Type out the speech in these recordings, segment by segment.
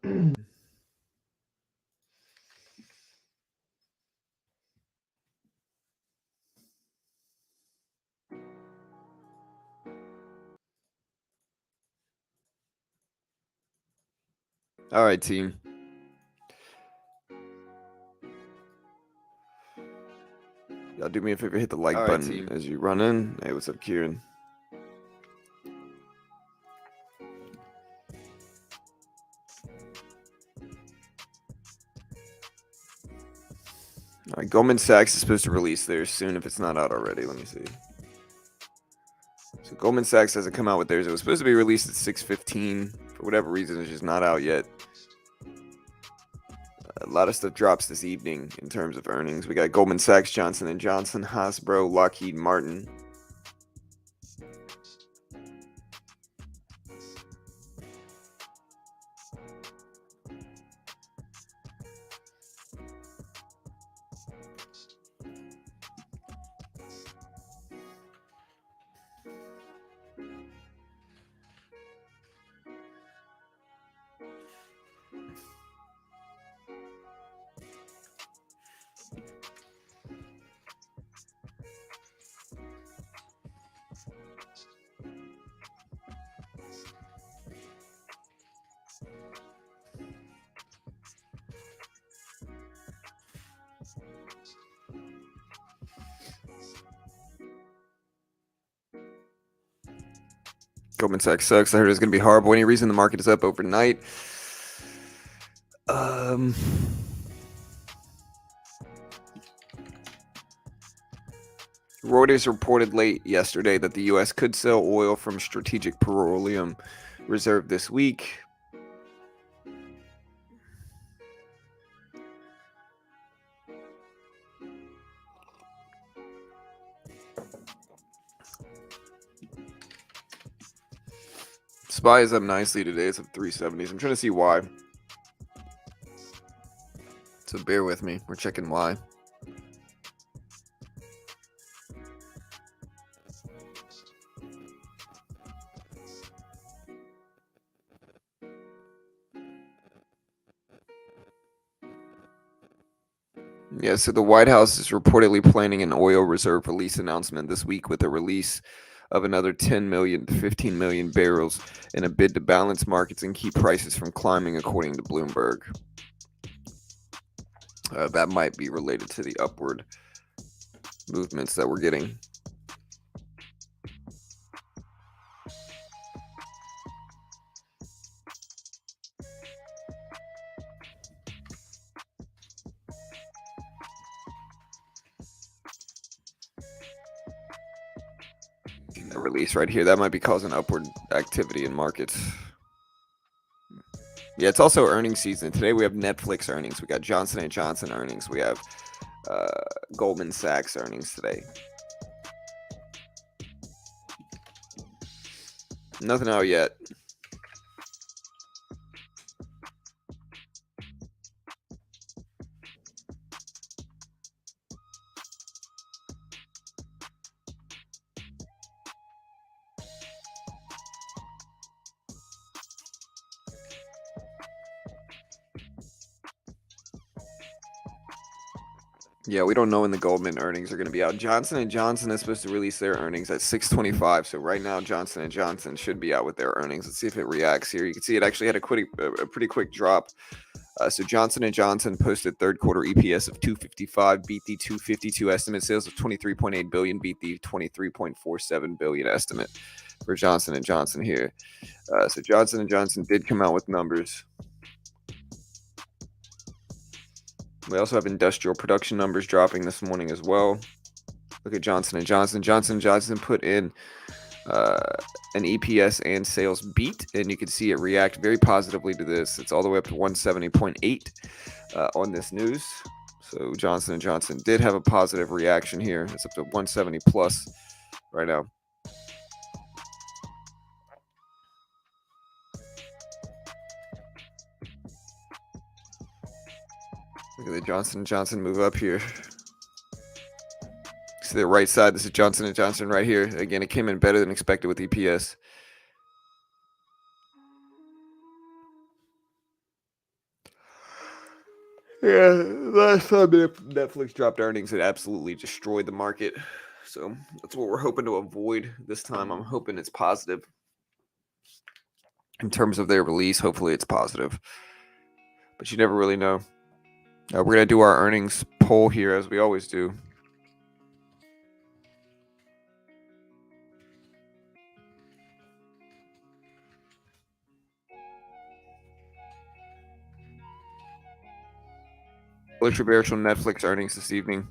All right, team. Y'all do me a favor, hit the like button as you run in. Hey, what's up, Kieran? All right, Goldman Sachs is supposed to release theirs soon if it's not out already. Let me see. So Goldman Sachs hasn't come out with theirs. It was supposed to be released at 6:15. For whatever reason, it's just not out yet. A lot of stuff drops this evening in terms of earnings. We got Goldman Sachs, Johnson & Johnson, Hasbro, Lockheed Martin. Goldman Sachs sucks. I heard it's going to be horrible. Any reason the market is up overnight? Reuters reported late yesterday that the U.S. could sell oil from Strategic Petroleum Reserve this week. SPY is up nicely today. It's up 370s. I'm trying to see why. So bear with me. We're checking why. Yeah, so the White House is reportedly planning an oil reserve release announcement this week with a release of another 10 million to 15 million barrels in a bid to balance markets and keep prices from climbing, according to Bloomberg. That might be related to the upward movements that we're getting. The release right here, that might be causing upward activity in markets. Yeah, it's also earnings season. Today we have Nflx earnings. We got Johnson & Johnson earnings. We have Goldman Sachs earnings today. Nothing out yet. Yeah, we don't know when the Goldman earnings are going to be out. Johnson & Johnson is supposed to release their earnings at 6:25. So right now, Johnson & Johnson should be out with their earnings. Let's see if it reacts here. You can see it actually had a pretty quick drop. So Johnson & Johnson posted third quarter EPS of $2.55, beat the $2.52 estimate. Sales of $23.8 billion, beat the $23.47 billion estimate for Johnson & Johnson here. So Johnson & Johnson did come out with numbers. We also have industrial production numbers dropping this morning as well. Look at Johnson & Johnson. Johnson & Johnson put in an EPS and sales beat, and you can see it react very positively to this. It's all the way up to 170.8 on this news. So Johnson & Johnson did have a positive reaction here. It's up to 170 plus right now. Look at the Johnson & Johnson move up here. See the right side, this is Johnson & Johnson right here. Again, it came in better than expected with EPS. Yeah, last time Netflix dropped earnings, it absolutely destroyed the market. So that's what we're hoping to avoid this time. I'm hoping it's positive in terms of their release. Hopefully it's positive, but you never really know. We're going to do our earnings poll here as we always do. Controversial Netflix earnings this evening.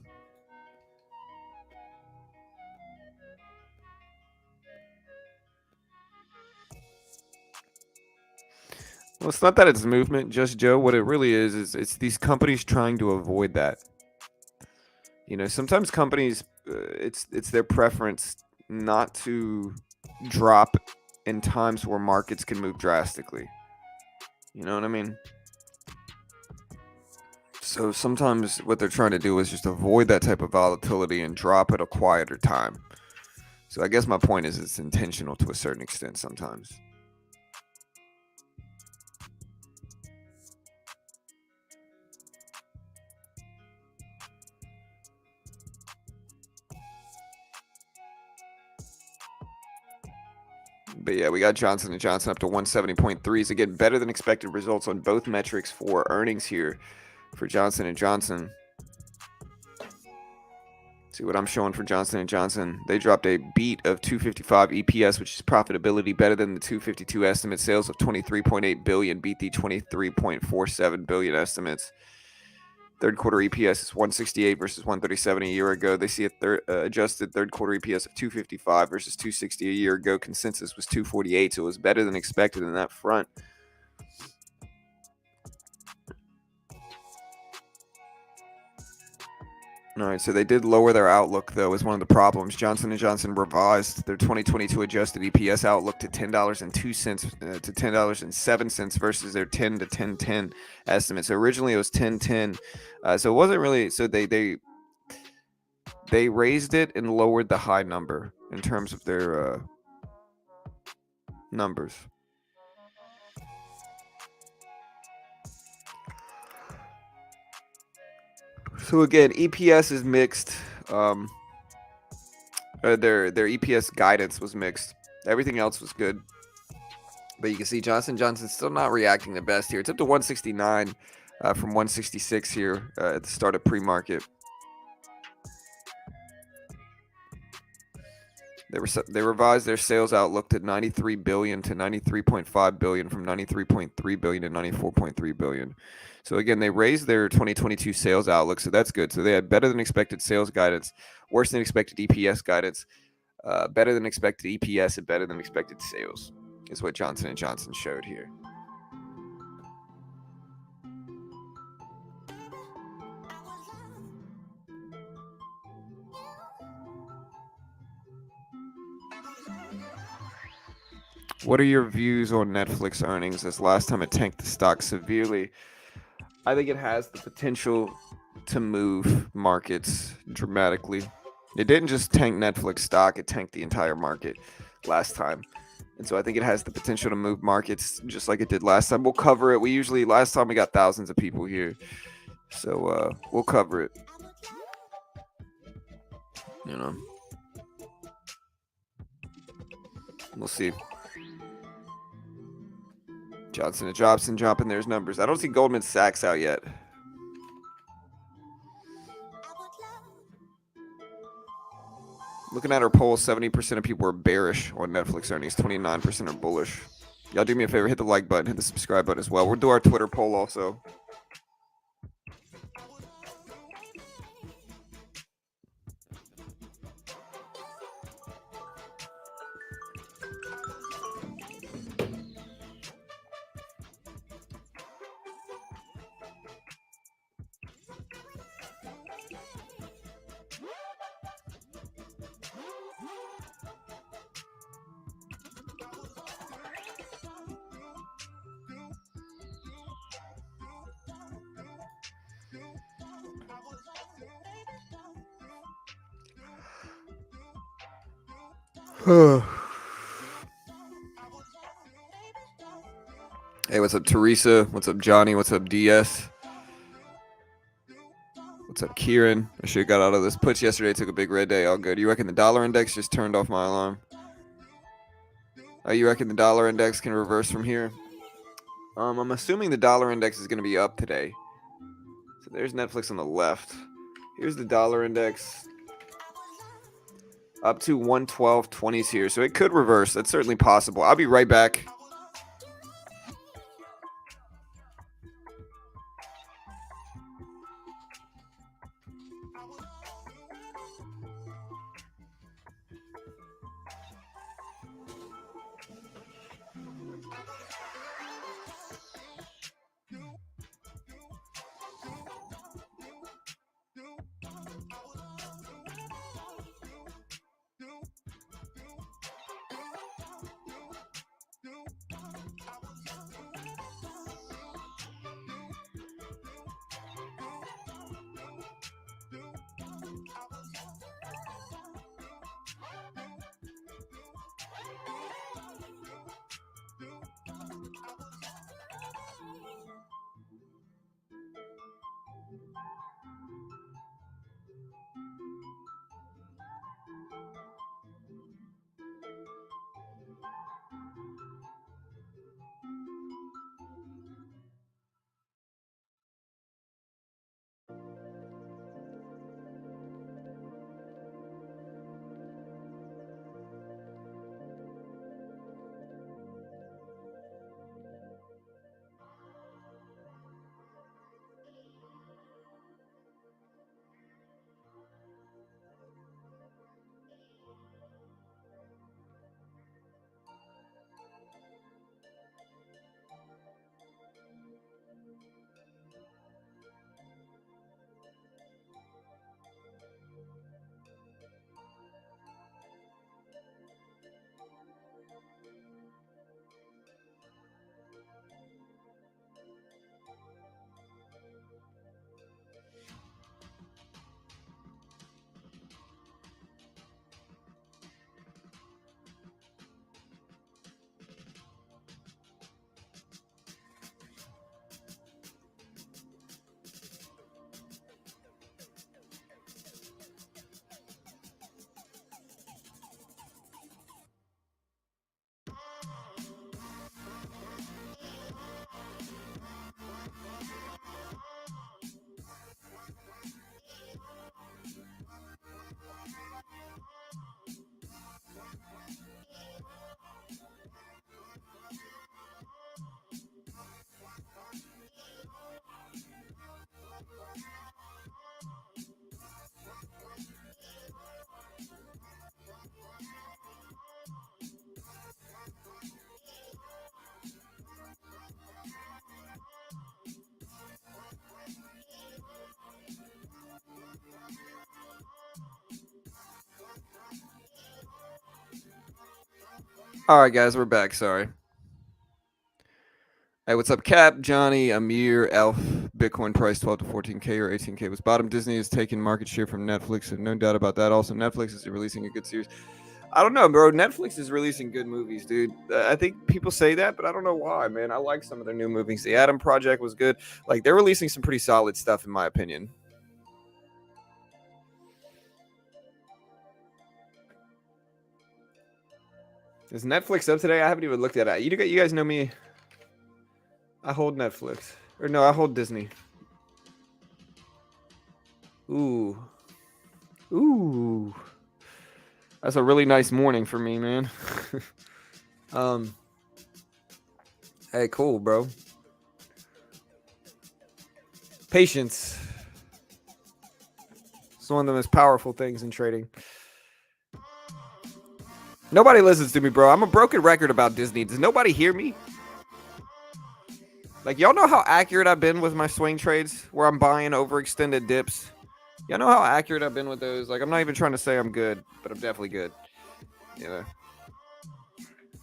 Well, it's not that it's movement, just Joe. What it really is it's these companies trying to avoid that. You know, sometimes companies, it's their preference not to drop in times where markets can move drastically. You know what I mean? So sometimes what they're trying to do is just avoid that type of volatility and drop at a quieter time. So I guess my point is it's intentional to a certain extent sometimes. But yeah, we got Johnson & Johnson up to 170.3s. Again, better than expected results on both metrics for earnings here for Johnson & Johnson. See what I'm showing for Johnson & Johnson. They dropped a beat of 255 EPS, which is profitability better than the 252 estimate. Sales of 23.8 billion beat the 23.47 billion estimates. Third quarter EPS is 168 versus 137 a year ago. They see a adjusted third quarter EPS of 255 versus 260 a year ago. Consensus was 248, so it was better than expected in that front. All right, so they did lower their outlook, though, is one of the problems. Johnson & Johnson revised their 2022 adjusted EPS outlook to $10.02 to $10.07 versus their 10 to 10.10 estimate. So originally it was 10.10. So it wasn't really. So they raised it and lowered the high number in terms of their numbers. So again, EPS is mixed. Their EPS guidance was mixed. Everything else was good, but you can see Johnson & Johnson's still not reacting the best here. It's up to 169 from 166 here at the start of pre-market. They revised their sales outlook to 93 billion to 93.5 billion from 93.3 billion to 94.3 billion. So again, they raised their 2022 sales outlook, so that's good. So they had better than expected sales guidance, worse than expected EPS guidance, better than expected EPS, and better than expected sales is what Johnson & Johnson showed here. What are your views on Netflix earnings? As last time it tanked the stock severely. I think it has the potential to move markets dramatically. It didn't just tank Netflix stock, it tanked the entire market last time. And so I think it has the potential to move markets just like it did last time. We'll cover it. Last time we got thousands of people here. So we'll cover it. You know, we'll see. Johnson & Johnson dropping their numbers. I don't see Goldman Sachs out yet. Looking at our poll, 70% of people are bearish on Netflix earnings. 29% are bullish. Y'all do me a favor, hit the like button, hit the subscribe button as well. We'll do our Twitter poll also. Hey, what's up, Teresa? What's up, Johnny? What's up, DS? What's up, Kieran? I should have got out of this puts yesterday. Took a big red day. All good. You reckon the dollar index just turned off my alarm? You reckon the dollar index can reverse from here? I'm assuming the dollar index is going to be up today. So there's Netflix on the left. Here's the dollar index. Up to 112.20s here. So it could reverse. That's certainly possible. I'll be right back. All right, guys, we're back. Sorry. Hey, what's up, Cap, Johnny, Amir, Elf? Bitcoin price 12 to 14K or 18K was bottom. Disney is taking market share from Netflix, and no doubt about that. Also, Netflix is releasing a good series. I don't know, bro. Netflix is releasing good movies, dude. I think people say that, but I don't know why, man. I like some of their new movies. The Adam Project was good. Like, they're releasing some pretty solid stuff, in my opinion. Is Netflix up today? I haven't even looked at it. You guys know me. I hold Netflix. Or no, I hold Disney. Ooh. Ooh. That's a really nice morning for me, man. Hey, cool, bro. Patience. It's one of the most powerful things in trading. Nobody listens to me, bro. I'm a broken record about Disney. Does nobody hear me? Like, y'all know how accurate I've been with my swing trades where I'm buying overextended dips? Y'all know how accurate I've been with those? Like, I'm not even trying to say I'm good, but I'm definitely good. Yeah.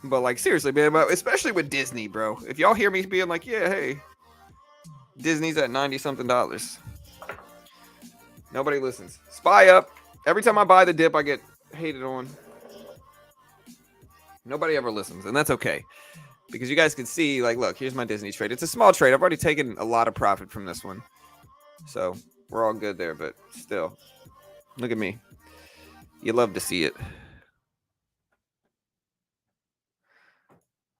But, like, seriously, man, especially with Disney, bro. If y'all hear me being like, yeah, hey, Disney's at $90-something. Nobody listens. Spy up. Every time I buy the dip, I get hated on. Nobody ever listens, and that's okay. Because you guys can see, like, look, here's my Disney trade. It's a small trade. I've already taken a lot of profit from this one. So We're all good there, but still. Look at me. You love to see it.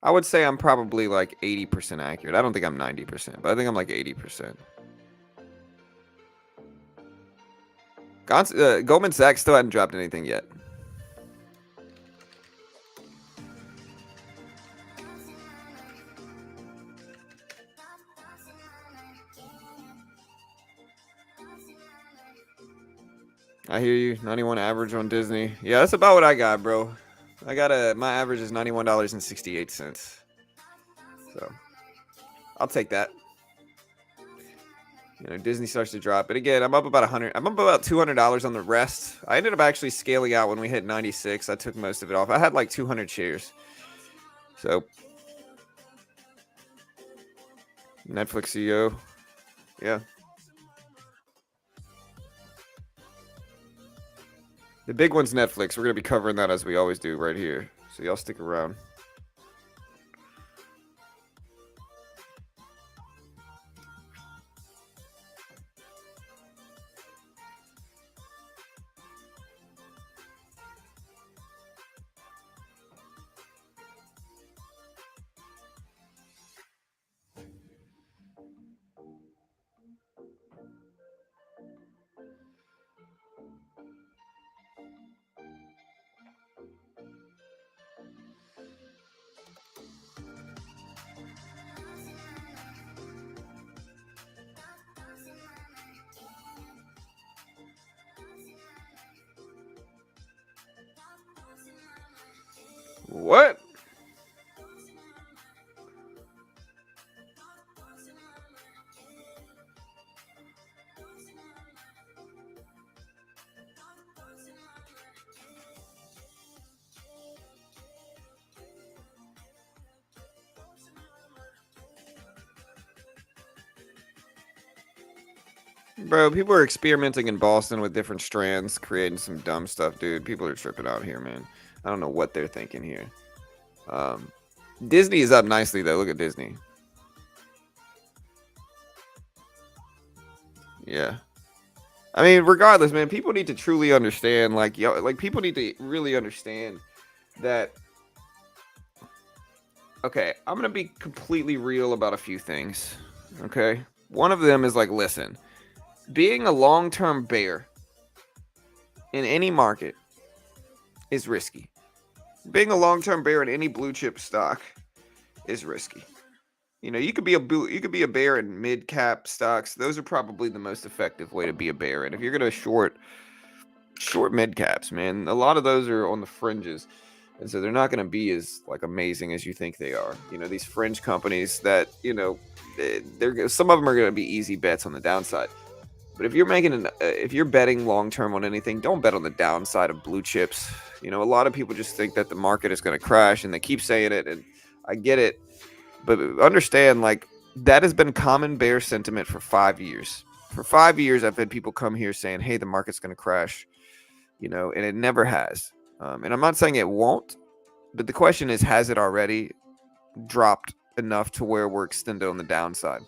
I would say I'm probably like 80% accurate. I don't think I'm 90%, but I think I'm like 80%. Goldman Sachs still hadn't dropped anything yet. I hear you. 91 average on Disney. Yeah, that's about what I got, bro. My average is $91.68. So I'll take that. Disney starts to drop. But again, I'm up about 100. I'm up about $200 on the rest. I ended up actually scaling out when we hit 96. I took most of it off. I had like 200 shares. So Netflix CEO. Yeah. The big one's Netflix. We're going to be covering that as we always do right here. So y'all stick around. What? Bro, people are experimenting in Boston with different strands, creating some dumb stuff, dude. People are tripping out here, man. I don't know what they're thinking here. Disney is up nicely, though. Look at Disney. Yeah. I mean, regardless, man, people need to truly understand, people need to really understand that, okay, I'm going to be completely real about a few things, okay? One of them is listen, being a long-term bear in any market is risky. Being a long-term bear in any blue chip stock is risky. You could be a bear in mid cap stocks. Those are probably the most effective way to be a bear. And if you're gonna short mid caps, man, a lot of those are on the fringes, and so they're not gonna be as amazing as you think they are. These fringe companies that they're some of them are gonna be easy bets on the downside. But if you're betting long term on anything, don't bet on the downside of blue chips. A lot of people just think that the market is going to crash, and they keep saying it, and I get it, but understand that has been common bear sentiment for 5 years. For 5 years, I've had people come here saying, "Hey, the market's going to crash," and it never has. And I'm not saying it won't, but the question is, has it already dropped enough to where we're extended on the downside?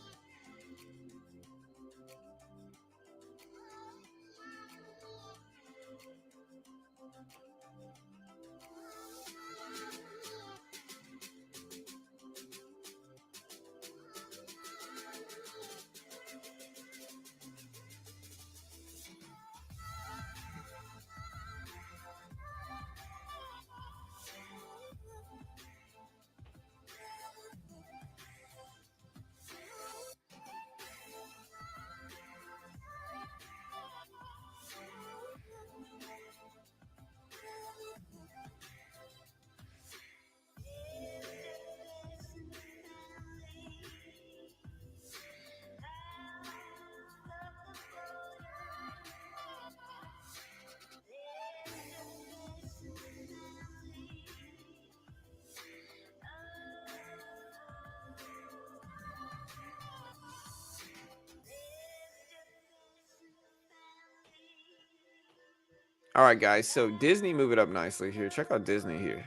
All right, guys. So Disney moving up nicely here. Check out Disney here.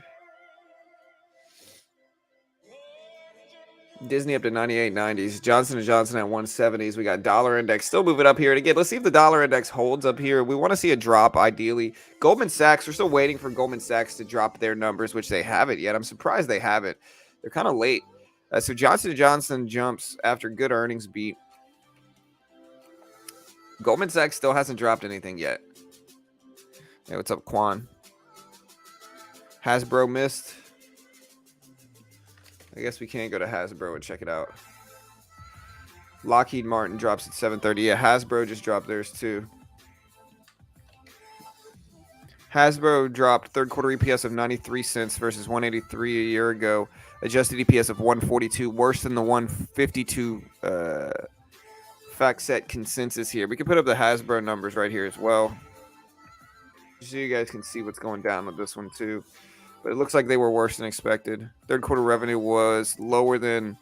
Disney up to 98.90s. Johnson & Johnson at 170s. We got dollar index still moving up here. And again, let's see if the dollar index holds up here. We want to see a drop, ideally. Goldman Sachs, we're still waiting for Goldman Sachs to drop their numbers, which they haven't yet. I'm surprised they haven't. They're kind of late. So Johnson & Johnson jumps after good earnings beat. Goldman Sachs still hasn't dropped anything yet. Hey, what's up, Quan? Hasbro missed. I guess we can't go to Hasbro and check it out. Lockheed Martin drops at 7:30. Yeah, Hasbro just dropped theirs too. Hasbro dropped third quarter EPS of 93 cents versus 183 a year ago. Adjusted EPS of 142, worse than the 152 fact set consensus here. We can put up the Hasbro numbers right here as well, so you guys can see what's going down with this one too. But it looks like they were worse than expected. Third quarter revenue was lower than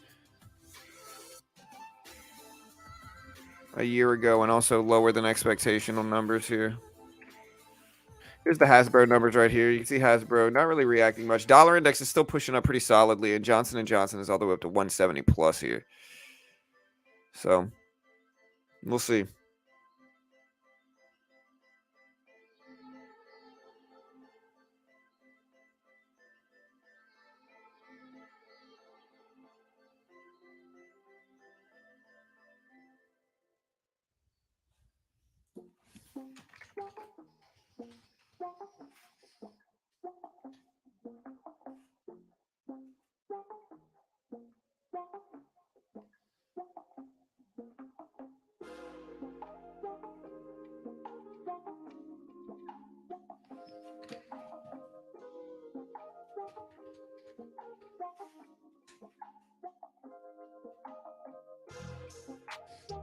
a year ago and also lower than expectational numbers here. Here's the Hasbro numbers right here. You can see Hasbro not really reacting much. Dollar index is still pushing up pretty solidly, and Johnson & Johnson is all the way up to 170 plus here. So we'll see.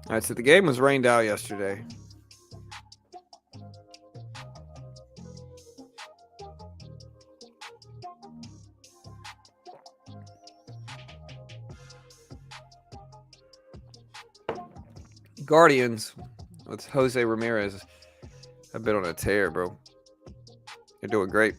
All right, so the game was rained out yesterday. Guardians with Jose Ramirez have been on a tear, bro. They're doing great.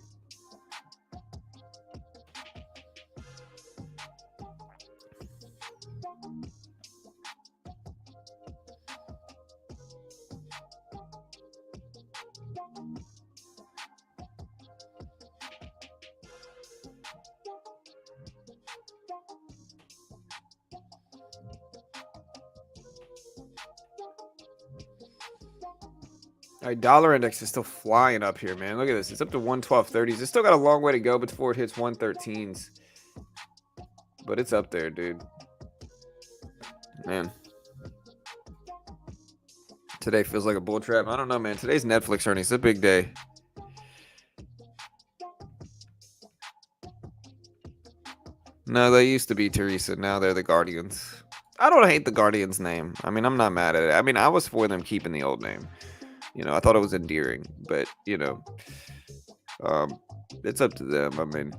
All right, dollar index is still flying up here, man. Look at this. It's up to 112.30s. It's still got a long way to go before it hits 113s. But it's up there, dude. Man. Today feels like a bull trap. I don't know, man. Today's Netflix earnings. It's a big day. No, they used to be Teresa. Now they're the Guardians. I don't hate the Guardians name. I mean, I'm not mad at it. I mean, I was for them keeping the old name. You know, I thought it was endearing, but you know, it's up to them. I mean,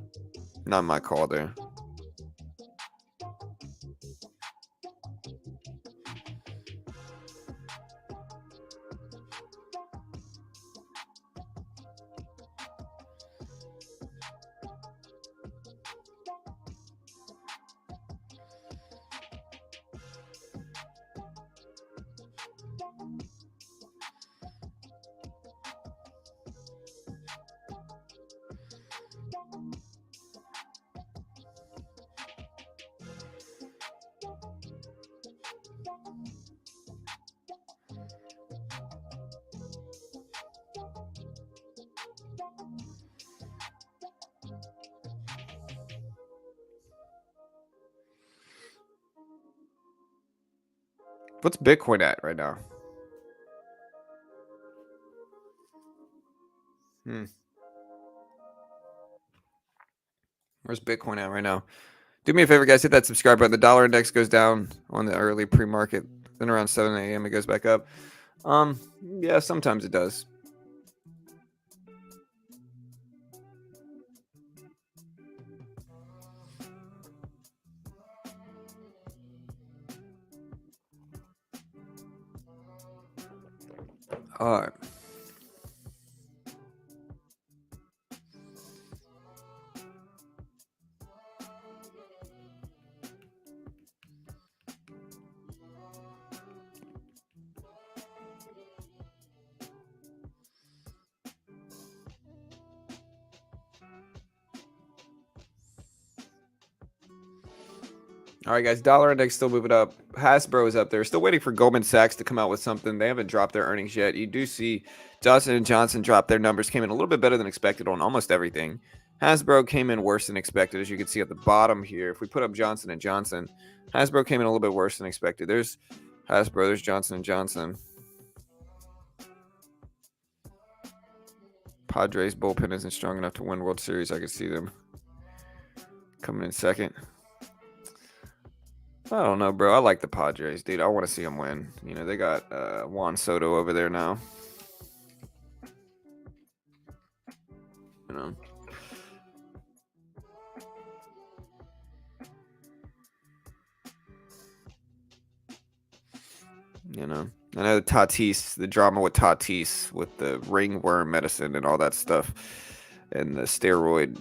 not my call there. What's Bitcoin at right now? Where's Bitcoin at right now? Do me a favor, guys. Hit that subscribe button. The dollar index goes down on the early pre-market. Then around 7 a.m. it goes back up. Yeah, sometimes it does. All right. All right, guys. Dollar index still moving up. Hasbro is up there. Still waiting for Goldman Sachs to come out with something. They haven't dropped their earnings yet. You do see Johnson and Johnson drop their numbers. Came in a little bit better than expected on almost everything. Hasbro came in worse than expected, as you can see at the bottom here. If we put up Johnson and Johnson, Hasbro came in a little bit worse than expected. There's Hasbro. There's Johnson and Johnson. Padres bullpen isn't strong enough to win World Series. I could see them coming in second. I don't know, bro. I like the Padres, dude. I want to see them win. You know, they got Juan Soto over there now. You know. I know Tatis, the drama with Tatis, with the ringworm medicine and all that stuff, and the steroid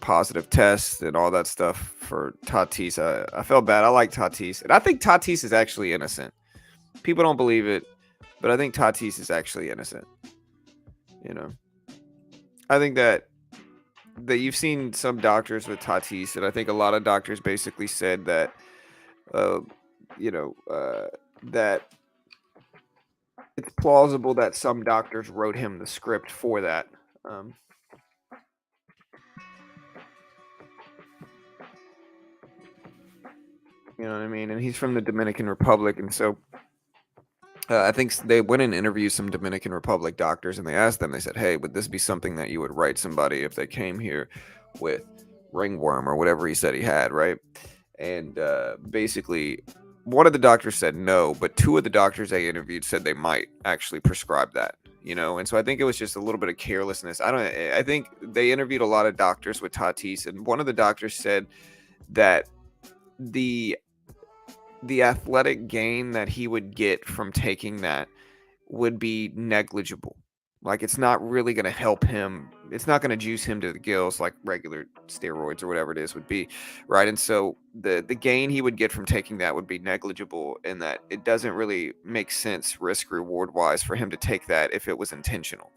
positive tests and all that stuff for Tatis. I felt bad. I like Tatis, and I think Tatis is actually innocent. People don't believe it, but I think Tatis is actually innocent. You know, I think that you've seen some doctors with Tatis, and I think a lot of doctors basically said that, that it's plausible that some doctors wrote him the script for that. You know what I mean? And he's from the Dominican Republic, and so I think they went and interviewed some Dominican Republic doctors, and they asked them. They said, "Hey, would this be something that you would write somebody if they came here with ringworm or whatever he said he had?" Right? And basically, one of the doctors said no, but two of the doctors they interviewed said they might actually prescribe that. You know, and so I think it was just a little bit of carelessness. I think they interviewed a lot of doctors with Tatis, and one of the doctors said that the athletic gain that he would get from taking that would be negligible. Like, it's not really going to help him. It's not going to juice him to the gills like regular steroids or whatever it is would be, right? And so the gain he would get from taking that would be negligible, and that it doesn't really make sense risk reward wise for him to take that if it was intentional.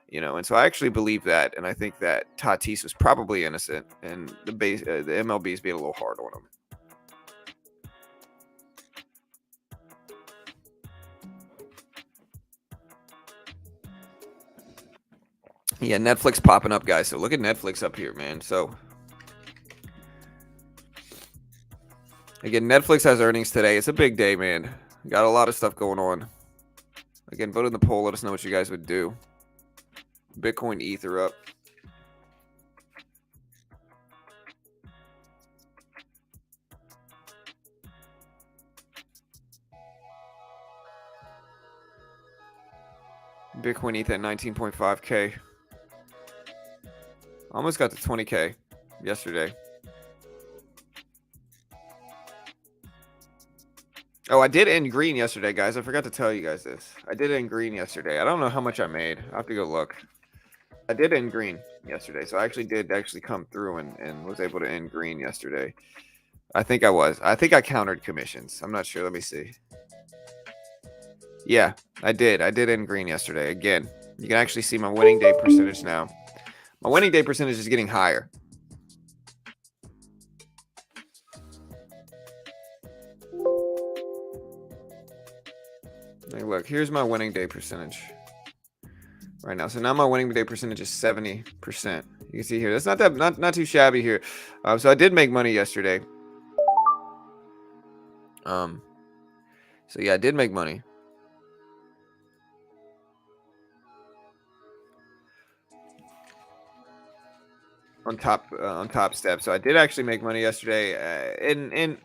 You know, and so I actually believe that, and I think that Tatis was probably innocent, and the MLB is being a little hard on him. Yeah, Netflix popping up, guys. So look at Netflix up here, man. So again, Netflix has earnings today. It's a big day, man. Got a lot of stuff going on. Again, vote in the poll. Let us know what you guys would do. Bitcoin, Ether up. Bitcoin, Ether at 19.5K. Almost got to 20K yesterday. Oh, I did end green yesterday, guys. I forgot to tell you guys this. I did end green yesterday. I don't know how much I made. I have to go look. I did end green yesterday, so I actually did come through and was able to end green yesterday. I think I was. I think I countered commissions. I'm not sure. Let me see. Yeah, I did. I did end green yesterday. Again, you can actually see my winning day percentage now. My winning day percentage is getting higher. Hey, look, here's my winning day percentage right now. So now my winning day percentage is 70%. You can see here. That's not too shabby here. So I did make money yesterday. So yeah, I did make money. On top step. So I did actually make money yesterday. And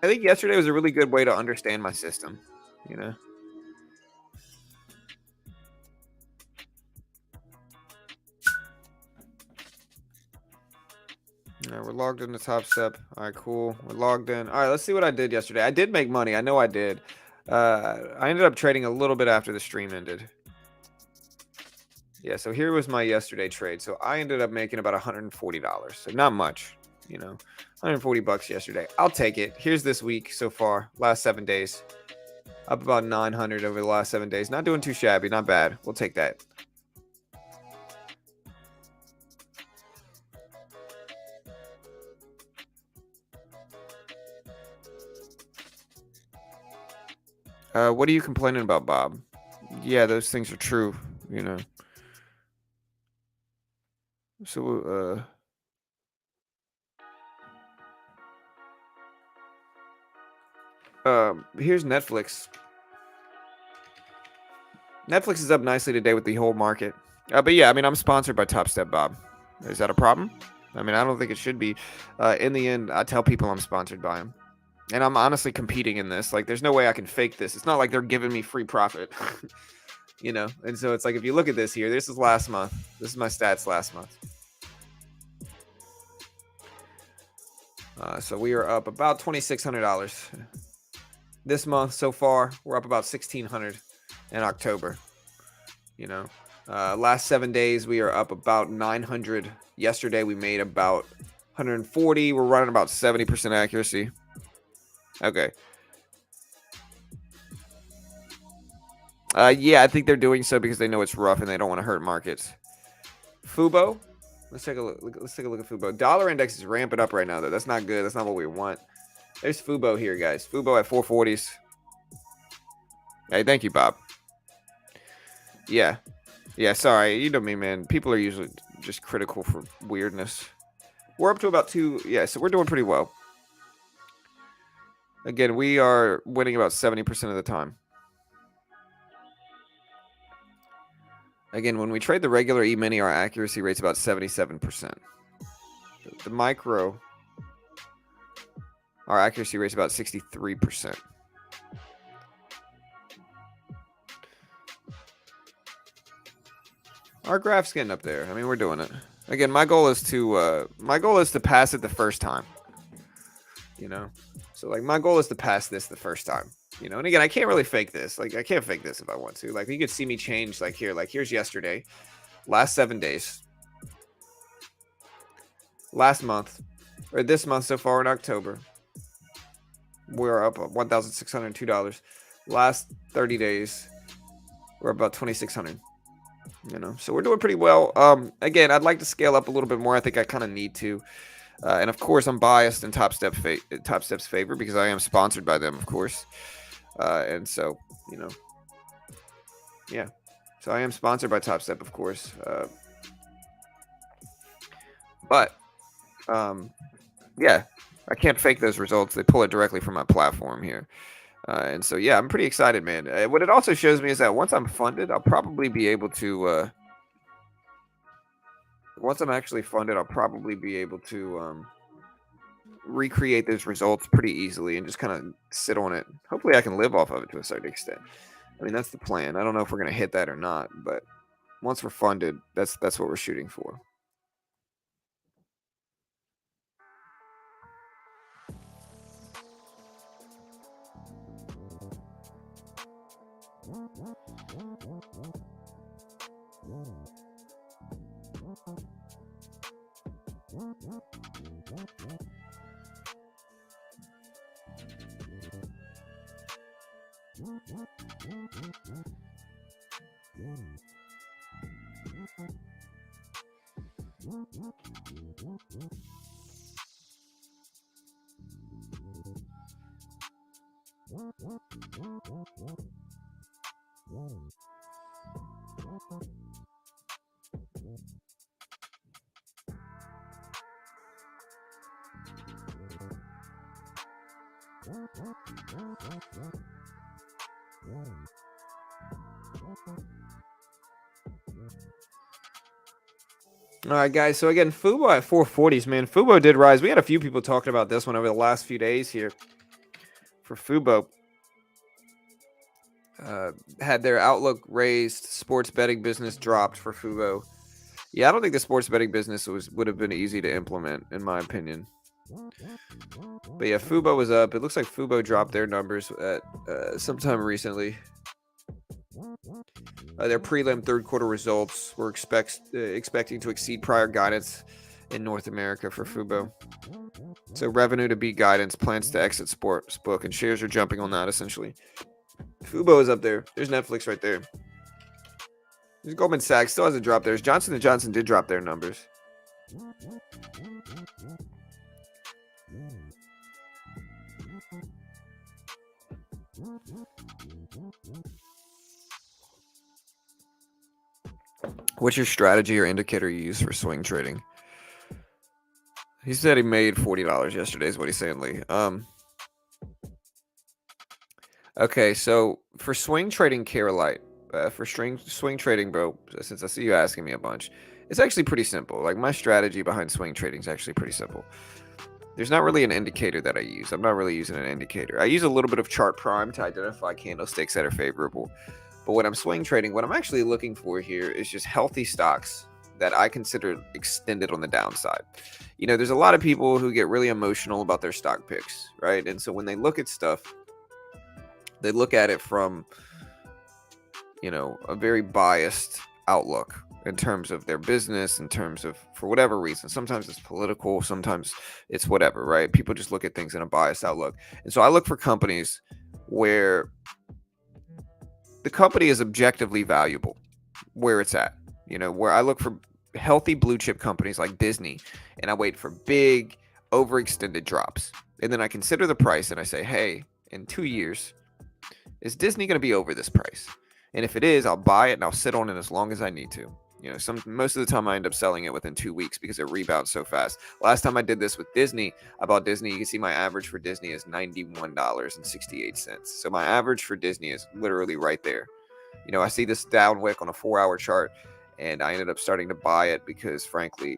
I think yesterday was a really good way to understand my system, you know. All right, we're logged in the top step. All right, cool. We're logged in. All right, let's see what I did yesterday. I did make money. I know I did. I ended up trading a little bit after the stream ended. Yeah, so here was my yesterday trade. So I ended up making about $140. So not much, you know. 140 bucks yesterday. I'll take it. Here's this week so far, last 7 days. Up about 900 over the last 7 days. Not doing too shabby, not bad. We'll take that. What are you complaining about, Bob? Yeah, those things are true, you know. So, here's Netflix. Netflix is up nicely today with the whole market. But yeah, I mean, I'm sponsored by Top Step, Bob. Is that a problem? I mean, I don't think it should be. In the end, I tell people I'm sponsored by them. And I'm honestly competing in this. Like, there's no way I can fake this. It's not like they're giving me free profit, you know? And so it's like, if you look at this here, this is last month. This is my stats last month. So we are up about $2,600 this month so far. We're up about $1,600 in October. You know, last 7 days we are up about 900. Yesterday we made about 140. We're running about 70% accuracy. Okay. Yeah, I think they're doing so because they know it's rough and they don't want to hurt markets. Fubo. Let's take a look. Let's take a look at Fubo. Dollar index is ramping up right now, though. That's not good. That's not what we want. There's Fubo here, guys. Fubo at 440s. Hey, thank you, Bob. Yeah. Yeah, sorry. You know me, man. People are usually just critical for weirdness. We're up to about 2. Yeah, so we're doing pretty well. Again, we are winning about 70% of the time. Again, when we trade the regular E-mini, our accuracy rate's about 77%. The micro, our accuracy rate's about 63%. Our graph's getting up there. I mean, we're doing it. Again, my goal is to pass it the first time. You know, so like my goal is to pass this the first time. You know, and again, I can't really fake this. Like, I can't fake this if I want to. Like, you could see me change. Like here, like here's yesterday, last 7 days, last month, or this month so far in October. We're up $1,602. Last 30 days, we're about 2,600. You know, so we're doing pretty well. Again, I'd like to scale up a little bit more. I think I kind of need to. And of course, I'm biased in Top Step's favor because I am sponsored by them, of course. And so, you know, yeah. So I am sponsored by Top Step, of course. But yeah, I can't fake those results. They pull it directly from my platform here. And so, yeah, I'm pretty excited, man. What it also shows me is that once I'm funded, I'll probably be able to. Once I'm actually funded, I'll probably be able to recreate those results pretty easily and just kind of sit on it. Hopefully, I can live off of it to a certain extent. I mean, that's the plan. I don't know if we're gonna hit that or not, but once we're funded, that's what we're shooting for. All right, guys. So again, Fubo at 440s, man. Fubo did rise. We had a few people talking about this one over the last few days here for Fubo. Had their outlook raised, sports betting business dropped for Fubo. Yeah, I don't think the sports betting business would have been easy to implement, in my opinion. But yeah, Fubo was up. It looks like Fubo dropped their numbers at sometime recently. Their prelim third quarter results were expecting to exceed prior guidance in North America for Fubo. So revenue to beat guidance, plans to exit sportsbook, and shares are jumping on that essentially. Fubo is up there. There's Nflx right there. There's Goldman Sachs. Still hasn't dropped theirs. Johnson & Johnson did drop their numbers. What's your strategy or indicator you use for swing trading? He said he made $40 yesterday is what he's saying, Lee. Okay, so for swing trading, Carolite, for swing trading, bro, since I see you asking me a bunch, it's actually pretty simple. Like, my strategy behind swing trading is actually pretty simple. There's not really an indicator that I use. I'm not really using an indicator. I use a little bit of chart prime to identify candlesticks that are favorable. But when I'm swing trading, what I'm actually looking for here is just healthy stocks that I consider extended on the downside. You know, there's a lot of people who get really emotional about their stock picks, right? And so when they look at stuff, they look at it from, you know, a very biased outlook in terms of their business, in terms of, for whatever reason. Sometimes it's political, sometimes it's whatever, right? People just look at things in a biased outlook. And so I look for companies where the company is objectively valuable where it's at. You know, where I look for healthy blue chip companies like Disney, and I wait for big overextended drops. And then I consider the price and I say, hey, in 2 years, is Disney going to be over this price? And if it is, I'll buy it and I'll sit on it as long as I need to. You know, most of the time I end up selling it within 2 weeks because it rebounds so fast. Last time I did this with Disney, I bought Disney. You can see my average for Disney is $91.68. So my average for Disney is literally right there. You know, I see this down wick on a 4-hour chart, and I ended up starting to buy it because, frankly,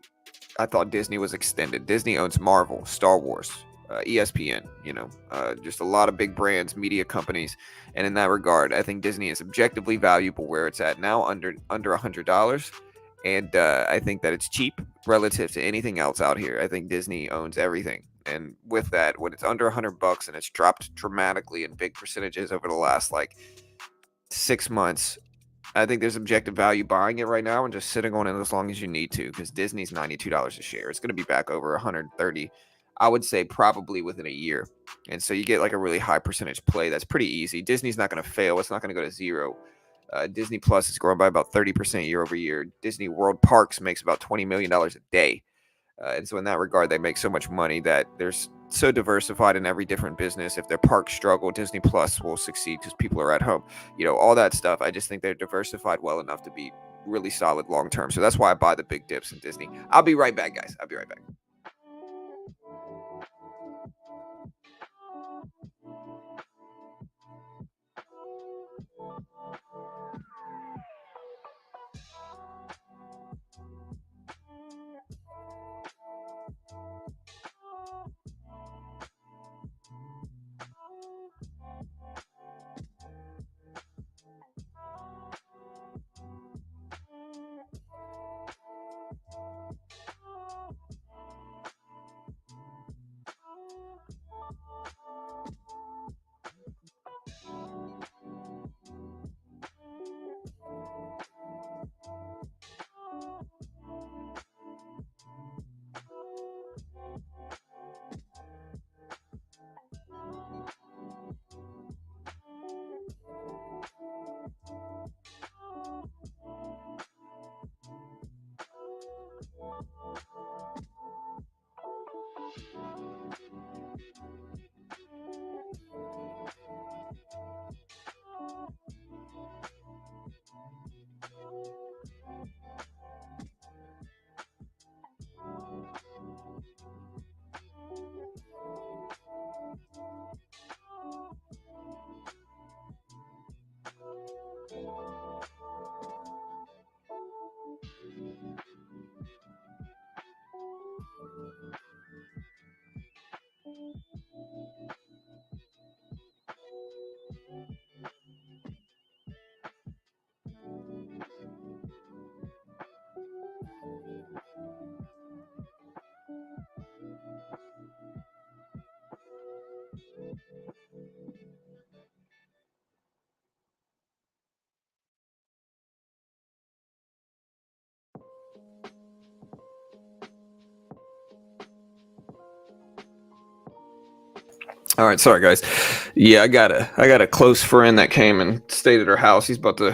I thought Disney was extended. Disney owns Marvel, Star Wars, ESPN, you know, just a lot of big brands, media companies. And in that regard, I think Disney is objectively valuable where it's at now, under $100. And I think that it's cheap relative to anything else out here. I think Disney owns everything. And with that, when it's under $100 and it's dropped dramatically in big percentages over the last like 6 months, I think there's objective value buying it right now and just sitting on it as long as you need to, because Disney's $92 a share. It's going to be back over 130, I would say, probably within a year. And so you get like a really high percentage play. That's pretty easy. Disney's not going to fail. It's not going to go to zero. Disney Plus is growing by about 30% year over year. Disney World Parks makes about $20 million a day. And so in that regard, they make so much money that there's so diversified in every different business. If their parks struggle, Disney Plus will succeed because people are at home. You know, all that stuff. I just think they're diversified well enough to be really solid long term. So that's why I buy the big dips in Disney. I'll be right back, guys. I'll be right back. All right, sorry guys. Yeah, I got a close friend that came and stayed at her house. He's about to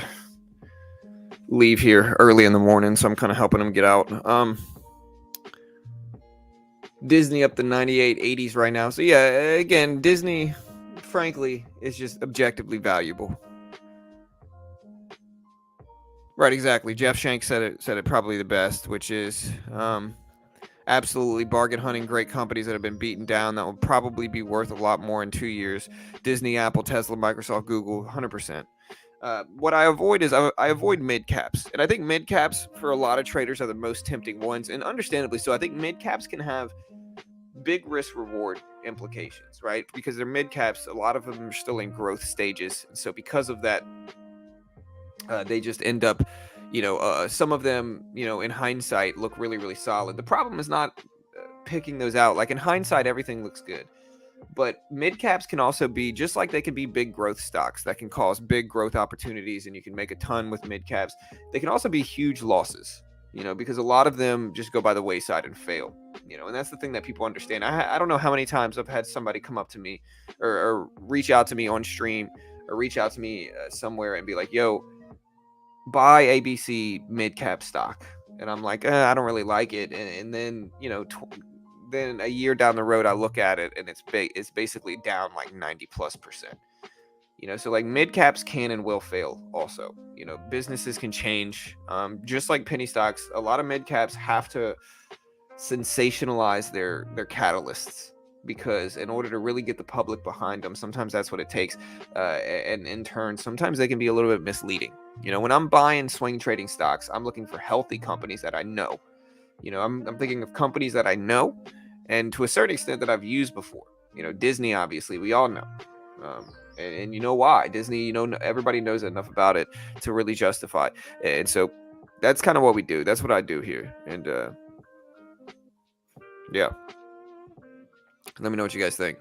leave here early in the morning, so I'm kind of helping him get out. Disney up to 98, 80s right now. So yeah, again, Disney frankly is just objectively valuable. Right, exactly. Jeff Shank said it probably the best, which is absolutely bargain hunting great companies that have been beaten down that will probably be worth a lot more in 2 years. Disney, Apple, Tesla, Microsoft, Google, 100%. What I avoid is I avoid mid caps, and I think mid caps for a lot of traders are the most tempting ones, and understandably so. I think mid caps can have big risk reward implications, right? Because they're mid caps, a lot of them are still in growth stages, and so because of that, they just end up, some of them, in hindsight, look really, really solid. The problem is not picking those out. Like in hindsight, everything looks good. But mid caps can also be just like they can be big growth stocks that can cause big growth opportunities and you can make a ton with mid caps. They can also be huge losses, because a lot of them just go by the wayside and fail, and that's the thing that people understand. I don't know how many times I've had somebody come up to me or reach out to me on stream or reach out to me somewhere and be like, yo, buy ABC mid cap stock. And I'm like, I don't really like it. And then, then a year down the road, I look at it and it's basically down like 90+%. So like mid caps can and will fail also. Businesses can change. Just like penny stocks, a lot of mid caps have to sensationalize their catalysts, because in order to really get the public behind them, sometimes that's what it takes. And in turn, sometimes they can be a little bit misleading. When I'm buying swing trading stocks, I'm looking for healthy companies that I know. I'm thinking of companies that I know, and to a certain extent that I've used before. Disney, obviously, we all know. And you know why? Disney, everybody knows enough about it to really justify. And so that's kind of what we do. That's what I do here. And yeah. Let me know what you guys think.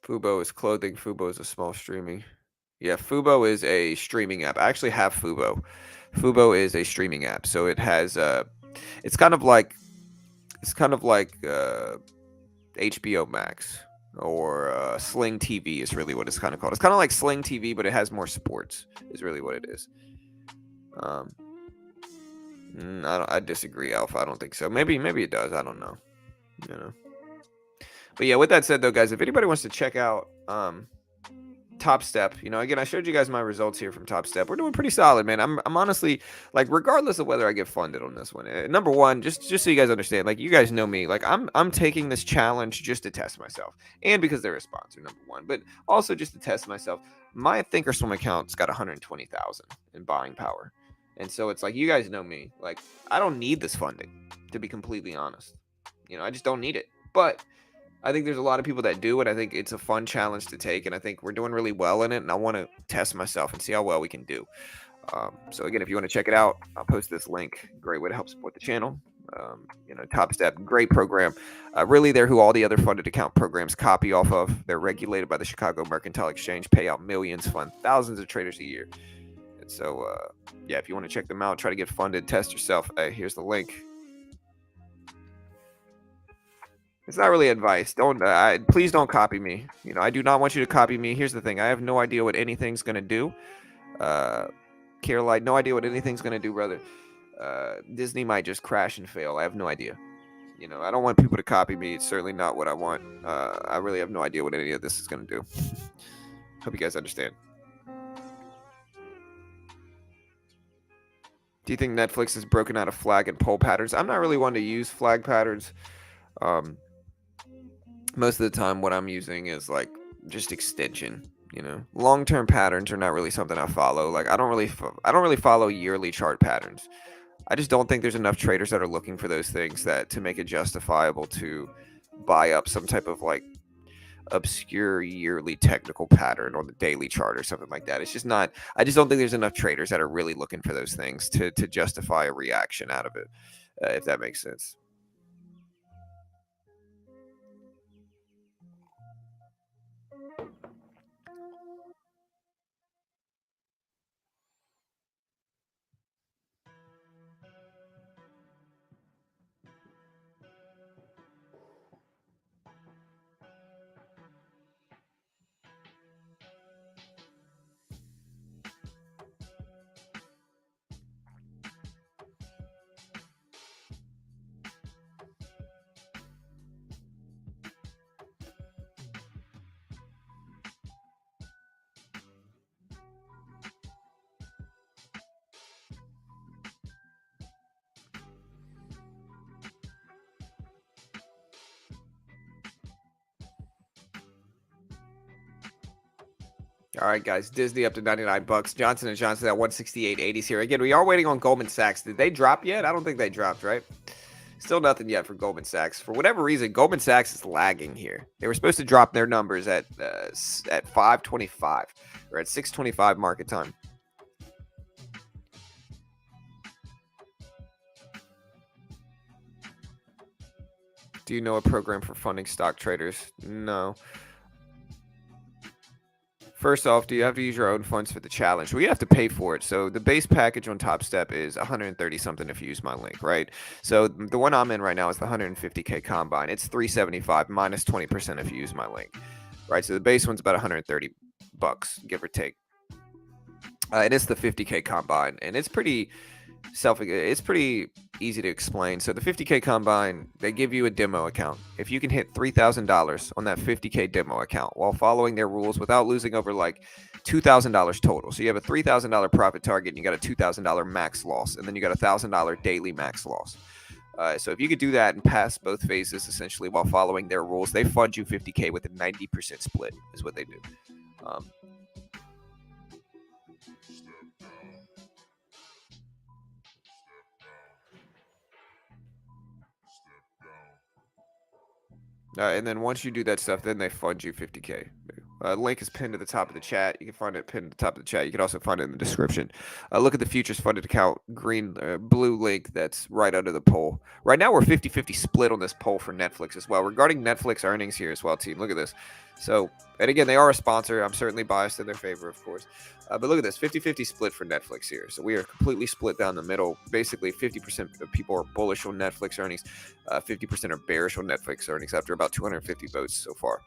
Fubo is clothing. Fubo is a small streaming. Yeah, Fubo is a streaming app. I actually have Fubo. Fubo is a streaming app, so it has it's kind of like HBO Max or Sling TV is really what it's kind of called. It's kind of like Sling TV, but it has more sports. Is really what it is. Um, I disagree, Alpha. I don't think so. Maybe it does. I don't know. But yeah, with that said, though, guys, if anybody wants to check out Top Step, again, I showed you guys my results here from Top Step. We're doing pretty solid, man. I'm honestly, like, regardless of whether I get funded on this one, number one, just so you guys understand, like, you guys know me, like, I'm taking this challenge just to test myself, and because they're a sponsor, number one, but also just to test myself. My Thinkorswim account's got 120,000 in buying power, and so it's like, you guys know me, like, I don't need this funding, to be completely honest. I just don't need it, but I think there's a lot of people that do, and I think it's a fun challenge to take, and I think we're doing really well in it, and I want to test myself and see how well we can do. So again, if you want to check it out, I'll post this link. Great way to help support the channel. Top Step, great program. Really, they're who all the other funded account programs copy off of. They're regulated by the Chicago Mercantile Exchange, pay out millions, fund thousands of traders a year. And so, yeah, if you want to check them out, try to get funded, test yourself. Here's the link. It's not really advice. Please don't copy me. I do not want you to copy me. Here's the thing. I have no idea what anything's going to do. Caroline, no idea what anything's going to do, brother. Disney might just crash and fail. I have no idea. I don't want people to copy me. It's certainly not what I want. I really have no idea what any of this is going to do. Hope you guys understand. Do you think Netflix has broken out of flag and pole patterns? I'm not really one to use flag patterns. Most of the time what I'm using is like just extension. Long-term patterns are not really something I follow. Like I don't really follow yearly chart patterns. I just don't think there's enough traders that are looking for those things that to make it justifiable to buy up some type of like obscure yearly technical pattern on the daily chart or something like that. It's just not. I just don't think there's enough traders that are really looking for those things to justify a reaction out of it, if that makes sense. All right, guys. Disney up to 99 bucks. Johnson & Johnson at 168.80s here. Again, we are waiting on Goldman Sachs. Did they drop yet? I don't think they dropped, right? Still nothing yet for Goldman Sachs. For whatever reason, Goldman Sachs is lagging here. They were supposed to drop their numbers at 5:25 or at 6:25 market time. Do you know a program for funding stock traders? No. First off, do you have to use your own funds for the challenge? Well, you have to pay for it. So the base package on Top Step is 130 something if you use my link, right? So the one I'm in right now is the 150K combine. It's 375 minus 20% if you use my link, right? So the base one's about 130 bucks, give or take. And it's the 50K combine, and it's pretty easy to explain. So the 50K combine, they give you a demo account. If you can hit $3,000 on that 50K demo account while following their rules without losing over like $2,000 total. So you have a $3,000 profit target and you got a $2,000 max loss, and then you got a $1,000 daily max loss. So if you could do that and pass both phases essentially while following their rules, they fund you 50K with a 90% split is what they do. And then once you do that stuff, then they fund you 50K. Link is pinned to the top of the chat. You can find it pinned to the top of the chat. You can also find it in the description. Look at the futures funded account blue link that's right under the poll. Right now we're 50-50 split on this poll for Netflix as well. Regarding Netflix earnings here as well, team. Look at this. So, and again, they are a sponsor. I'm certainly biased in their favor, of course. But look at this, 50-50 split for Netflix here. So we are completely split down the middle. Basically, 50% of people are bullish on Netflix earnings. 50% are bearish on Netflix earnings after about 250 votes so far.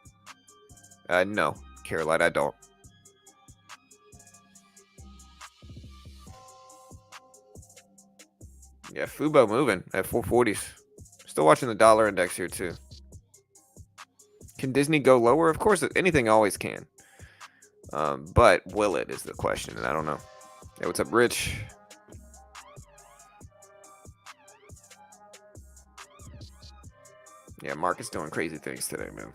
No, Caroline, I don't. Yeah, Fubo moving at 440s. Still watching the dollar index here, too. Can Disney go lower? Of course, anything always can. But will it is the question, and I don't know. Hey, what's up, Rich? Yeah, market's doing crazy things today, man.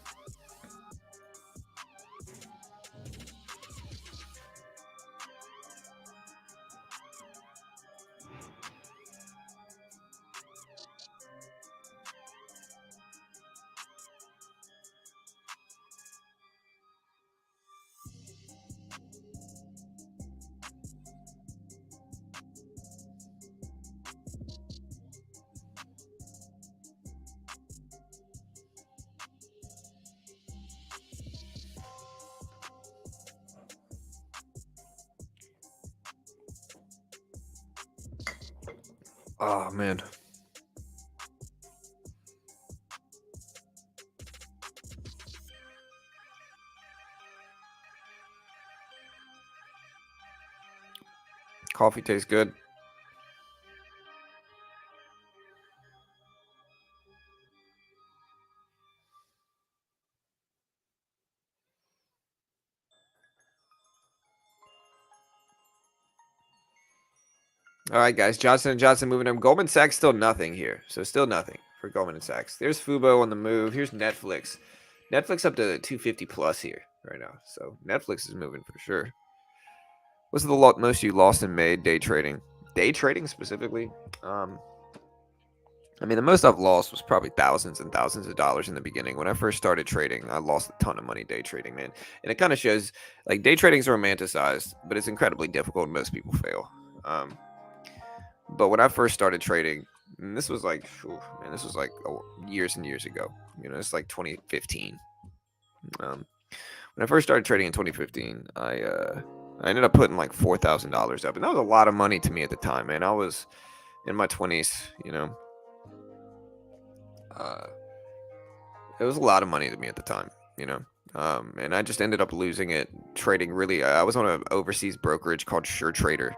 Oh, man. Coffee tastes good. All right, guys. Johnson & Johnson moving them. Goldman Sachs still nothing here. So still nothing for Goldman Sachs. There's Fubo on the move. Here's Netflix. Netflix up to 250 plus here right now. So Netflix is moving for sure. What's the most you lost and made day trading? Day trading specifically? I mean, the most I've lost was probably thousands and thousands of dollars in the beginning. When I first started trading, I lost a ton of money day trading, man. And it kind of shows, like, day trading is romanticized, but it's incredibly difficult and most people fail. But when I first started trading, and this was like, this was like years and years ago. You know, it's like 2015. When I first started trading in 2015, I ended up putting like $4,000 up, and that was a lot of money to me at the time, man. I was in my 20s, you know. It was a lot of money to me at the time, you know. And I just ended up losing it trading. Really, I was on an overseas brokerage called SureTrader,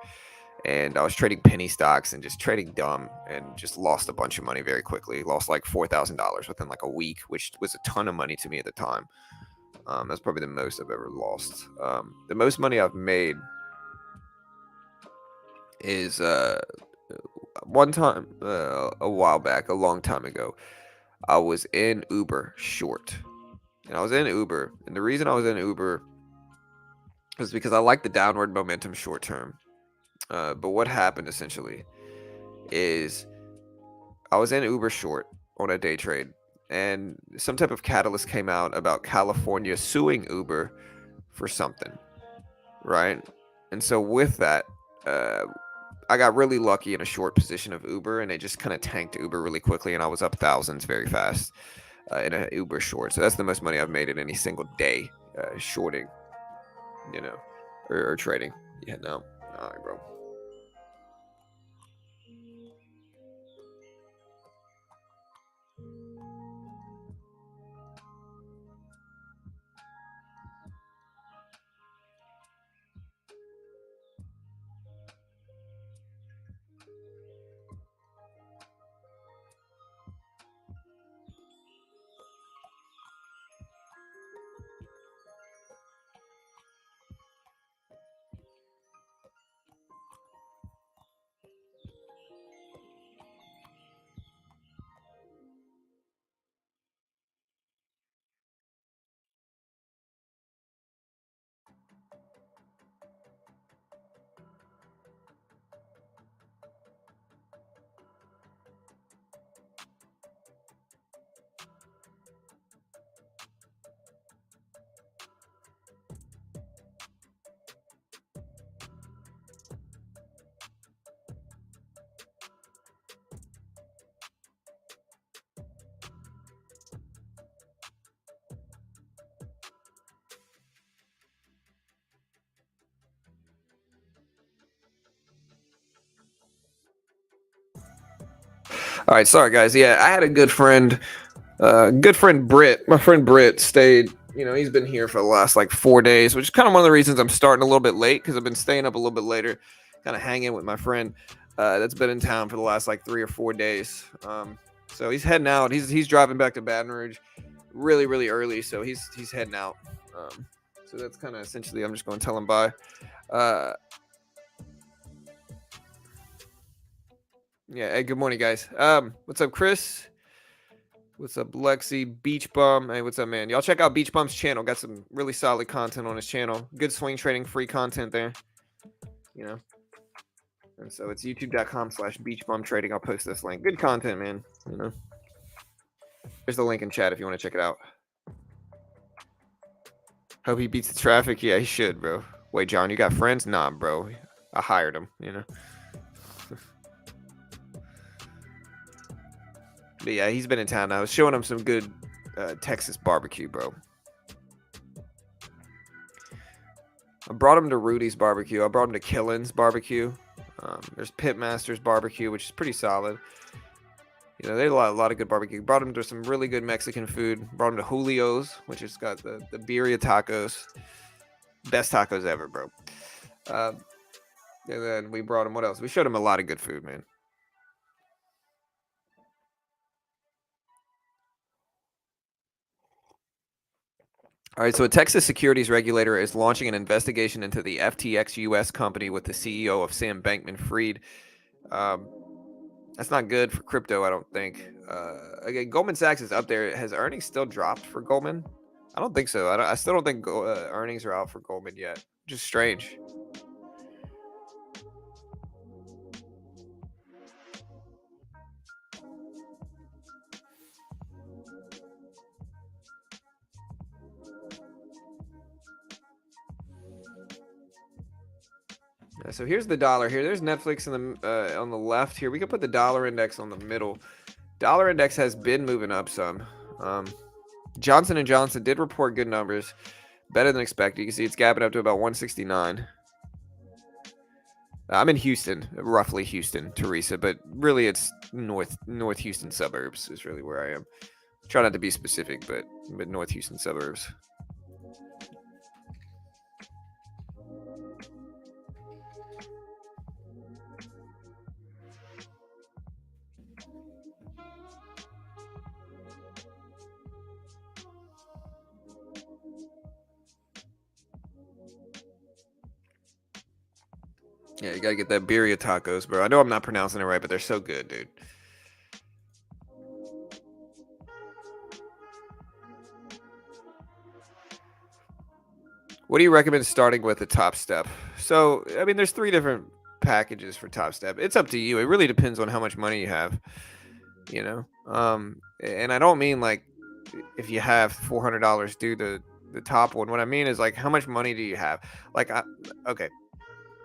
and I was trading penny stocks and just trading dumb, and just lost a bunch of money very quickly. Lost like $4,000 within like a week, which was a ton of money to me at the time. That's probably the most I've ever lost. The most money I've made is one time, a while back, a long time ago. I was in Uber short, and I was in Uber, and the reason I was in Uber was because I like the downward momentum short term. But what happened essentially is I was in Uber short on a day trade, and some type of catalyst came out about California suing Uber for something, right? And so with that, uh, I got really lucky in a short position of Uber, and it just kind of tanked Uber really quickly, and I was up thousands very fast in a Uber short. So that's the most money I've made in any single day shorting, you know, or trading. Yeah, no, all right, bro. All right, sorry guys. Yeah, I had a good friend Britt. My friend Britt stayed. You know, he's been here for the last like 4 days, which is kind of one of the reasons I'm starting a little bit late because I've been staying up a little bit later, kind of hanging with my friend that's been in town for the last like 3 or 4 days. So he's heading out. He's driving back to Baton Rouge, really early. So he's heading out. So that's kind of essentially. I'm just going to tell him bye. Uh, yeah. Hey, good morning, guys. What's up, Chris? What's up, Lexi? Beach Bum. Hey, what's up, man? Y'all check out Beach Bum's channel. Got some really solid content on his channel. Good swing trading, free content there. You know. And so it's youtube.com/Beach Bum Trading. I'll post this link. Good content, man. You know. There's the link in chat if you want to check it out. Hope he beats the traffic. Yeah, he should, bro. Wait, John, you got friends? Nah, bro. I hired him, you know. But yeah, he's been in town. I was showing him some good Texas barbecue, bro. I brought him to Rudy's barbecue. I brought him to Killen's barbecue. There's Pitmaster's barbecue, which is pretty solid. You know, there's a lot of good barbecue. Brought him to some really good Mexican food. Brought him to Julio's, which has got the birria tacos. Best tacos ever, bro. And then we brought him, what else? We showed him a lot of good food, man. All right, so a Texas securities regulator is launching an investigation into the FTX US company with the CEO of Sam Bankman-Fried. That's not good for crypto, I don't think. Again, Goldman Sachs is up there. Has earnings still dropped for Goldman? I don't think so. I still don't think earnings are out for Goldman yet. Just strange. So here's the dollar. Here, there's Netflix on the left. Here, we can put the dollar index on the middle. Dollar index has been moving up some. Johnson and Johnson did report good numbers, better than expected. You can see it's gapping up to about 169. I'm in Houston, roughly Houston, Teresa, but really it's North Houston suburbs is really where I am. Try not to be specific, but North Houston suburbs. Yeah, you gotta get that birria tacos, bro. I know I'm not pronouncing it right, but they're so good, dude. What do you recommend starting with at Top Step? So, I mean, there's three different packages for Top Step. It's up to you. It really depends on how much money you have, you know. And I don't mean like if you have $400, do the top one. What I mean is like how much money do you have? Like, okay,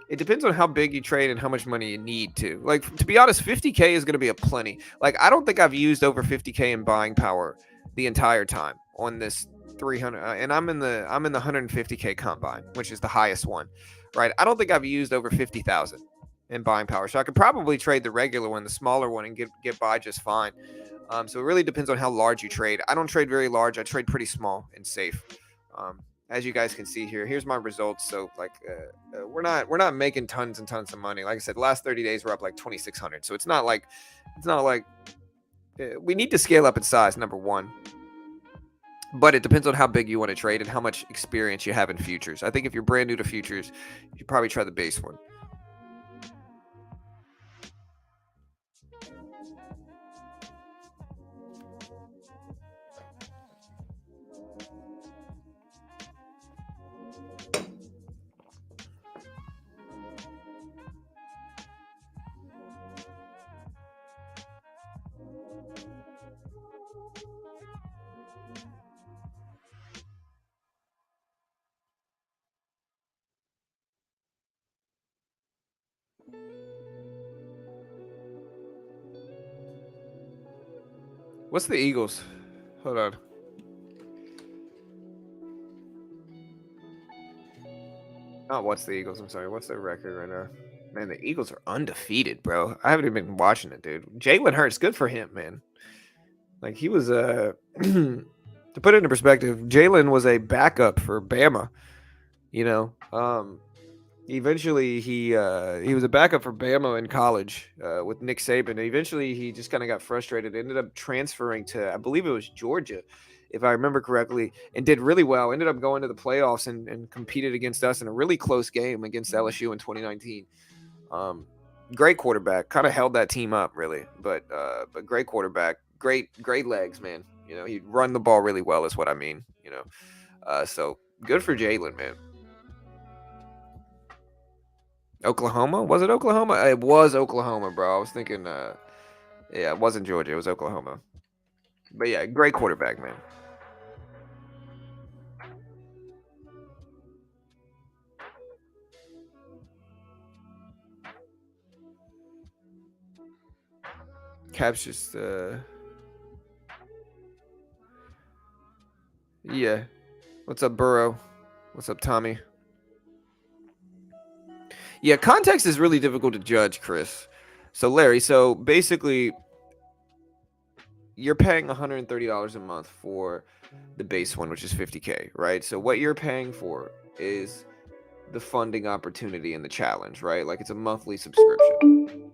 it depends on how big you trade and how much money you need to. Like, to be honest, 50K is going to be a plenty. Like, I don't think I've used over 50K in buying power the entire time on this 300, and I'm in the 150K combine, which is the highest one, right? I don't think I've used over 50,000 in buying power, so I could probably trade the regular one, the smaller one, and get by just fine. So it really depends on how large you trade. I don't trade very large. I trade pretty small and safe. As you guys can see here, here's my results. So like, we're not making tons and tons of money. Like I said, the last 30 days we're up like 2,600. So it's not like we need to scale up in size. Number one, but it depends on how big you want to trade and how much experience you have in futures. I think if you're brand new to futures, you should probably try the base one. What's the Eagles? Hold on. Oh, what's the Eagles? I'm sorry. What's their record right now? Man, the Eagles are undefeated, bro. I haven't even been watching it, dude. Jalen Hurts, good for him, man. Like he was to put it into perspective, Jalen was a backup for Bama. You know, eventually he was a backup for Bama in college with Nick Saban. Eventually, he just kind of got frustrated. Ended up transferring to, I believe it was Georgia, if I remember correctly, and did really well. Ended up going to the playoffs and competed against us in a really close game against LSU in 2019. Um, Great quarterback, kind of held that team up really, but great quarterback, great legs, man. You know, he'd run the ball really well, is what I mean. You know, so good for Jalen, man. Oklahoma? Was it Oklahoma? It was Oklahoma, bro. I was thinking, yeah, it wasn't Georgia. It was Oklahoma. But yeah, great quarterback, man. Caps just, yeah. What's up, Burrow? What's up, Tommy? Yeah, context is really difficult to judge, Chris. So, Larry, so basically, you're paying $130 a month for the base one, which is 50K, right? So, what you're paying for is the funding opportunity and the challenge, right? Like it's a monthly subscription.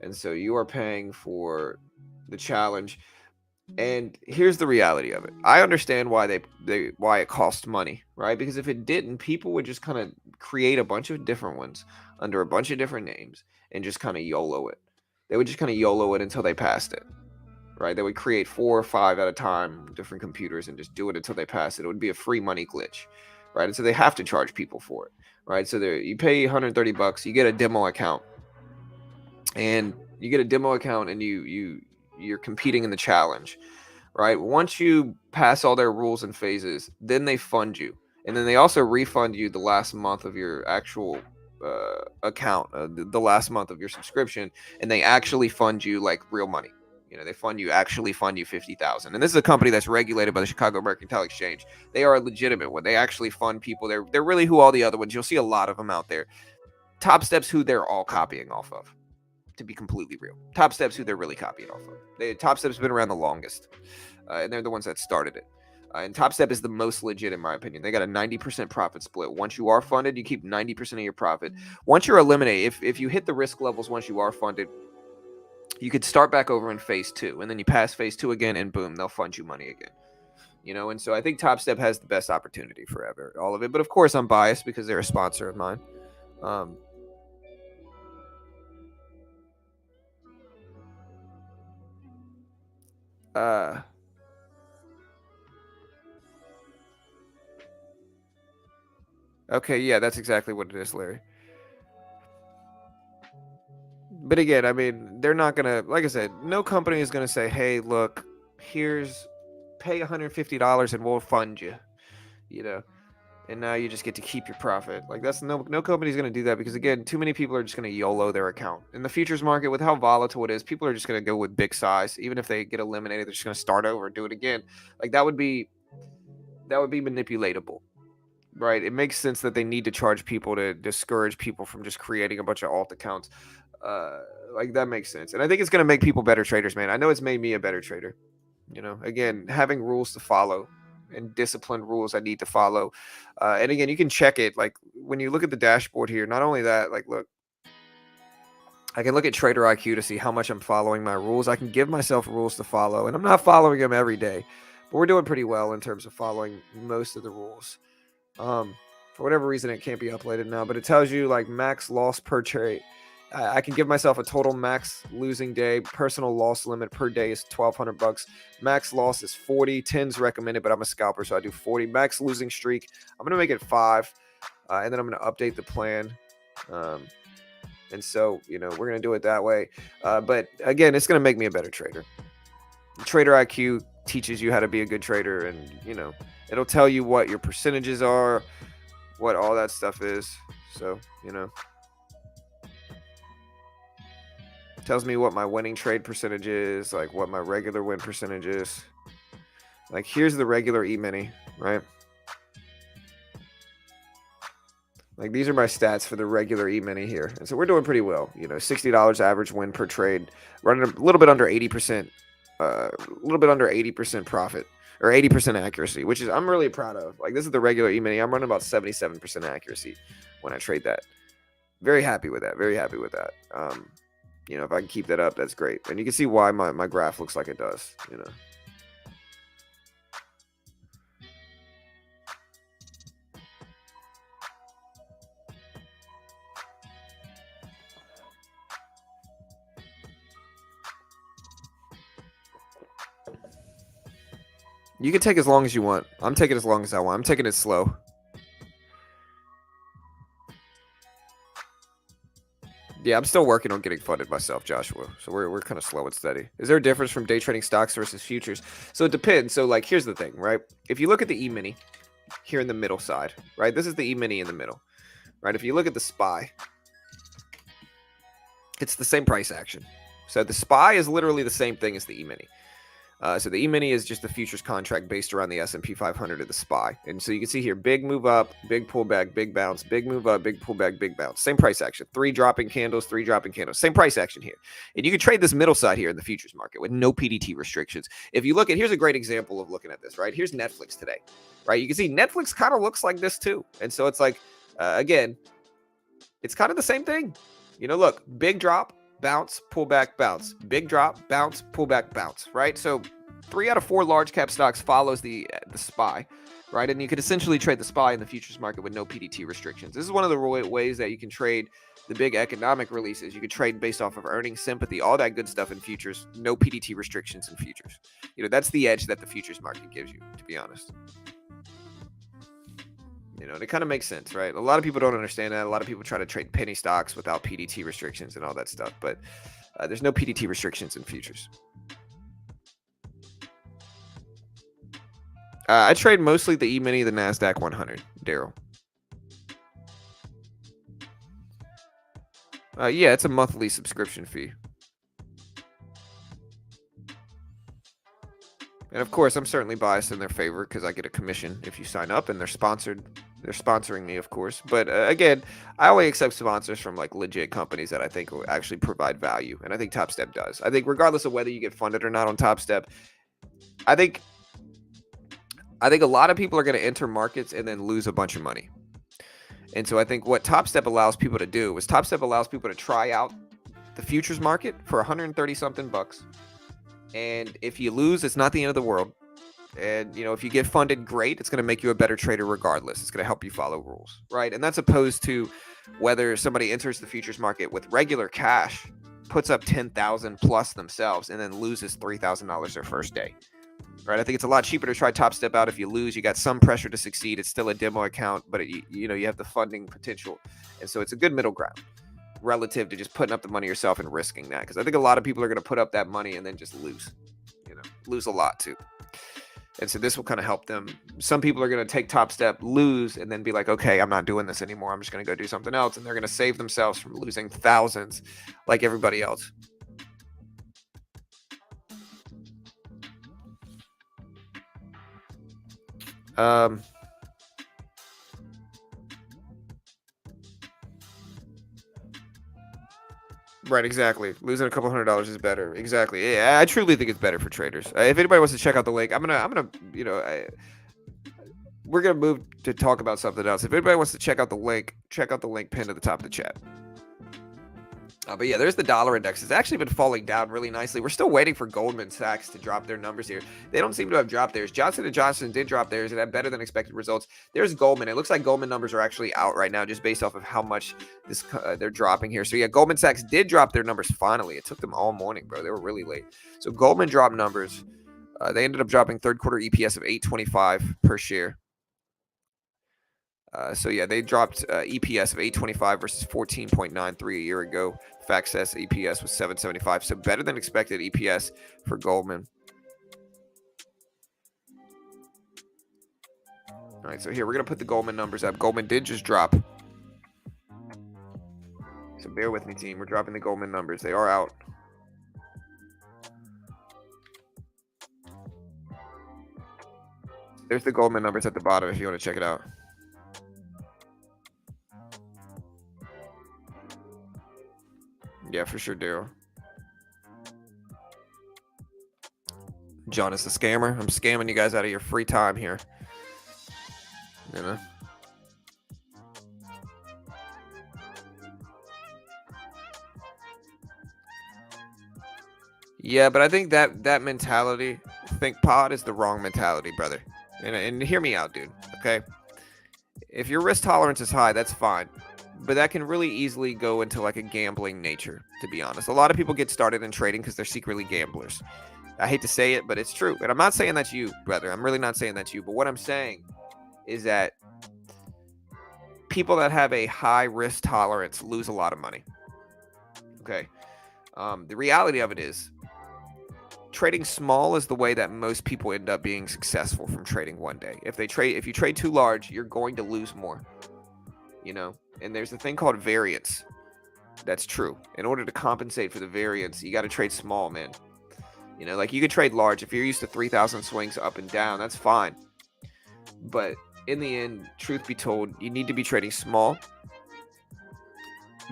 And so you are paying for the challenge. And here's the reality of it. I understand why why it costs money, right? Because if it didn't, people would just kind of create a bunch of different ones under a bunch of different names and just kind of YOLO it. They would just kind of YOLO it until they passed it, right? They would create 4 or 5 at a time, different computers, and just do it until they pass it. It would be a free money glitch, right? And so they have to charge people for it, right? So you pay 130 bucks, you get a demo account, and you're competing in the challenge, right? Once you pass all their rules and phases, then they fund you, and then they also refund you the last month of your actual account, the last month of your subscription, and they actually fund you like real money. You know, they actually fund you 50,000. And this is a company that's regulated by the Chicago Mercantile Exchange. They are a legitimate one. They actually fund people. They're really who all the other ones. You'll see a lot of them out there. Top Step's who they're all copying off of, to be completely real. Top Step's who they're really copying off of. Top Step's been around the longest, and they're the ones that started it. And Top Step is the most legit, in my opinion. They got a 90% profit split. Once you are funded, you keep 90% of your profit. Once you're eliminated, if you hit the risk levels once you are funded, you could start back over in phase two, and then you pass phase two again, and boom, they'll fund you money again. You know, and so I think Top Step has the best opportunity forever, all of it. But of course, I'm biased because they're a sponsor of mine. Um, uh, Okay, yeah, that's exactly what it is, Larry. But again, I mean, they're not gonna, like I said, no company is gonna say, "Hey, look, here's pay $150 and we'll fund you," you know, and now you just get to keep your profit. Like that's no company's gonna do that because again, too many people are just gonna YOLO their account. In the futures market, with how volatile it is, people are just gonna go with big size. Even if they get eliminated, they're just gonna start over and do it again. Like that would be manipulatable. Right, it makes sense that they need to charge people to discourage people from just creating a bunch of alt accounts. Uh, like that makes sense, and I think it's gonna make people better traders, man. I know it's made me a better trader. Again, having rules to follow and disciplined rules I need to follow. And again, you can check it. Like when you look at the dashboard here, not only that, like look, I can look at Trader IQ to see how much I'm following my rules. I can give myself rules to follow, and I'm not following them every day, but we're doing pretty well in terms of following most of the rules. Um, for whatever reason, it can't be uploaded now, but it tells you like max loss per trade. I can give myself a total max losing day. Personal loss limit per day is $1,200. Max loss is 40. 10's recommended, but I'm a scalper, so I do 40. Max losing streak, I'm gonna make it 5, and then I'm gonna update the plan. And so we're gonna do it that way. But again, it's gonna make me a better trader. Trader IQ teaches you how to be a good trader, and it'll tell you what your percentages are, what all that stuff is. So tells me what my winning trade percentage is, like what my regular win percentage is. Like here's the regular E-mini, right? Like these are my stats for the regular E-mini here. And so we're doing pretty well. $60 average win per trade, running a little bit under 80%, a little bit under 80% profit or 80% accuracy, which is I'm really proud of. Like this is the regular E-mini. I'm running about 77% accuracy when I trade that. Very happy with that. Very happy with that. If I can keep that up, that's great. And you can see why my graph looks like it does, You can take as long as you want. I'm taking as long as I want. I'm taking it slow. Yeah, I'm still working on getting funded myself, Joshua. So we're kind of slow and steady. Is there a difference from day trading stocks versus futures? So it depends. So like here's the thing, right? If you look at the E-mini here in the middle side, right? This is the E-mini in the middle, right? If you look at the SPY, it's the same price action. So the SPY is literally the same thing as the E-mini. So the E-mini is just the futures contract based around the S&P 500 of the SPY. And so you can see here, big move up, big pullback, big bounce, big move up, big pullback, big bounce. Same price action. 3 dropping candles, 3 dropping candles. Same price action here. And you can trade this middle side here in the futures market with no PDT restrictions. If you look at, here's a great example of looking at this, right? Here's Netflix today, right? You can see Netflix kind of looks like this too. And so it's like, again, it's kind of the same thing. Look, big drop, bounce, pullback, bounce, big drop, bounce, pullback, bounce, right? So 3 out of 4 large cap stocks follows the SPY, right? And you could essentially trade the SPY in the futures market with no PDT restrictions. This is one of the ways that you can trade the big economic releases. You could trade based off of earnings, sympathy, all that good stuff in futures, no PDT restrictions in futures. That's the edge that the futures market gives you, to be honest. And it kind of makes sense, right? A lot of people don't understand that. A lot of people try to trade penny stocks without PDT restrictions and all that stuff, but there's no PDT restrictions in futures. I trade mostly the E-mini, the NASDAQ 100, Daryl. Yeah, it's a monthly subscription fee. And of course, I'm certainly biased in their favor because I get a commission if you sign up, and they're sponsored. They're sponsoring me, of course. But again, I only accept sponsors from like legit companies that I think will actually provide value, and I think Top Step does. I think regardless of whether you get funded or not on Top Step, I think a lot of people are going to enter markets and then lose a bunch of money. And so I think what Top Step allows people to do is Top Step allows people to try out the futures market for 130 something bucks. And if you lose, it's not the end of the world. And, if you get funded, great. It's going to make you a better trader regardless. It's going to help you follow rules, right? And that's opposed to whether somebody enters the futures market with regular cash, puts up 10,000 plus themselves, and then loses $3,000 their first day. right? I think it's a lot cheaper to try Top Step out. If you lose, you got some pressure to succeed. It's still a demo account, but you have the funding potential, and so it's a good middle ground relative to just putting up the money yourself and risking that. Because I think a lot of people are going to put up that money and then just lose, lose a lot too. And so this will kind of help them. Some people are going to take Top Step, lose, and then be like, okay, I'm not doing this anymore. I'm just going to go do something else. And they're going to save themselves from losing thousands like everybody else. Right, exactly. Losing a couple $100 is better. Exactly. Yeah, I truly think it's better for traders. If anybody wants to check out the link, we're gonna move to talk about something else. If anybody wants to check out the link pinned at the top of the chat. But yeah, there's the dollar index. It's actually been falling down really nicely. We're still waiting for Goldman Sachs to drop their numbers here. They don't seem to have dropped theirs. Johnson & Johnson did drop theirs and had better than expected results. There's Goldman. It looks like Goldman numbers are actually out right now just based off of how much they're dropping here. So yeah, Goldman Sachs did drop their numbers finally. It took them all morning, bro. They were really late. So Goldman dropped numbers. They ended up dropping third quarter EPS of $8.25 per share. So yeah, they dropped EPS of $8.25 versus $14.93 a year ago. FactSet EPS was $7.75, so better than expected EPS for Goldman. All right, so here we're gonna put the Goldman numbers up. Goldman did just drop, so bear with me, team. We're dropping the Goldman numbers. They are out. There's the Goldman numbers at the bottom if you want to check it out. Yeah, for sure, Daryl. John is the scammer. I'm scamming you guys out of your free time here. You know? Yeah, but I think that mentality, think pod, is the wrong mentality, brother. And hear me out, dude. Okay? If your risk tolerance is high, that's fine. But that can really easily go into like a gambling nature, to be honest. A lot of people get started in trading because they're secretly gamblers. I hate to say it, but it's true. And I'm not saying that's you, brother. I'm really not saying that's you. But what I'm saying is that people that have a high risk tolerance lose a lot of money. Okay. The reality of it is trading small is the way that most people end up being successful from trading one day. If you trade too large, you're going to lose more. And there's a thing called variance. That's true. In order to compensate for the variance, you got to trade small, man. Like you could trade large. If you're used to 3,000 swings up and down, that's fine. But in the end, truth be told, you need to be trading small.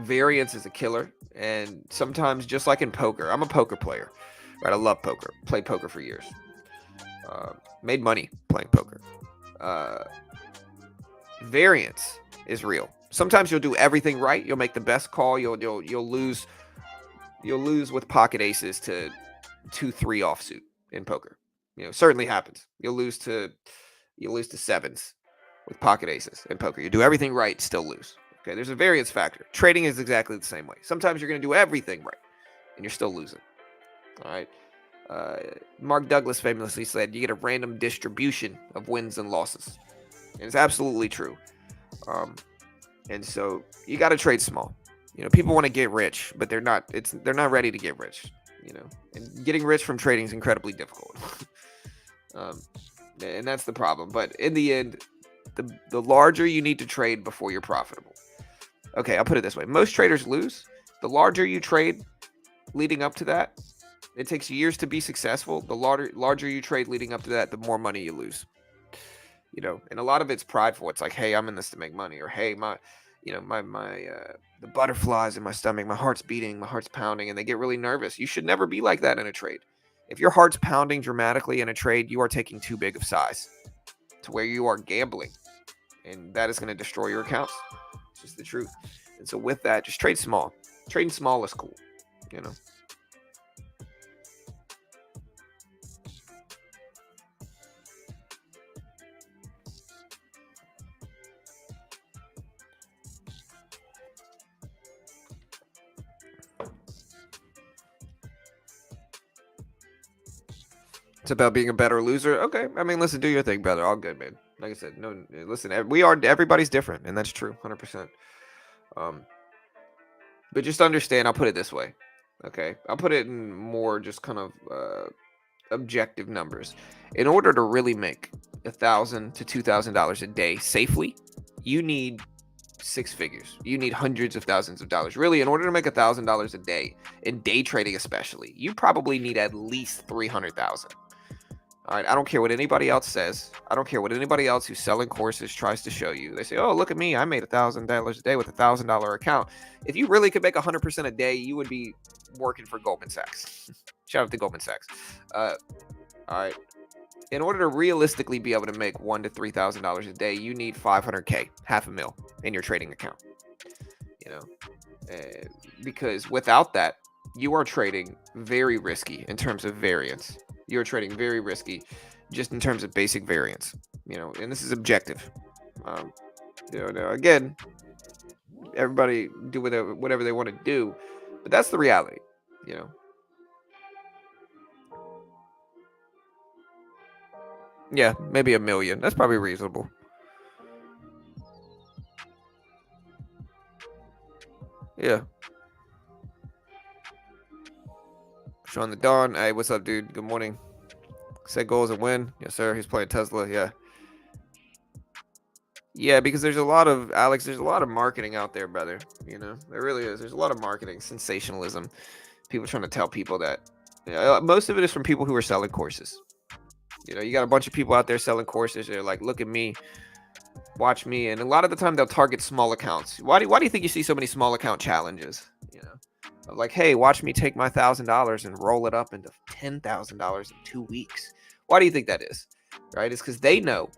Variance is a killer. And sometimes, just like in poker, I'm a poker player, right? I love poker. Played poker for years. Made money playing poker. Variance is real. Sometimes you'll do everything right. You'll make the best call. You'll lose with pocket aces to 2-3 offsuit in poker. Certainly happens. You'll lose to sevens with pocket aces in poker. You do everything right, still lose. Okay, there's a variance factor. Trading is exactly the same way. Sometimes you're going to do everything right, and you're still losing. All right. Mark Douglas famously said, "You get a random distribution of wins and losses," and it's absolutely true. And so you got to trade small. People want to get rich, but they're not ready to get rich. And getting rich from trading is incredibly difficult. And that's the problem. But in the end, the larger you need to trade before you're profitable. Okay, I'll put it this way. Most traders lose. The larger you trade leading up to that, it takes years to be successful. The larger you trade leading up to that, the more money you lose. And a lot of it's prideful. It's like, hey, I'm in this to make money, or hey, the butterflies in my stomach, my heart's beating, my heart's pounding, and they get really nervous. You should never be like that in a trade. If your heart's pounding dramatically in a trade, you are taking too big of size to where you are gambling, and that is going to destroy your accounts. It's just the truth. And so with that, just trade small. Trading small is cool, It's about being a better loser. Okay, I mean, listen, do your thing, brother. All good, man. Like I said, no, listen, everybody's different, and that's true, 100%. Um, but just understand, I'll put it this way. Okay, I'll put it in more just kind of objective numbers. In order to really make $1,000 to $2,000 a day safely, you need six figures. You need hundreds of thousands of dollars. Really, in order to make $1,000 a day in day trading, especially, you probably need at least 300,000. All right, I don't care what anybody else says. I don't care what anybody else who's selling courses tries to show you. They say, "Oh, look at me! I made $1,000 a day with $1,000 account." If you really could make 100% a day, you would be working for Goldman Sachs. Shout out to Goldman Sachs. All right. In order to realistically be able to make $1,000 to $3,000 a day, you need 500K, $500,000 in your trading account. You know, because without that, you are trading very risky in terms of variance. You're trading very risky just in terms of basic variance, and this is objective. Now, again, everybody do whatever they want to do, but that's the reality, Yeah, maybe $1 million. That's probably reasonable. Yeah. Sean the Dawn. Hey, what's up, dude? Good morning. Set goals and win. Yes, sir. He's playing Tesla. Yeah. Yeah, because there's a lot of marketing out there, brother. There really is. There's a lot of marketing, sensationalism. People trying to tell people that. Most of it is from people who are selling courses. You got a bunch of people out there selling courses. They're like, look at me, watch me. And a lot of the time they'll target small accounts. Why do you think you see so many small account challenges? Like, hey, watch me take my $1,000 and roll it up into $10,000 in 2 weeks. Why do you think that is? Right? It's because they know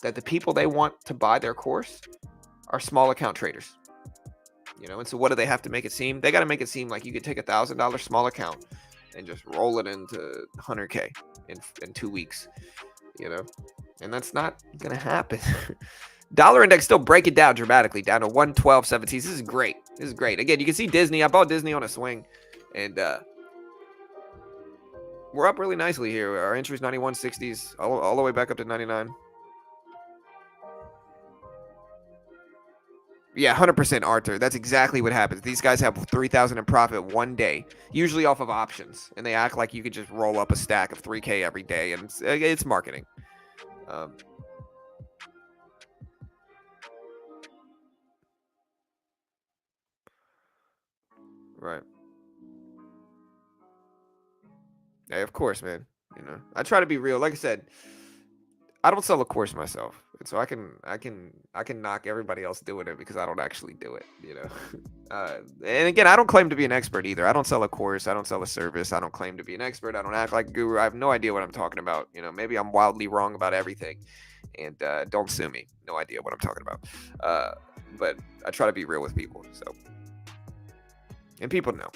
that the people they want to buy their course are small account traders. And so what do they have to make it seem? They got to make it seem like you could take $1,000 small account and just roll it into 100K in 2 weeks. And that's not gonna happen. Dollar index still break it down dramatically, down to 112.17. This is great. Again, you can see Disney. I bought Disney on a swing, and we're up really nicely here. Our entry's 91.60s, all the way back up to 99. Yeah, 100% Arthur. That's exactly what happens. These guys have 3,000 in profit one day, usually off of options, and they act like you could just roll up a stack of 3K every day, and it's marketing. Right. Hey, of course, man. I try to be real. Like I said, I don't sell a course myself, and so I can knock everybody else doing it because I don't actually do it. And again, I don't claim to be an expert either. I don't sell a course. I don't sell a service. I don't claim to be an expert. I don't act like a guru. I have no idea what I'm talking about. Maybe I'm wildly wrong about everything, and don't sue me. No idea what I'm talking about. But I try to be real with people. So, and people know.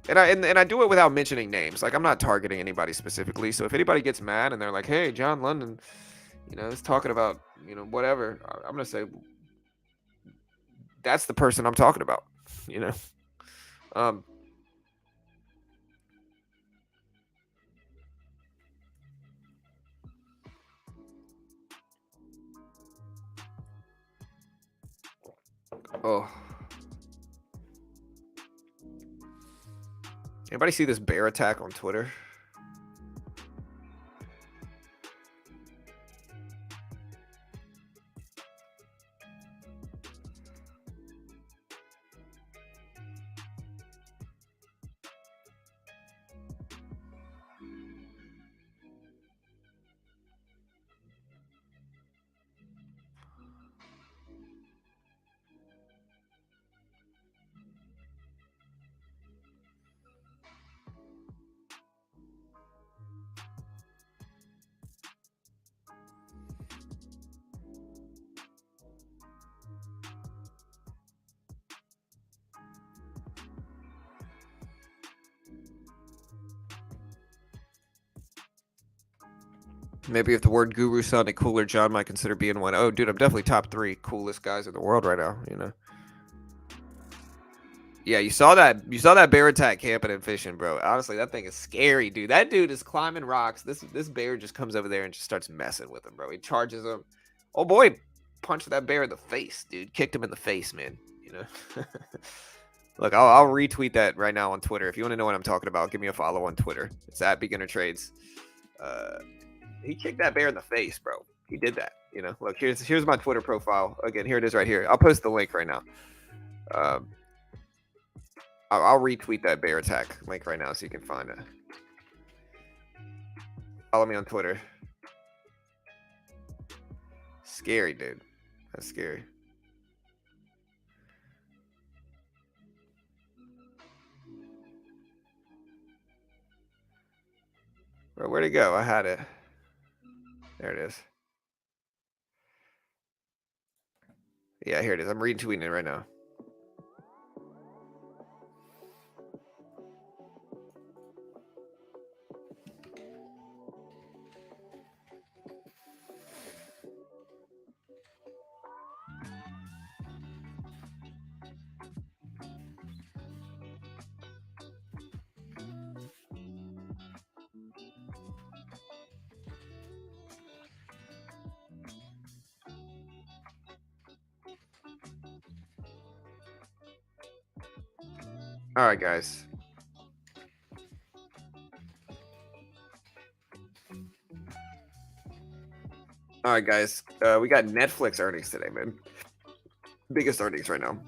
And I do it without mentioning names. Like, I'm not targeting anybody specifically. So if anybody gets mad and they're like, "Hey, John London, is talking about, whatever," I'm gonna say that's the person I'm talking about. Oh. Anybody see this bear attack on Twitter? Maybe if the word guru sounded cooler, John might consider being one. Oh, dude, I'm definitely top 3 coolest guys in the world right now. Yeah, you saw that bear attack camping and fishing, bro. Honestly, that thing is scary, dude. That dude is climbing rocks. This bear just comes over there and just starts messing with him, bro. He charges him. Oh boy, punched that bear in the face, dude. Kicked him in the face, man. You know. Look, I'll retweet that right now on Twitter. If you want to know what I'm talking about, give me a follow on Twitter. It's at Beginner Trades. He kicked that bear in the face, bro. He did that. You know. Look, here's my Twitter profile. Again, here it is right here. I'll post the link right now. I'll retweet that bear attack link right now so you can find it. Follow me on Twitter. Scary, dude. That's scary. Bro, where'd it go? I had it. There it is. Yeah, here it is. I'm retweeting it right now. All right, guys. All right, guys. We got Netflix earnings today, man. Biggest earnings right now.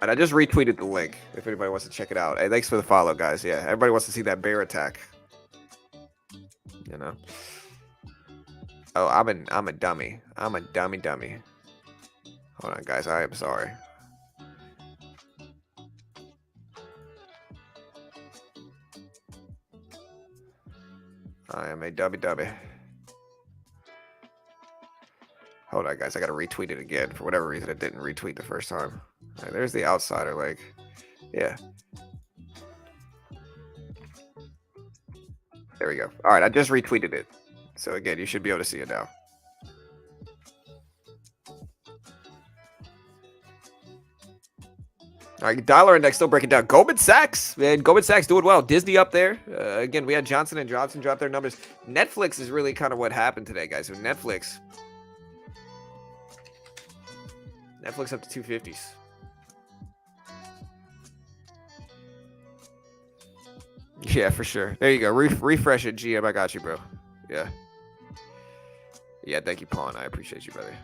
And I just retweeted the link if anybody wants to check it out. Hey, thanks for the follow, guys. Yeah, everybody wants to see that bear attack. You know. Oh, I'm a dummy. I'm a dummy. Hold on, guys. I am sorry. I am a dummy. Hold on, guys. I gotta retweet it again. For whatever reason, it didn't retweet the first time. All right, there's the outsider, like, yeah. There we go. All right, I just retweeted it. So again, you should be able to see it now. All right, dollar index still breaking down. Goldman Sachs, man. Goldman Sachs doing well. Disney up there. Again, we had Johnson & Johnson drop their numbers. Netflix is really kind of what happened today, guys. So Netflix up to 250s. Yeah, for sure. There you go. Refresh it, GM. I got you, bro. Yeah. Yeah, thank you, Pawn. I appreciate you, brother.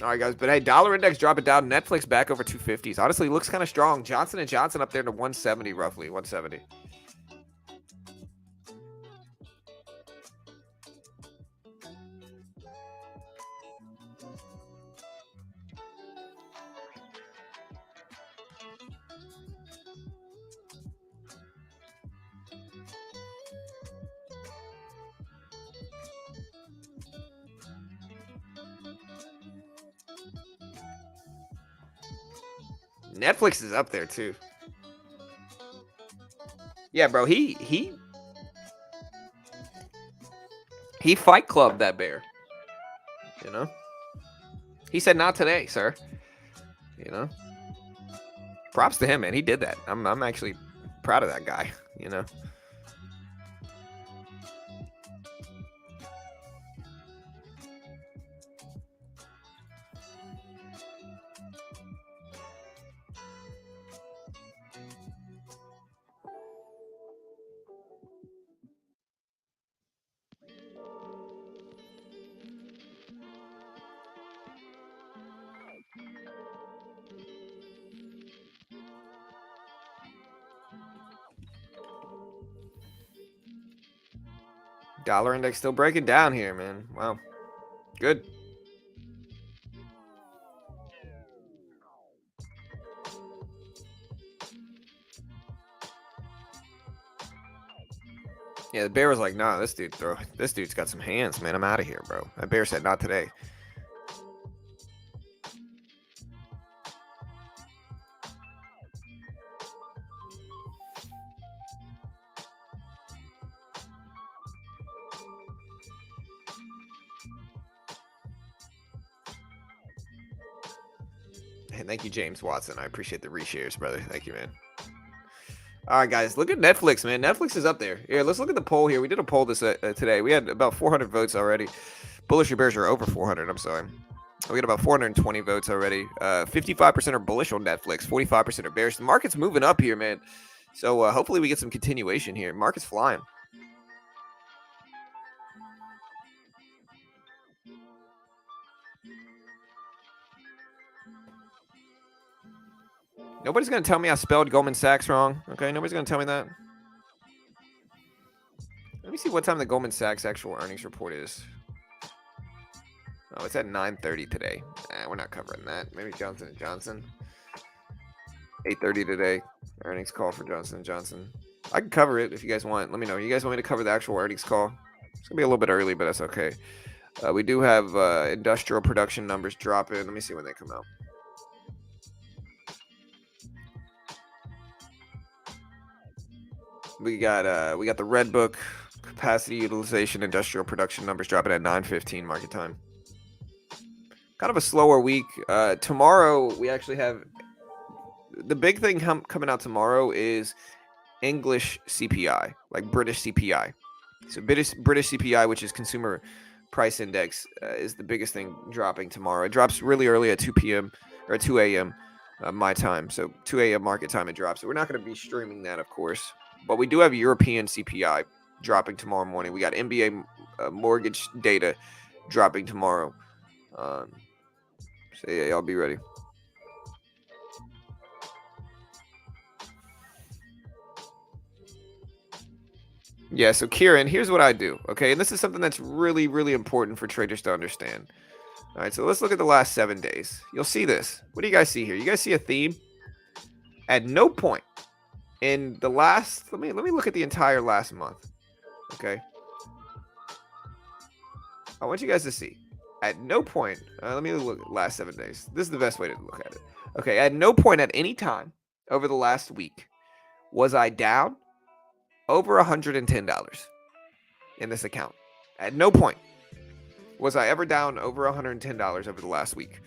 All right, guys. But hey, dollar index dropping down. Netflix back over 250s. Honestly, looks kind of strong. Johnson & Johnson up there to 170, roughly. 170. Netflix is up there too. Yeah, bro. He Fight Club that bear. You know. He said not today, sir. You know. Props to him, man. He did that. I'm actually proud of that guy. You know. Dollar index still breaking down here, man. Wow. Good. Yeah, the bear was like, nah, this dude's got some hands, man. I'm out of here, bro. That bear said not today. And thank you, James Watson. I appreciate the reshares, brother. Thank you, man. All right, guys, look at Netflix, man. Netflix is up there. Here, let's look at the poll here. We did a poll this today. We had about 400 votes already. Bullish or bearish are over 400. I'm sorry. We got about 420 votes already. 55% are bullish on Netflix. 45% are bearish. The market's moving up here, man. So hopefully we get some continuation here. Market's flying. Nobody's going to tell me I spelled Goldman Sachs wrong. Okay, nobody's going to tell me that. Let me see what time the Goldman Sachs actual earnings report is. Oh, it's at 9:30 today. We're not covering that. Maybe Johnson & Johnson. 8:30 today. Earnings call for Johnson & Johnson. I can cover it if you guys want. Let me know. You guys want me to cover the actual earnings call? It's going to be a little bit early, but that's okay. We do have industrial production numbers dropping. Let me see when they come out. We got the Red Book capacity utilization industrial production numbers dropping at 9:15 market time. Kind of a slower week. Tomorrow we actually have the big thing coming out tomorrow is English CPI, like British CPI. So British CPI, which is Consumer Price Index, is the biggest thing dropping tomorrow. It drops really early at 2 p.m. or 2 a.m. My time. So 2 a.m. market time it drops. So we're not going to be streaming that, of course. But we do have European CPI dropping tomorrow morning. We got NBA mortgage data dropping tomorrow. So yeah, y'all be ready. Yeah, so Kieran, here's what I do, okay? And this is something that's really, really important for traders to understand. All right, so let's look at the last 7 days. You'll see this. What do you guys see here? You guys see a theme? At no point in the last, let me look at the entire last month, okay? I want you guys to see. At no point, let me look at last 7 days. This is the best way to look at it. Okay, at no point at any time over the last week was I down over $110 in this account. At no point was I ever down over $110 over the last week.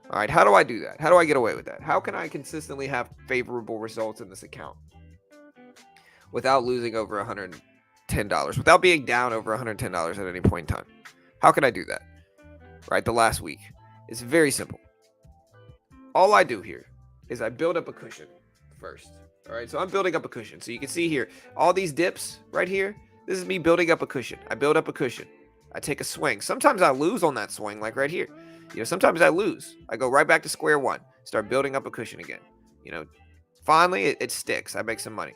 All right, how do I do that? How do I get away with that? How can I consistently have favorable results in this account without losing over $110, without being down over $110 at any point in time? How can I do that? Right, the last week. It's very simple. All I do here is I build up a cushion first. All right, so I'm building up a cushion. So you can see here, all these dips right here, this is me building up a cushion. I build up a cushion. I take a swing. Sometimes I lose on that swing, like right here. Sometimes I lose. I go right back to square one, start building up a cushion again. Finally it sticks. I make some money,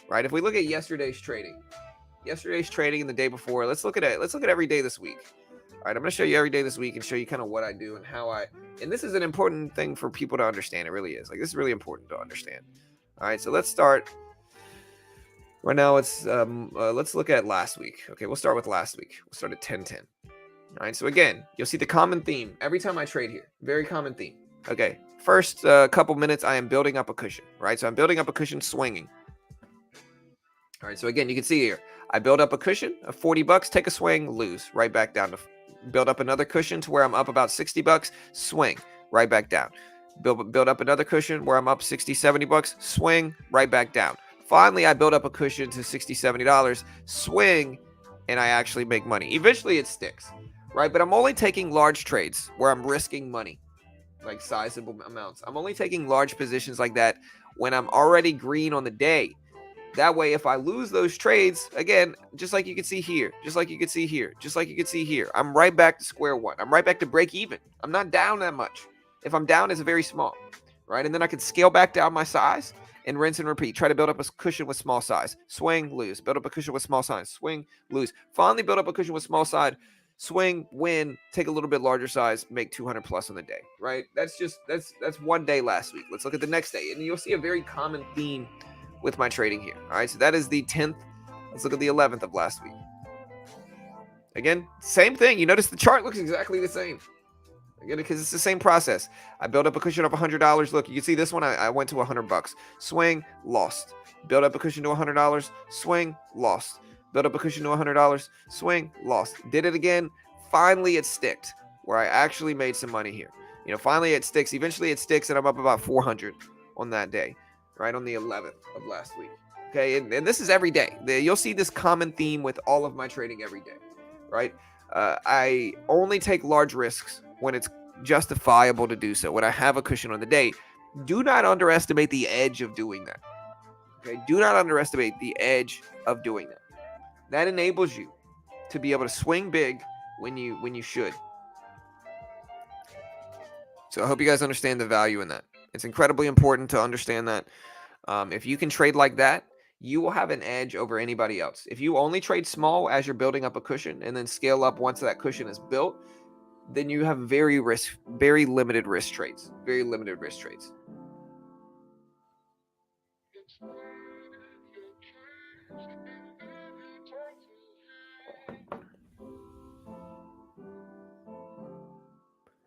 right? If we look at yesterday's trading and the day before, let's look at every day this week. All right, I'm going to show you every day this week and show you kind of what I do and how and this is an important thing for people to understand. It really is. Like, this is really important to understand. All right, so let's start. Right now, let's look at last week. Okay, we'll start with last week. We'll start at 10:10. All right, so again, you'll see the common theme every time I trade here. Very common theme. Okay, first couple minutes, I am building up a cushion, right? So I'm building up a cushion, swinging. All right, so again, you can see here, I build up a cushion of $40, take a swing, lose, right back down to build up another cushion to where I'm up about $60, swing, right back down. Build up another cushion where I'm up $60, $70, swing, right back down. Finally, I build up a cushion to $60, $70, swing, and I actually make money. Eventually, it sticks, right? But I'm only taking large trades where I'm risking money, like sizable amounts. I'm only taking large positions like that when I'm already green on the day. That way, if I lose those trades, again, just like you can see here, I'm right back to square one. I'm right back to break even. I'm not down that much. If I'm down, it's very small, right? And then I can scale back down my size and rinse and repeat. Try to build up a cushion with small size. Swing, lose. Build up a cushion with small size. Swing, lose. Finally build up a cushion with small size. Swing, win, take a little bit larger size, make 200 plus on the day, right? That's 1 day last week. Let's look at the next day. And you'll see a very common theme with my trading here. All right, so that is the 10th. Let's look at the 11th of last week. Again, same thing. You notice the chart looks exactly the same. Again, because it's the same process. I built up a cushion of $100. Look, you can see this one. I went to $100. Swing, lost. Build up a cushion to $100. Swing, lost. Build up a cushion to $100. Swing, lost. Did it again. Finally, it sticked where I actually made some money here. Finally it sticks. Eventually it sticks, and I'm up about 400 on that day, right on the 11th of last week. Okay, and this is every day. You'll see this common theme with all of my trading every day, right? I only take large risks when it's justifiable to do so, when I have a cushion on the day. Do not underestimate the edge of doing that. Okay, do not underestimate the edge of doing that. That enables you to be able to swing big when you should. So I hope you guys understand the value in that. It's incredibly important to understand that. If you can trade like that, you will have an edge over anybody else. If you only trade small as you're building up a cushion and then scale up once that cushion is built, then you have very limited risk trades. Very limited risk trades.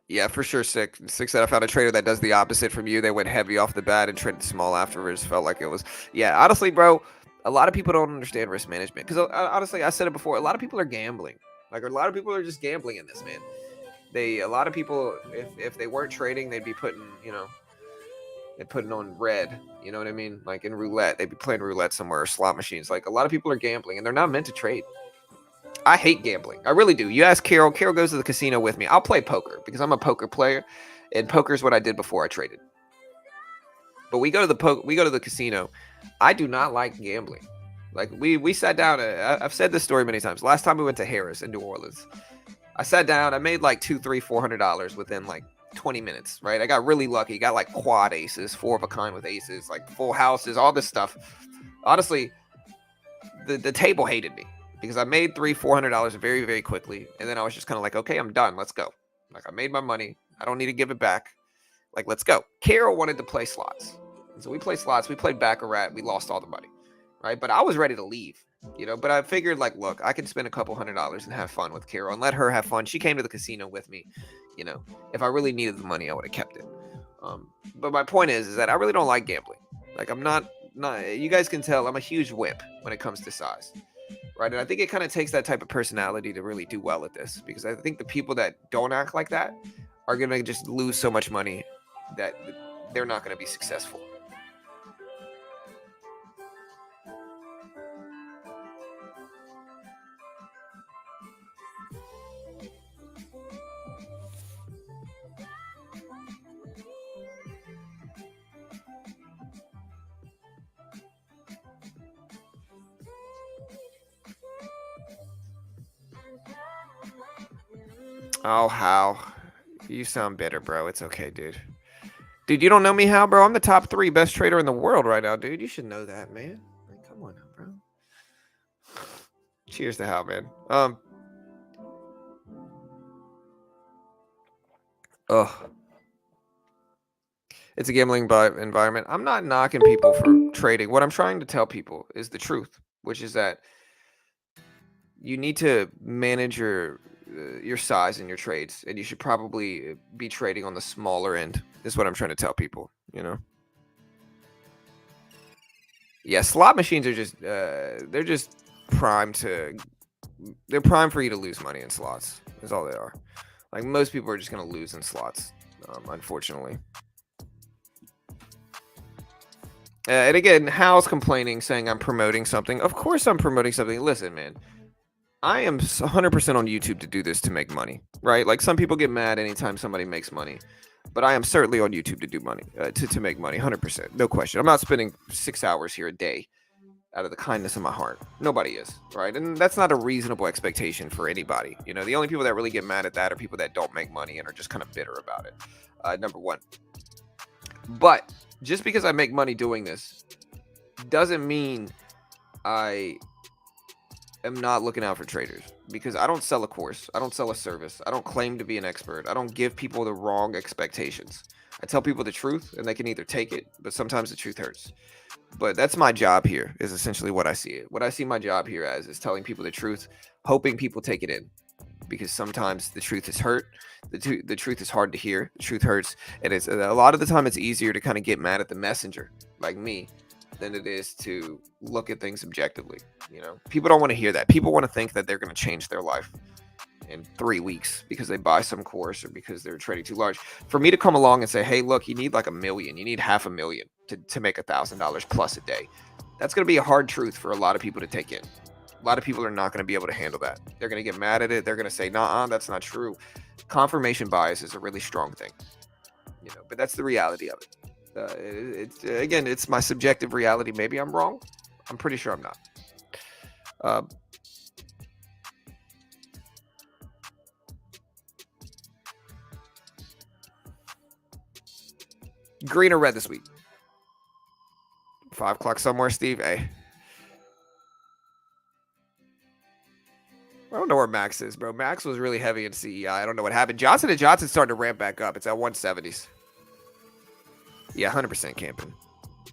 Yeah, for sure. Six that I found a trader that does the opposite from you. They went heavy off the bat and traded small afterwards. Felt like it was, yeah. Honestly, bro, a lot of people don't understand risk management because honestly, I said it before. A lot of people are gambling. Like a lot of people are just gambling in this, man. A lot of people, if they weren't trading, they'd be putting, they'd put it on red. You know what I mean? Like in roulette, they'd be playing roulette somewhere or slot machines. Like a lot of people are gambling and they're not meant to trade. I hate gambling. I really do. You ask Carol. Carol goes to the casino with me. I'll play poker because I'm a poker player, and poker is what I did before I traded. But we go to the casino. I do not like gambling. Like we sat down. I've said this story many times. Last time we went to Harris in New Orleans, I sat down. I made like $200-$400 within like 20 minutes. Right. I got really lucky. Got like quad aces, 4 of a kind with aces, like full houses, all this stuff. Honestly, the table hated me. Because I made $300-$400 very, very quickly. And then I was just kind of like, okay, I'm done. Let's go. Like, I made my money. I don't need to give it back. Like, let's go. Carol wanted to play slots. And so we played slots. We played Baccarat. We lost all the money. Right? But I was ready to leave. But I figured, like, look, I can spend a couple $100s and have fun with Carol and let her have fun. She came to the casino with me. If I really needed the money, I would have kept it. But my point is that I really don't like gambling. Like, I'm not, you guys can tell I'm a huge wimp when it comes to size. Right. And I think it kind of takes that type of personality to really do well at this, because I think the people that don't act like that are going to just lose so much money that they're not going to be successful. Oh, Hal. You sound bitter, bro. It's okay, dude. Dude, you don't know me, Hal, bro? I'm the top 3 best trader in the world right now, dude. You should know that, man. Like, come on now, bro. Cheers to Hal, man. It's a gambling environment. I'm not knocking people for trading. What I'm trying to tell people is the truth, which is that you need to manage your size in your trades, and you should probably be trading on the smaller end. Is what I'm trying to tell people. Yeah, slot machines are just they're just primed they're primed for you to lose money in slots. Is all they are. Like, most people are just gonna lose in slots, unfortunately. And again, Hal's complaining, saying I'm promoting something. Of course I'm promoting something. Listen, man, I am 100% on YouTube to do this to make money, right? Like, some people get mad anytime somebody makes money, but I am certainly on YouTube to do money, to make money, 100%, no question. I'm not spending 6 hours here a day out of the kindness of my heart. Nobody is, right? And that's not a reasonable expectation for anybody. The only people that really get mad at that are people that don't make money and are just kind of bitter about it. Number one. But just because I make money doing this doesn't mean I am not looking out for traders, because I don't sell a course. I don't sell a service. I don't claim to be an expert. I don't give people the wrong expectations. I tell people the truth, and they can either take it, but sometimes the truth hurts. But that's my job here, is essentially what I see it. What I see my job here as is telling people the truth, hoping people take it in, because sometimes the truth is hurt. The truth is hard to hear. The truth hurts. And it's a lot of the time it's easier to kind of get mad at the messenger, like me, than it is to look at things objectively. People don't want to hear that. People want to think that they're going to change their life. in 3 weeks because they buy some course or because they're trading too large. For me to come along and say, hey, look, you need like $1 million, you need $500,000 to make $1,000 plus a day. That's going to be a hard truth for a lot of people to take in. A lot of people are not going to be able to handle that. They're going to get mad at it. They're going to say, nah, that's not true. Confirmation bias is a really strong thing, but that's the reality of it. Again, it's my subjective reality. Maybe I'm wrong. I'm pretty sure I'm not. Green or red this week? 5 o'clock somewhere, Steve. Hey. I don't know where Max is, bro. Max was really heavy in CEI. I don't know what happened. Johnson & Johnson's starting to ramp back up. It's at 170s. Yeah, 100% camping.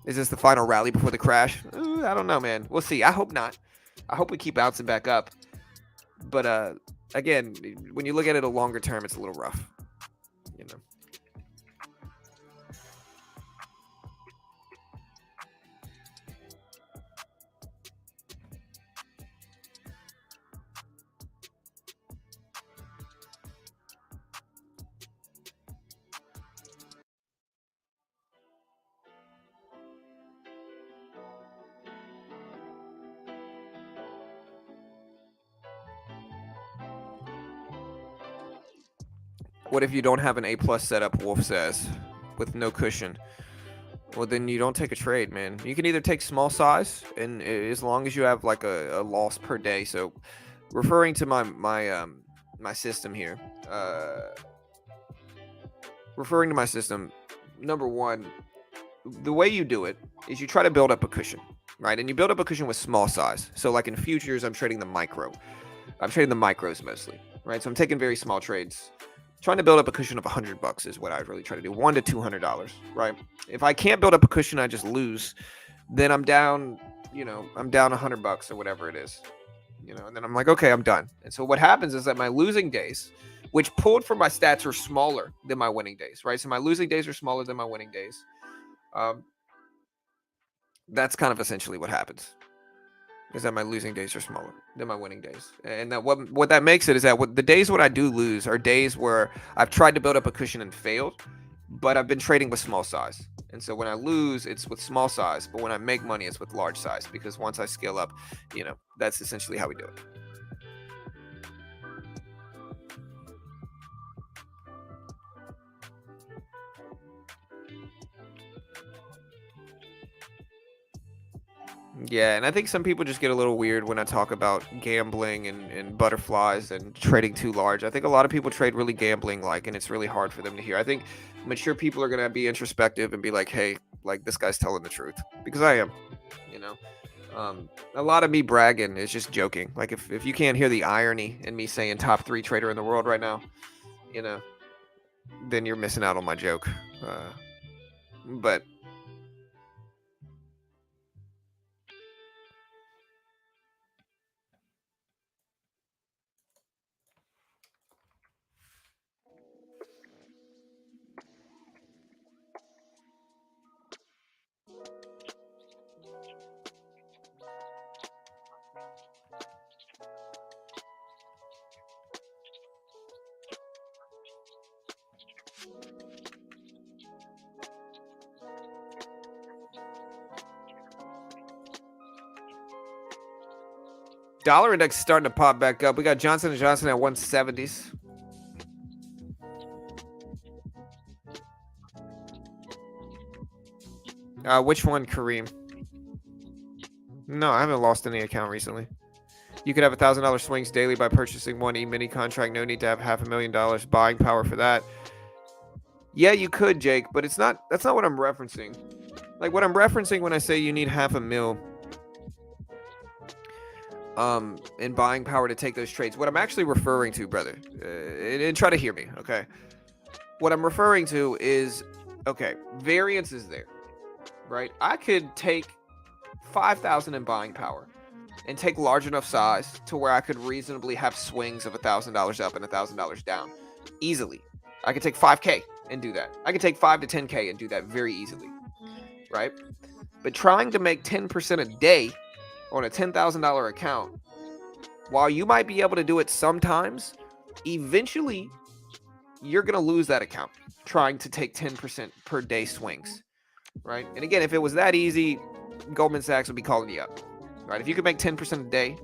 Is this the final rally before the crash? I don't know, man. We'll see. I hope not. I hope we keep bouncing back up. But again, when you look at it a longer term, it's a little rough. What if you don't have an A+ setup, Wolf says, with no cushion? Well, then you don't take a trade, man. You can either take small size, and as long as you have like a loss per day. So, referring to my system here, referring to my system, number one, the way you do it is you try to build up a cushion, right? And you build up a cushion with small size. So, like in futures, I'm trading the micro. I'm trading the micros mostly, right? So I'm taking very small trades. Trying to build up a cushion of $100 is what I really try to do. $100 to $200, right? If I can't build up a cushion, I just lose. Then I'm down, I'm down $100 or whatever it is, and then I'm like, okay, I'm done. And so what happens is that my losing days, which pulled from my stats, are smaller than my winning days, right? So my losing days are smaller than my winning days. That's kind of essentially what happens. Is that my losing days are smaller than my winning days. And that what that makes it is that the days when I do lose are days where I've tried to build up a cushion and failed, but I've been trading with small size. And so when I lose, it's with small size, but when I make money, it's with large size, because once I scale up, that's essentially how we do it. Yeah, and I think some people just get a little weird when I talk about gambling and butterflies and trading too large. I think a lot of people trade really gambling-like, and it's really hard for them to hear. I think mature people are going to be introspective and be like, hey, like, this guy's telling the truth. Because I am, a lot of me bragging is just joking. Like, if you can't hear the irony in me saying top 3 trader in the world right now, then you're missing out on my joke. But... dollar index is starting to pop back up. We got Johnson & Johnson at 170s. Which one, Kareem? No, I haven't lost any account recently. You could have $1,000 swings daily by purchasing one E-mini contract. No need to have $500,000 buying power for that. Yeah, you could, Jake, but that's not what I'm referencing. Like, what I'm referencing when I say you need $500,000 in buying power to take those trades, what I'm actually referring to, brother, and try to hear me, okay? What I'm referring to is, okay, variance is there, right? I could take 5,000 in buying power and take large enough size to where I could reasonably have swings of $1,000 up and $1,000 down easily. I could take 5K and do that. I could take 5 to 10K and do that very easily, right? But trying to make 10% a day on a $10,000 account, while you might be able to do it sometimes, eventually you're going to lose that account trying to take 10% per day swings, right? And again, if it was that easy, Goldman Sachs would be calling you up, right? If you could make 10% a day,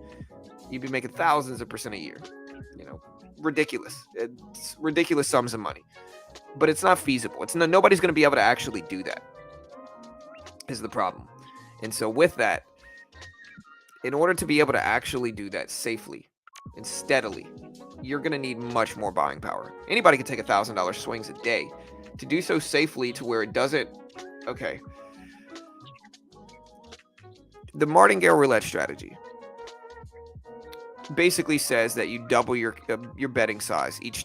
you'd be making thousands of percent a year. Ridiculous. It's ridiculous sums of money. But it's not feasible. Nobody's going to be able to actually do that, is the problem. And so with that, in order to be able to actually do that safely and steadily, you're going to need much more buying power. Anybody can take $1,000 swings a day. To do so safely to where it doesn't... Okay. The martingale roulette strategy basically says that you double your betting size. Each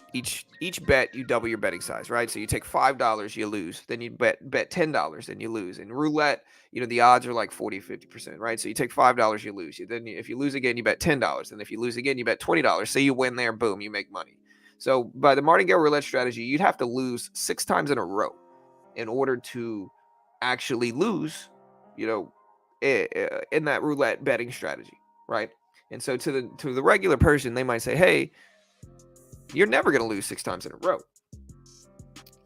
bet, you double your betting size, right? So you take $5, you lose. Then you bet $10, then you lose. In roulette, the odds are like 40-50%, right? So you take $5, you lose. Then if you lose again, you bet $10. And if you lose again, you bet $20. Say you win there, boom, you make money. So by the martingale roulette strategy, you'd have to lose 6 times in a row in order to actually lose, in that roulette betting strategy, right? And so to the regular person, they might say, hey, you're never going to lose 6 times in a row.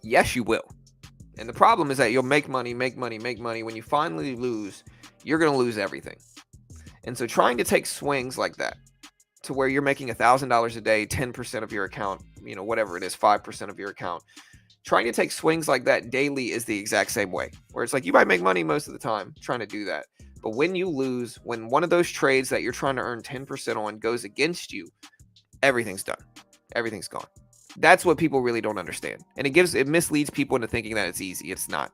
Yes, you will. And the problem is that you'll make money. When you finally lose, you're going to lose everything. And so trying to take swings like that to where you're making $1,000 a day, 10% of your account, whatever it is, 5% of your account, trying to take swings like that daily is the exact same way, where it's like you might make money most of the time trying to do that. But when you lose, when one of those trades that you're trying to earn 10% on goes against you, everything's done. Everything's gone. That's what people really don't understand. And it misleads people into thinking that it's easy. It's not,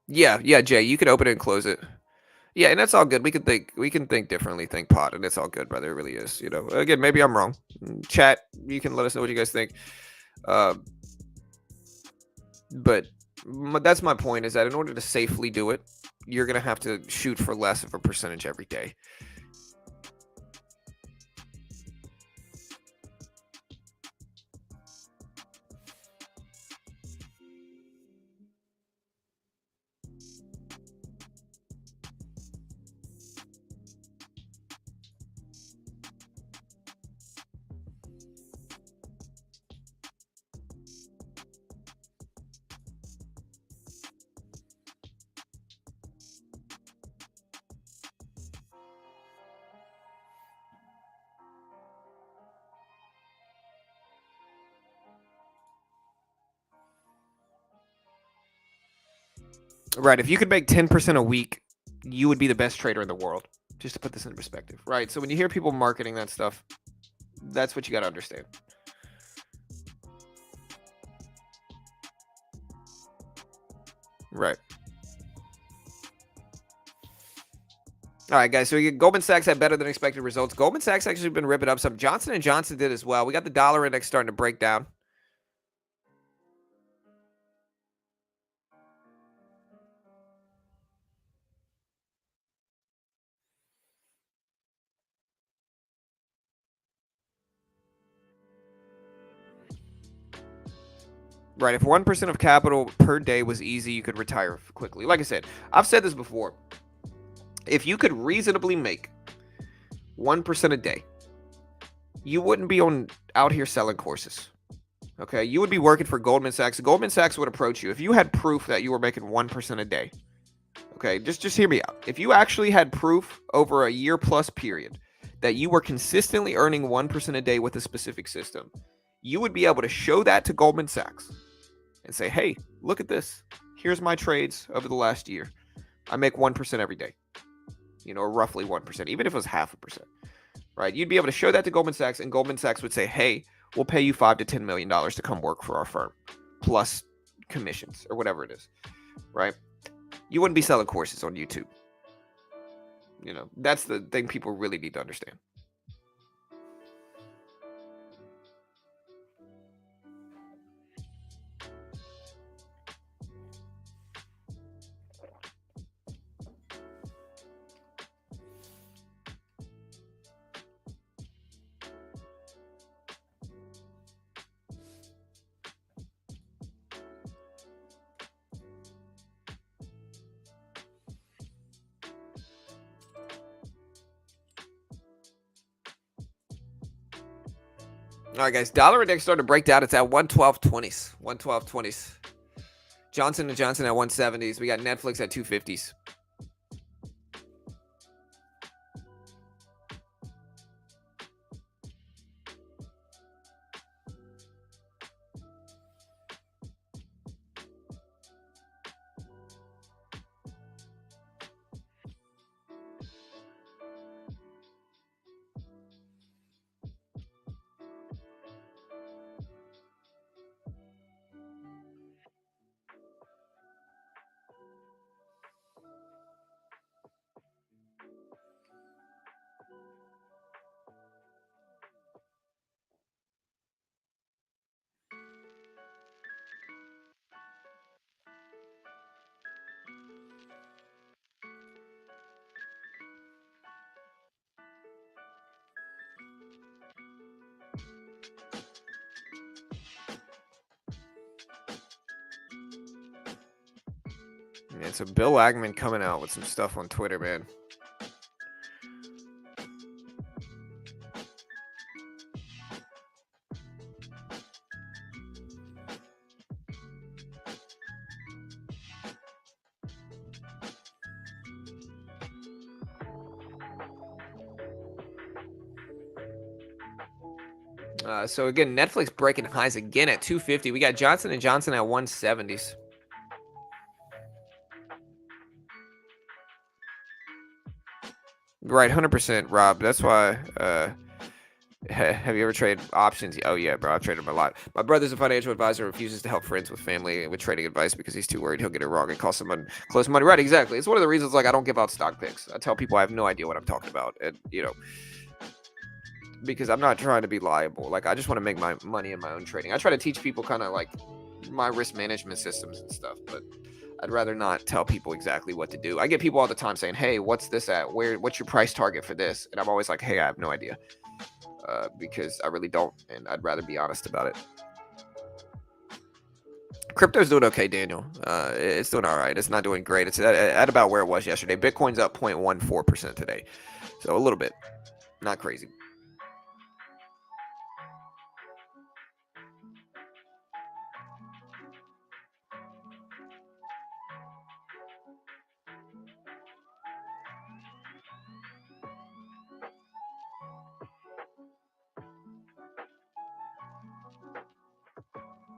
Yeah, Jay, you can open it and close it. Yeah, and that's all good. We can think differently, think pod, and it's all good, brother. It really is. Again, maybe I'm wrong. Chat, you can let us know what you guys think. But that's my point, is that in order to safely do it, you're gonna have to shoot for less of a percentage every day. Right. If you could make 10% a week, you would be the best trader in the world. Just to put this in perspective, right? So when you hear people marketing that stuff, that's what you got to understand. Right. All right, guys. So we get Goldman Sachs had better than expected results. Goldman Sachs actually been ripping up some. Johnson & Johnson did as well. We got the dollar index starting to break down. Right. If 1% of capital per day was easy, you could retire quickly. Like I said, I've said this before. If you could reasonably make 1% a day, you wouldn't be out here selling courses. Okay. You would be working for Goldman Sachs. Goldman Sachs would approach you if you had proof that you were making 1% a day. Okay. Just hear me out. If you actually had proof over a year plus period that you were consistently earning 1% a day with a specific system, you would be able to show that to Goldman Sachs and say, hey, look at this. Here's my trades over the last year. I make 1% every day, or roughly 1%, even if it was 0.5%, right? You'd be able to show that to Goldman Sachs, and Goldman Sachs would say, hey, we'll pay you $5 to $10 million to come work for our firm, plus commissions or whatever it is, right? You wouldn't be selling courses on YouTube. That's the thing people really need to understand. All right, guys. Dollar index started to break down. It's at 112.20s. 112.20s. Johnson & Johnson at 170s. We got Netflix at 250s. Yeah, so Bill Ackman coming out with some stuff on Twitter, man. So again, Netflix breaking highs again at 250. We got Johnson & Johnson at 170s. Right, 100%, Rob. That's why. Have you ever traded options? Oh yeah, bro. I've traded them a lot. My brother's a financial advisor. Refuses to help friends with family with trading advice because he's too worried he'll get it wrong and cost someone close money. Right, exactly. It's one of the reasons like I don't give out stock picks. I tell people I have no idea what I'm talking about, and because I'm not trying to be liable. Like I just want to make my money in my own trading. I try to teach people kind of like my risk management systems and stuff, but I'd rather not tell people exactly what to do. I get people all the time saying, "Hey, what's this at? What's your price target for this?" And I'm always like, "Hey, I have no idea," because I really don't, and I'd rather be honest about it. Crypto's doing okay, Daniel. It's doing all right. It's not doing great. It's at about where it was yesterday. Bitcoin's up 0.14% today, so a little bit, not crazy.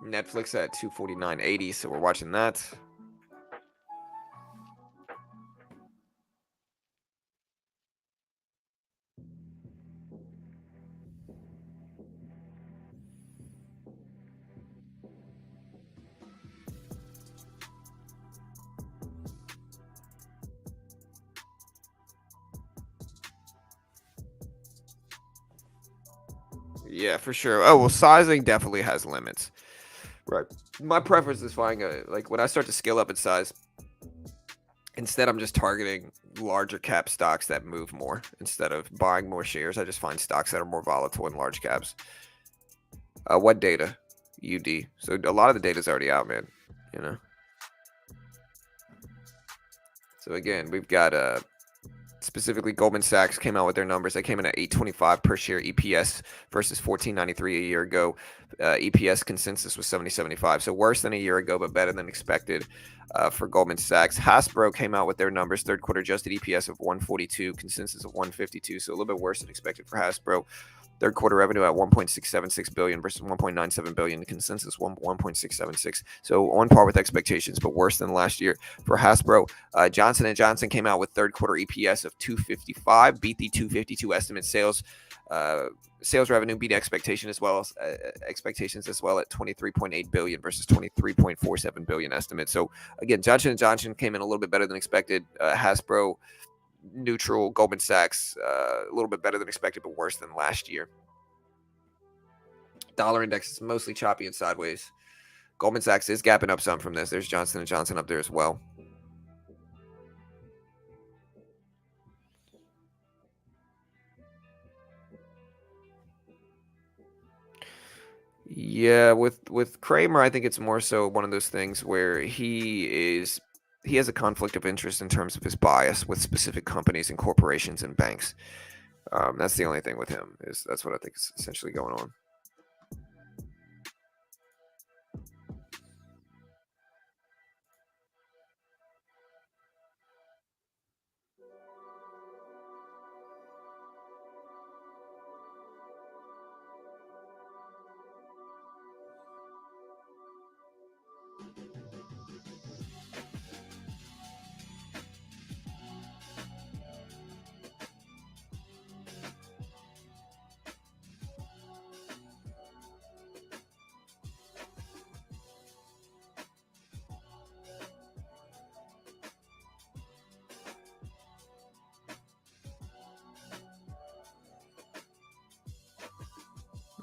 Netflix at 249.80, so we're watching that. Yeah, for sure. Oh well, sizing definitely has limits. Right. My preference is finding like when I start to scale up in size. Instead, I'm just targeting larger cap stocks that move more instead of buying more shares. I just find stocks that are more volatile in large caps. What data? UD. So a lot of the data is already out, man. You know. So again, we've got specifically Goldman Sachs came out with their numbers. They came in at 8.25 per share EPS versus 14.93 a year ago. EPS consensus was 70.75, so worse than a year ago, but better than expected for Goldman Sachs. Hasbro came out with their numbers, third quarter adjusted EPS of 142, consensus of 152, so a little bit worse than expected for Hasbro. Third quarter revenue at 1.676 billion versus 1.97 billion. Consensus 1.676. So on par with expectations, but worse than last year for Hasbro. Johnson & Johnson came out with third quarter EPS of 255, beat the 252 estimate. Sales revenue beat expectations as well at 23.8 billion versus 23.47 billion estimate. So again, Johnson & Johnson came in a little bit better than expected. Hasbro neutral. Goldman Sachs a little bit better than expected, but worse than last year. Dollar index is mostly choppy and sideways. Goldman Sachs is gapping up some from this. There's Johnson & Johnson up there as well. Yeah, with Kramer, I think it's more so one of those things where he has a conflict of interest in terms of his bias with specific companies and corporations and banks. That's the only thing with him. That's what I think is essentially going on.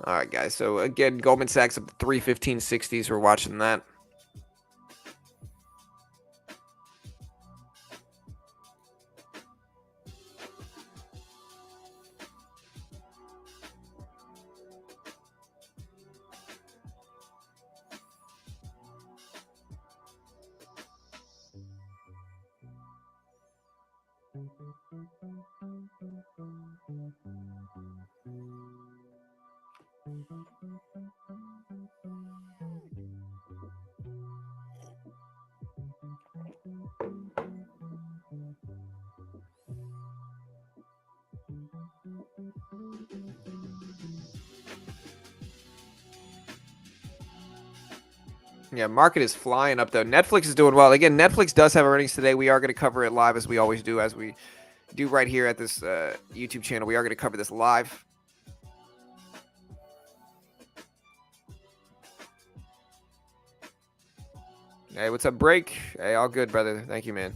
All right, guys. So again, Goldman Sachs up to 315.60s. We're watching that. Yeah, market is flying up though. Netflix is doing well. Again, Netflix does have earnings today. We are going to cover it live as we always do, as we do right here at this YouTube channel. We are going to cover this live. Hey, what's up, Break? Hey, all good, brother. Thank you, man.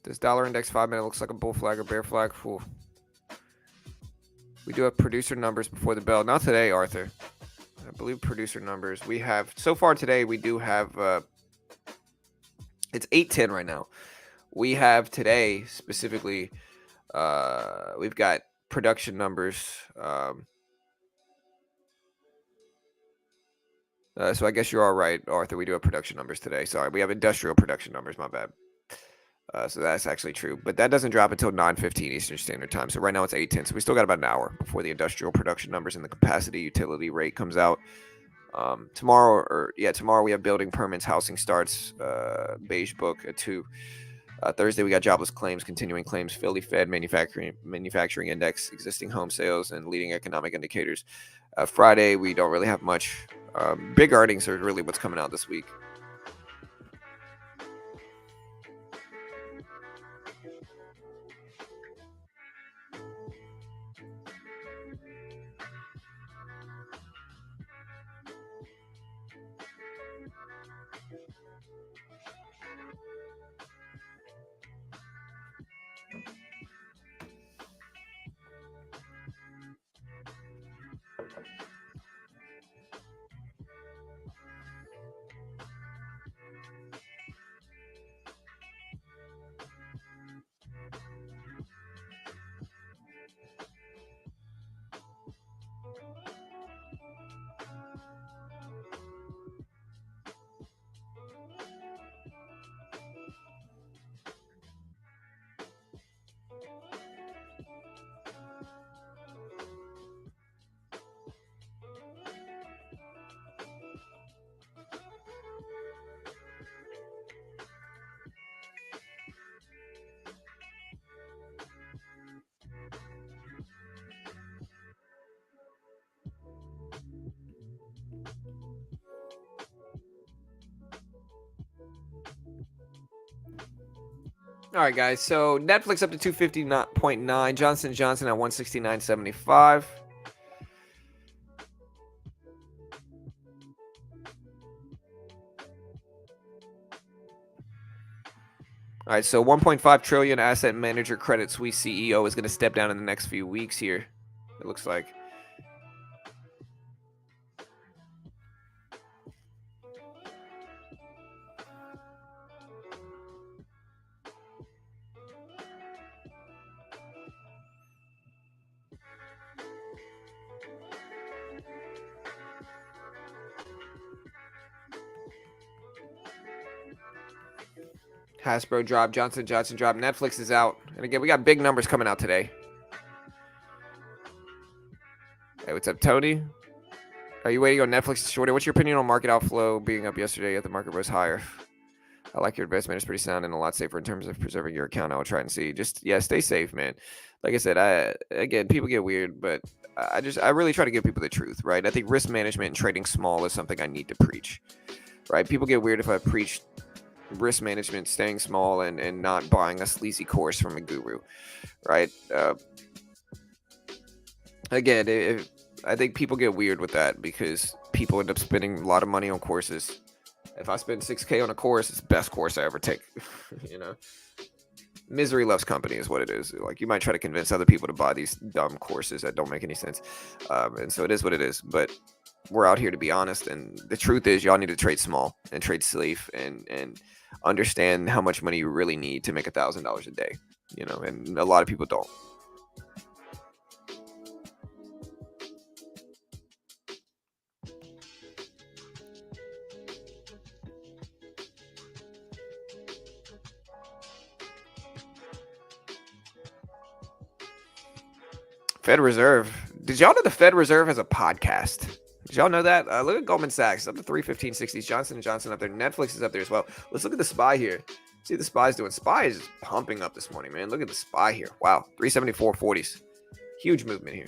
This dollar index 5-minute looks like a bull flag or bear flag. Ooh. We do have producer numbers before the bell. Not today, Arthur. I believe producer numbers. We have, so far today, we do have, it's 8:10 right now. We have today, specifically, we've got production numbers. So I guess you're all right, Arthur. We do have production numbers today. Sorry, we have industrial production numbers. My bad. So that's actually true. But that doesn't drop until 9:15 Eastern Standard Time. So right now it's 8:10. So we still got about an hour before the industrial production numbers and the capacity utility rate comes out. Tomorrow we have building permits, housing starts, beige book at 2. Thursday we got jobless claims, continuing claims, Philly Fed, manufacturing index, existing home sales, and leading economic indicators. Friday we don't really have much. Big earnings are really what's coming out this week. All right, guys. So Netflix up to 250.9. Johnson & Johnson at 169.75. All right, so 1.5 trillion asset manager Credit Suisse CEO is going to step down in the next few weeks here. It looks like. Hasbro dropped, Johnson & Johnson dropped, Netflix is out. And again, we got big numbers coming out today. Hey, what's up, Tony? Are you waiting on Netflix to short it? What's your opinion on market outflow being up yesterday at the market was higher? I like your investment. It's pretty sound and a lot safer in terms of preserving your account. I will try and see. Just, yeah, stay safe, man. Like I said, again, people get weird, but I really try to give people the truth, right? I think risk management and trading small is something I need to preach, right? People get weird if I preach risk management, staying small, and not buying a sleazy course from a guru, right? Again, I think people get weird with that because people end up spending a lot of money on courses. If I spend $6,000 on a course, it's the best course I ever take, you know? Misery loves company is what it is. Like, you might try to convince other people to buy these dumb courses that don't make any sense, and so it is what it is. But we're out here to be honest, and the truth is, y'all need to trade small and trade safe, and understand how much money you really need to make $1,000 a day. And a lot of people don't. Fed Reserve. Did y'all know the Fed Reserve has a podcast? Did y'all know that? Look at Goldman Sachs up to 315.60s. Johnson & Johnson up there. Netflix is up there as well. Let's look at the SPY here. See what the SPY's doing. SPY is pumping up this morning, man. Look at the SPY here. Wow, 374.40s. Huge movement here.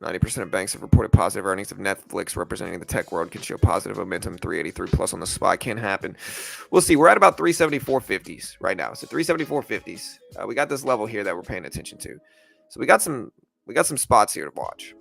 90% of banks have reported positive earnings. If Netflix, representing the tech world, can show positive momentum, 383 plus on the SPY can happen. We'll see. We're at about 374.50s right now. So 374.50s. We got this level here that we're paying attention to. So we got some spots here to watch.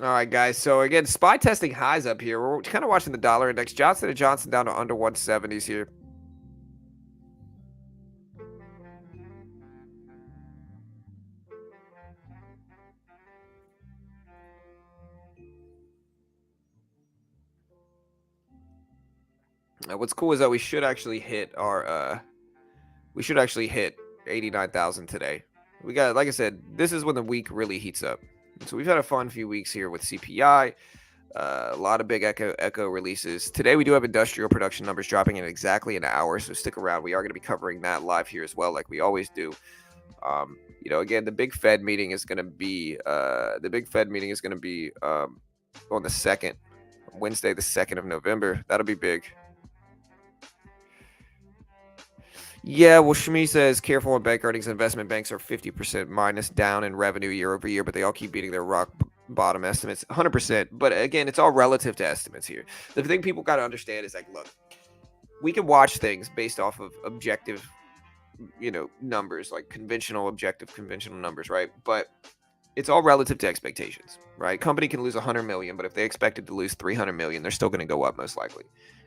All right, guys. So again, SPY testing highs up here. We're kind of watching the dollar index. Johnson & Johnson down to under 170s here. What's cool is that we should actually hit 89,000 today. We got, like I said, this is when the week really heats up. So we've had a fun few weeks here with CPI. A lot of big echo releases. Today we do have industrial production numbers dropping in exactly an hour, so stick around. We are going to be covering that live here as well, like we always do. Again, the big Fed meeting is going to be on the 2nd, Wednesday, the 2nd of November. That'll be big. Yeah, well, Shmi says careful on bank earnings. Investment banks are 50% minus down in revenue year over year, but they all keep beating their rock bottom estimates 100%. But again, it's all relative to estimates here. The thing people got to understand is, like, look, we can watch things based off of objective, numbers, like conventional numbers, right? But it's all relative to expectations, right? Company can lose 100 million, but if they expected to lose 300 million, they're still going to go up most likely.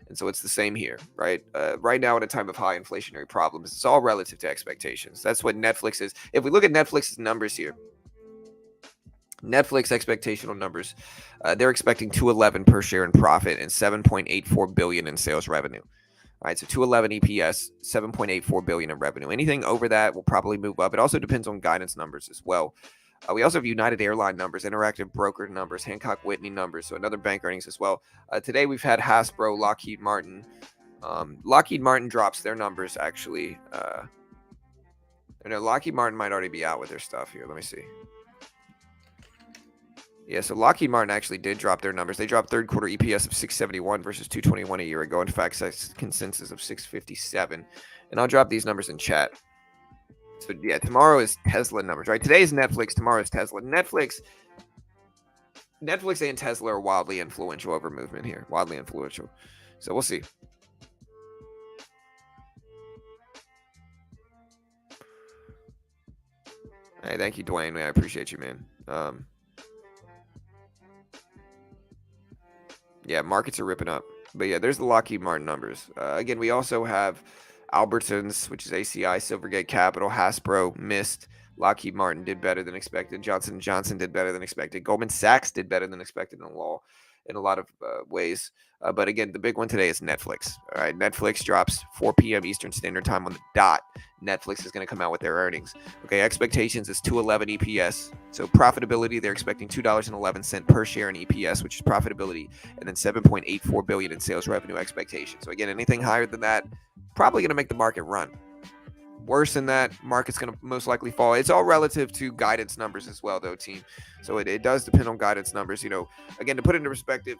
And so it's the same here, right? Right now, at a time of high inflationary problems, it's all relative to expectations. That's what Netflix is. If we look at Netflix's numbers here, Netflix expectational numbers, they're expecting $2.11 per share in profit and $7.84 billion in sales revenue. All right, so $2.11 EPS, $7.84 billion in revenue. Anything over that will probably move up. It also depends on guidance numbers as well. We also have United Airline numbers, Interactive Broker numbers, Hancock Whitney numbers, so another bank earnings as well. Today we've had Hasbro, Lockheed Martin. Lockheed Martin drops their numbers actually. Lockheed Martin might already be out with their stuff here. Let me see. Yeah, so Lockheed Martin actually did drop their numbers. They dropped third quarter EPS of 671 versus 221 a year ago. In fact, consensus of 657. And I'll drop these numbers in chat. So yeah, tomorrow is Tesla numbers, right? Today is Netflix, tomorrow is Tesla. Netflix and Tesla are wildly influential over movement here. Wildly influential. So we'll see. Hey, thank you, Dwayne. Man, I appreciate you, man. Yeah, markets are ripping up. But yeah, there's the Lockheed Martin numbers. Again, we also have Albertsons, which is ACI, Silvergate Capital, Hasbro missed. Lockheed Martin did better than expected. Johnson & Johnson did better than expected. Goldman Sachs did better than expected in the law. in a lot of ways. But again, the big one today is Netflix. All right, Netflix drops 4 p.m. Eastern Standard Time on the dot. Netflix is going to come out with their earnings. Okay, expectations is 211 EPS. So profitability, they're expecting $2.11 per share in EPS, which is profitability, and then 7.84 billion in sales revenue expectation. So again, anything higher than that, probably going to make the market run. Worse than that, market's going to most likely fall. It's all relative to guidance numbers as well, though, team. So it does depend on guidance numbers. You know, again, to put it into perspective,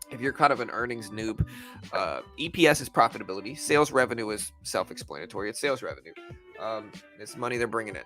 if you're kind of an earnings noob, EPS is profitability. Sales revenue is self-explanatory. It's sales revenue. It's money they're bringing in.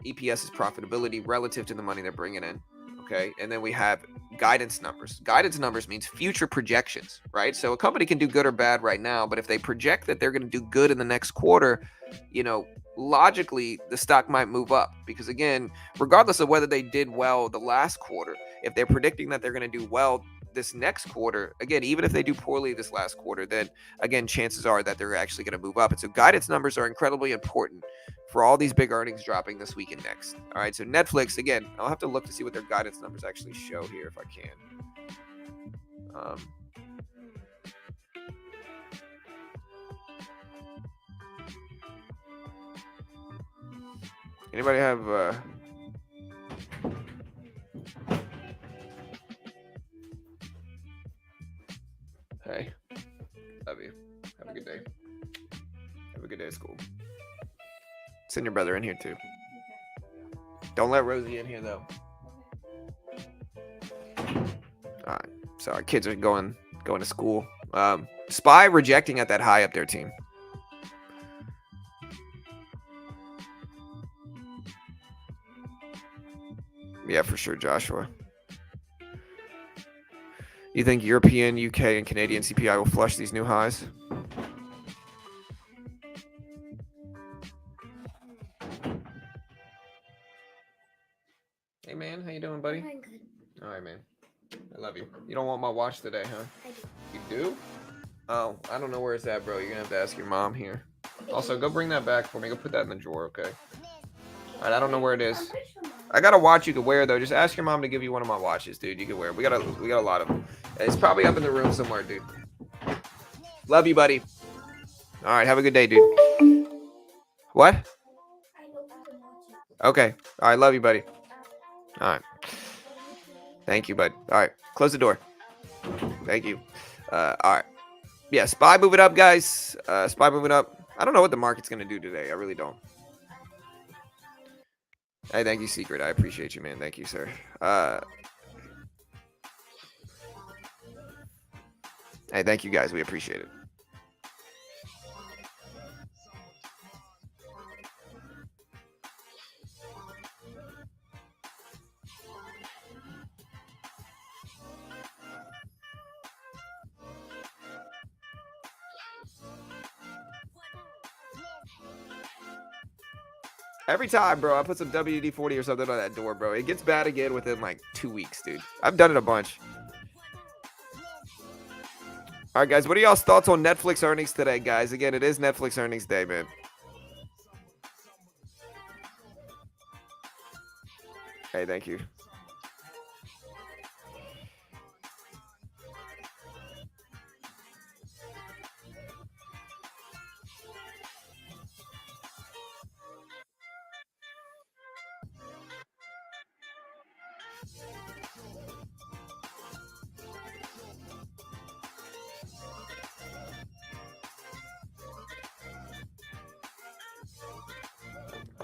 EPS is profitability relative to the money they're bringing in. Okay, and then we have guidance numbers. Guidance numbers means future projections, right? So a company can do good or bad right now, but if they project that they're going to do good in the next quarter, you know, logically the stock might move up because, again, regardless of whether they did well the last quarter, if they're predicting that they're going to do well this next quarter, again, even if they do poorly this last quarter, then again, chances are that they're actually going to move up. And so guidance numbers are incredibly important for all these big earnings dropping this week and next. All right, so Netflix, again, I'll have to look to see what their guidance numbers actually show here if I can. Anybody have hey, love you. Have a good day. Have a good day at school. Send your brother in here too. Don't let Rosie in here though. All right. So our kids are going to school. SPY rejecting at that high up there, team. Yeah, for sure, Joshua. You think European, UK, and Canadian CPI will flush these new highs? Hey, man. How you doing, buddy? I'm good. All right, man. I love you. You don't want my watch today, huh? I do. You do? Oh, I don't know where it's at, bro. You're going to have to ask your mom here. Also, go bring that back for me. Go put that in the drawer, okay? All right, I don't know where it is. I got a watch you could wear, though. Just ask your mom to give you one of my watches, dude. You can wear it. We got a lot of them. It's probably up in the room somewhere, dude. Love you, buddy. All right, have a good day, dude. What? Okay. All right, love you, buddy. All right. Thank you, bud. All right, close the door. Thank you. All right. Yeah, SPY moving up, guys. SPY moving up. I don't know what the market's going to do today. I really don't. Hey, thank you, Secret. I appreciate you, man. Thank you, sir. Hey, thank you, guys. We appreciate it. Every time, bro, I put some WD-40 or something on that door, bro. It gets bad again within like 2 weeks, dude. I've done it a bunch. All right, guys, what are y'all's thoughts on Netflix earnings today, guys? Again, it is Netflix earnings day, man. Hey, thank you.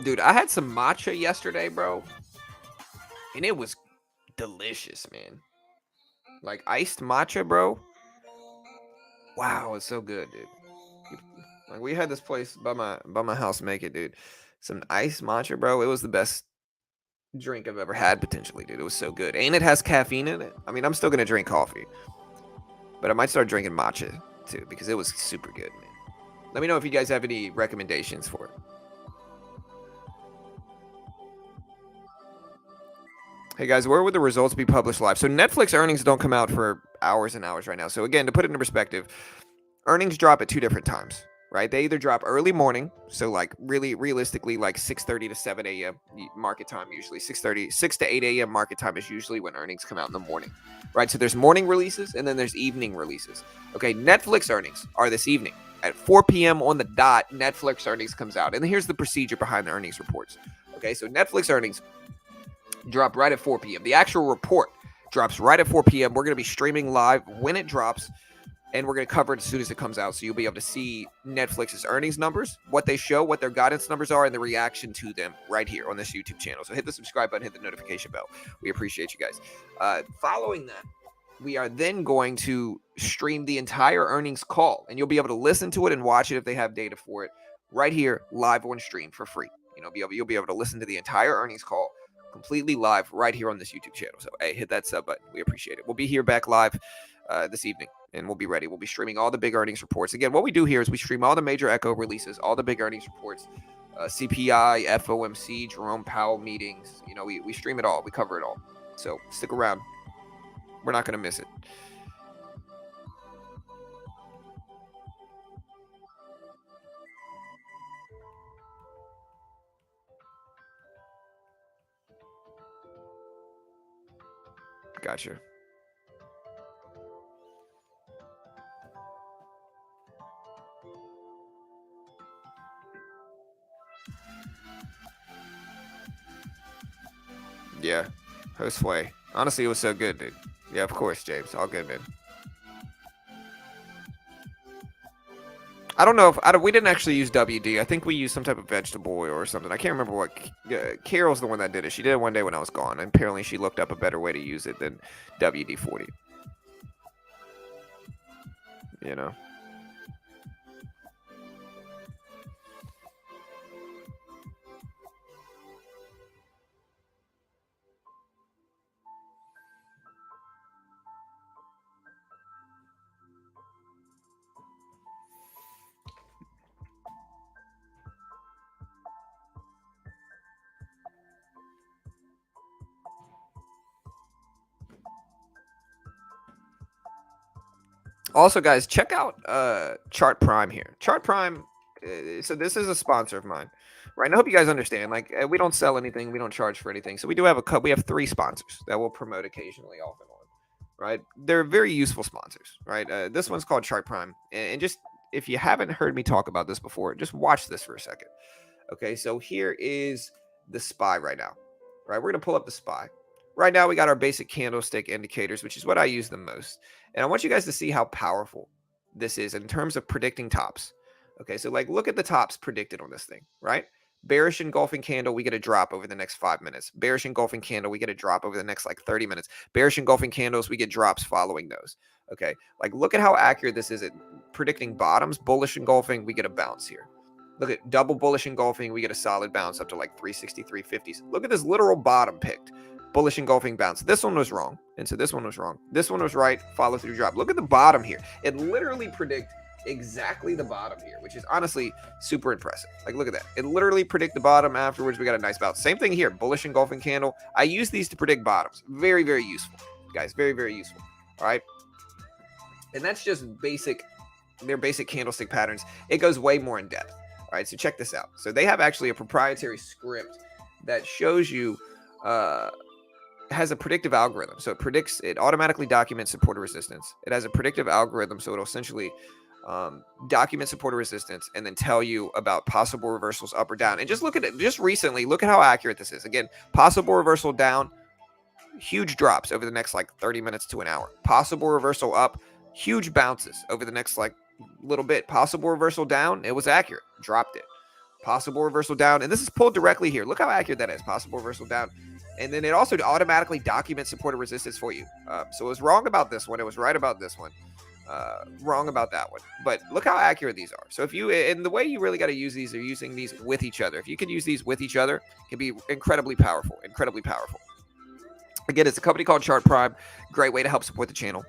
Dude, I had some matcha yesterday, bro. And it was delicious, man. Like iced matcha, bro. Wow, it's so good, dude. Like we had this place by my house make it, dude. Some iced matcha, bro. It was the best drink I've ever had, potentially, dude. It was so good. And it has caffeine in it. I mean, I'm still gonna drink coffee. But I might start drinking matcha too, because it was super good, man. Let me know if you guys have any recommendations for it. Hey guys, where would the results be published live? So Netflix earnings don't come out for hours and hours right now. So again, to put it into perspective, earnings drop at 2 different times. right? They either drop early morning, so like really realistically like 6:30 to 7 a.m. market time usually. 6 to 8 a.m. market time is usually when earnings come out in the morning, right? So there's morning releases and then there's evening releases. Okay, Netflix earnings are this evening. At 4 p.m. on the dot, Netflix earnings comes out. And here's the procedure behind the earnings reports. Okay, so Netflix earnings drop right at 4 p.m. The actual report drops right at 4 p.m. We're going to be streaming live when it drops, and we're going to cover it as soon as it comes out. So you'll be able to see Netflix's earnings numbers, what they show, what their guidance numbers are, and the reaction to them right here on this YouTube channel. So hit the subscribe button, hit the notification bell. We appreciate you guys. Following that, we are then going to stream the entire earnings call, and you'll be able to listen to it and watch it if they have data for it right here live on stream for free. You'll be able to listen to the entire earnings call completely live right here on this YouTube channel. So hey, hit that sub button. We appreciate it. We'll be here back live this evening, and we'll be ready. We'll be streaming all the big earnings reports. Again, what we do here is we stream all the major Echo releases, all the big earnings reports, CPI, FOMC, Jerome Powell meetings. We stream it all. We cover it all. So stick around. We're not going to miss it. Gotcha. Yeah. Host way. Honestly, it was so good, dude. Yeah, of course, James. All good, man. I don't know if we didn't actually use WD. I think we used some type of vegetable oil or something. I can't remember what. Carol's the one that did it. She did it one day when I was gone, and apparently she looked up a better way to use it than WD-40. You know. Also, guys, check out Chart Prime here. Chart Prime. So this is a sponsor of mine, right? And I hope you guys understand. Like, we don't sell anything, we don't charge for anything. So we do have we have 3 sponsors that we'll promote occasionally, off and on. Right? They're very useful sponsors, right? This one's called Chart Prime, and just if you haven't heard me talk about this before, just watch this for a second. Okay, so here is the SPY right now, right? We're gonna pull up the SPY. Right now, we got our basic candlestick indicators, which is what I use the most. And I want you guys to see how powerful this is in terms of predicting tops. Okay, so like look at the tops predicted on this thing, right? Bearish engulfing candle, we get a drop over the next 5 minutes. Bearish engulfing candle, we get a drop over the next like 30 minutes. Bearish engulfing candles, we get drops following those. Okay, like look at how accurate this is at predicting bottoms. Bullish engulfing, we get a bounce here. Look at double bullish engulfing, we get a solid bounce up to like 360, 350s. Look at this literal bottom picked. Bullish engulfing bounce. This one was wrong. And so this one was wrong. This one was right. Follow through drop. Look at the bottom here. It literally predict exactly the bottom here, which is honestly super impressive. Like, look at that. It literally predict the bottom. Afterwards, we got a nice bounce. Same thing here. Bullish engulfing candle. I use these to predict bottoms. Very, very useful, guys. Very, very useful. All right. And that's just basic, their basic candlestick patterns. It goes way more in depth. All right. So check this out. So they have actually a proprietary script that shows you, has a predictive algorithm. So it automatically documents support or resistance. It has a predictive algorithm. So it'll essentially document support or resistance and then tell you about possible reversals up or down. And just look at it. Just recently, look at how accurate this is. Again, possible reversal down, huge drops over the next like 30 minutes to an hour. Possible reversal up, huge bounces over the next like little bit. Possible reversal down, it was accurate. Dropped it. Possible reversal down. And this is pulled directly here. Look how accurate that is. Possible reversal down. And then it also automatically documents support or resistance for you. So it was wrong about this one. It was right about this one. Wrong about that one. But look how accurate these are. So if you, and the way you really got to use these are using these with each other. If you can use these with each other, it can be incredibly powerful. Incredibly powerful. Again, it's a company called Chart Prime. Great way to help support the channel.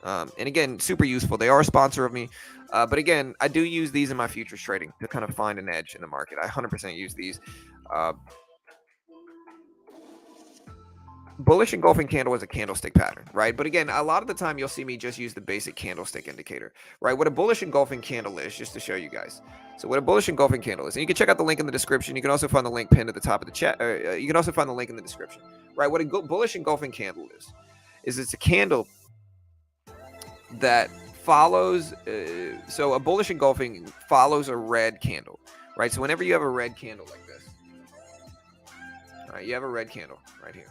And again, super useful. They are a sponsor of me. But again, I do use these in my futures trading to kind of find an edge in the market. I 100% use these. bullish engulfing candle is a candlestick pattern, right? But again, a lot of the time you'll see me just use the basic candlestick indicator, right? What a bullish engulfing candle is, just to show you guys. So what a bullish engulfing candle is, and you can check out the link in the description. You can also find the link pinned at the top of the chat. You can also find the link in the description, right? What a bullish engulfing candle is it's a candle that follows. So a bullish engulfing follows a red candle, right? So whenever you have a red candle like this, all right, you have a red candle right here.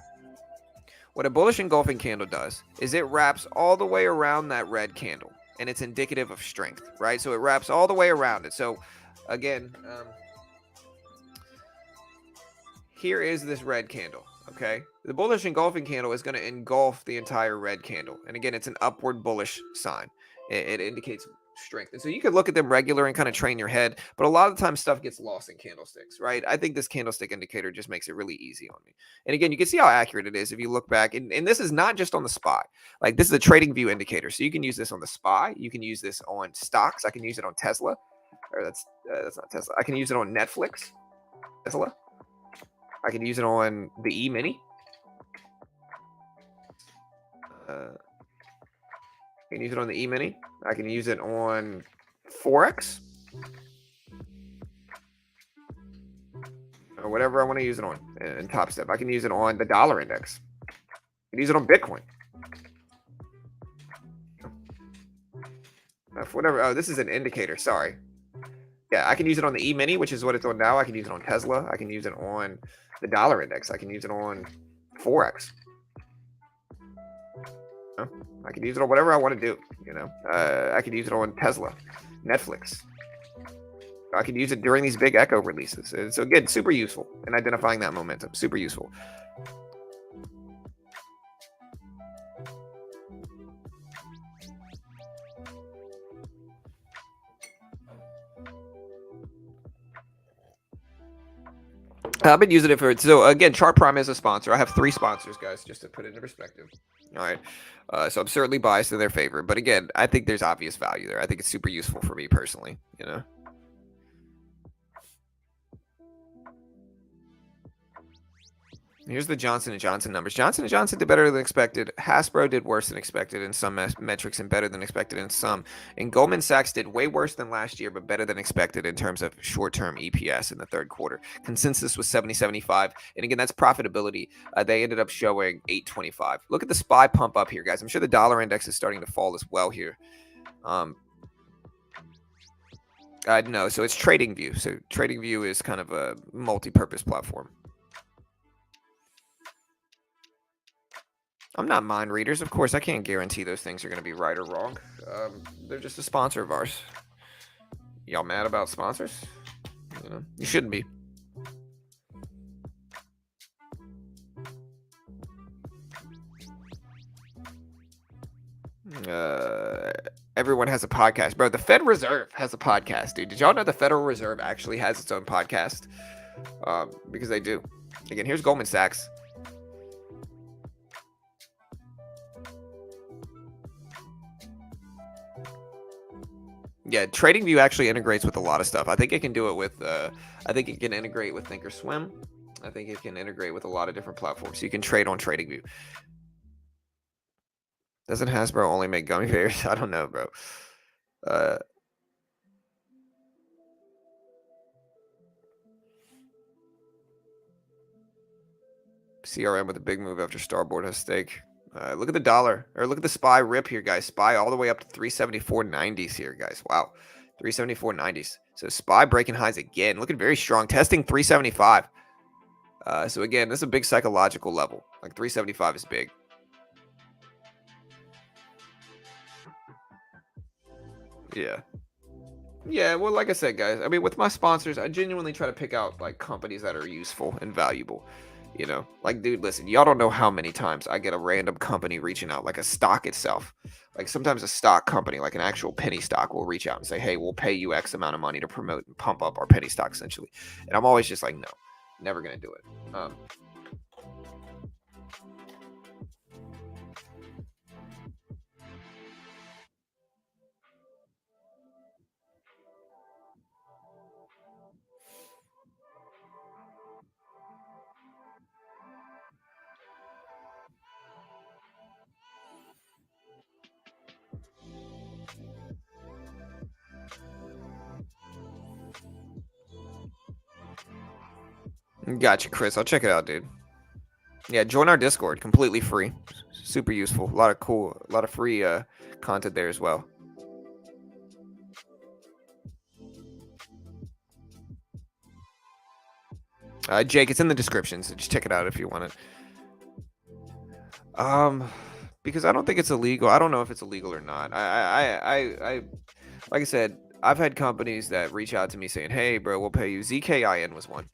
What a bullish engulfing candle does is it wraps all the way around that red candle, and it's indicative of strength, right? So it wraps all the way around it. So again, here is this red candle, okay? The bullish engulfing candle is going to engulf the entire red candle. And again, it's an upward bullish sign. It indicates strength. And so you can look at them regular and kind of train your head, but a lot of the time stuff gets lost in candlesticks, right? I think this candlestick indicator just makes it really easy on me. And again, you can see how accurate it is if you look back. And this is not just on the SPY. Like, this is a trading view indicator. So you can use this on the SPY. You can use this on stocks. I can use it on Tesla. Or that's not Tesla. I can use it on Netflix. Tesla. I can use it on the E-mini. I can use it on the E-mini. I can use it on Forex. Or whatever I want to use it on in Top Step. I can use it on the dollar index. I can use it on Bitcoin. Whatever. Oh, this is an indicator. Sorry. Yeah, I can use it on the E-mini, which is what it's on now. I can use it on Tesla. I can use it on the dollar index. I can use it on Forex. I can use it on whatever I want to do. I can use it on Tesla, Netflix. I can use it during these big echo releases. And so again, super useful in identifying that momentum. Super useful. I've been using it for, so again, Chart Prime is a sponsor. I have 3 sponsors, guys, just to put it into perspective. All right. So I'm certainly biased in their favor. But again, I think there's obvious value there. I think it's super useful for me personally, Here's the Johnson & Johnson numbers. Johnson & Johnson did better than expected. Hasbro did worse than expected in some metrics and better than expected in some. And Goldman Sachs did way worse than last year, but better than expected in terms of short-term EPS in the third quarter. Consensus was 70.75. And again, that's profitability. They ended up showing 8.25. Look at the SPY pump up here, guys. I'm sure the dollar index is starting to fall as well here. No, so it's TradingView. So TradingView is kind of a multi-purpose platform. I'm not mind readers. Of course, I can't guarantee those things are going to be right or wrong. They're just a sponsor of ours. Y'all mad about sponsors? You shouldn't be. Everyone has a podcast. Bro, the Fed Reserve has a podcast, dude. Did y'all know the Federal Reserve actually has its own podcast? Because they do. Again, here's Goldman Sachs. Yeah, TradingView actually integrates with a lot of stuff. I think it can do it with, I think it can integrate with Thinkorswim. I think it can integrate with a lot of different platforms. So you can trade on TradingView. Doesn't Hasbro only make gummy bears? I don't know, bro. CRM with a big move after Starboard has stake. Look at the dollar, or look at the SPY rip here, guys. SPY all the way up to 374.90s here, guys. Wow, 374.90s. So SPY breaking highs again, looking very strong, testing 375. So again, this is a big psychological level. Like 375 is big. Yeah. Yeah, well, like I said, guys, I mean, with my sponsors, I genuinely try to pick out like companies that are useful and valuable. Like, dude, listen, y'all don't know how many times I get a random company reaching out, like a stock itself. Like, sometimes a stock company, like an actual penny stock, will reach out and say, hey, we'll pay you X amount of money to promote and pump up our penny stock, essentially. And I'm always just like, no, never going to do it. Gotcha, Chris. I'll check it out, dude. Yeah, join our Discord. Completely free. Super useful. A lot of cool, a lot of free content there as well. Jake, it's in the description, so just check it out if you want it. Because I don't think it's illegal. I don't know if it's illegal or not. I like I said, I've had companies that reach out to me saying, "Hey, bro, we'll pay you." ZKIN was one.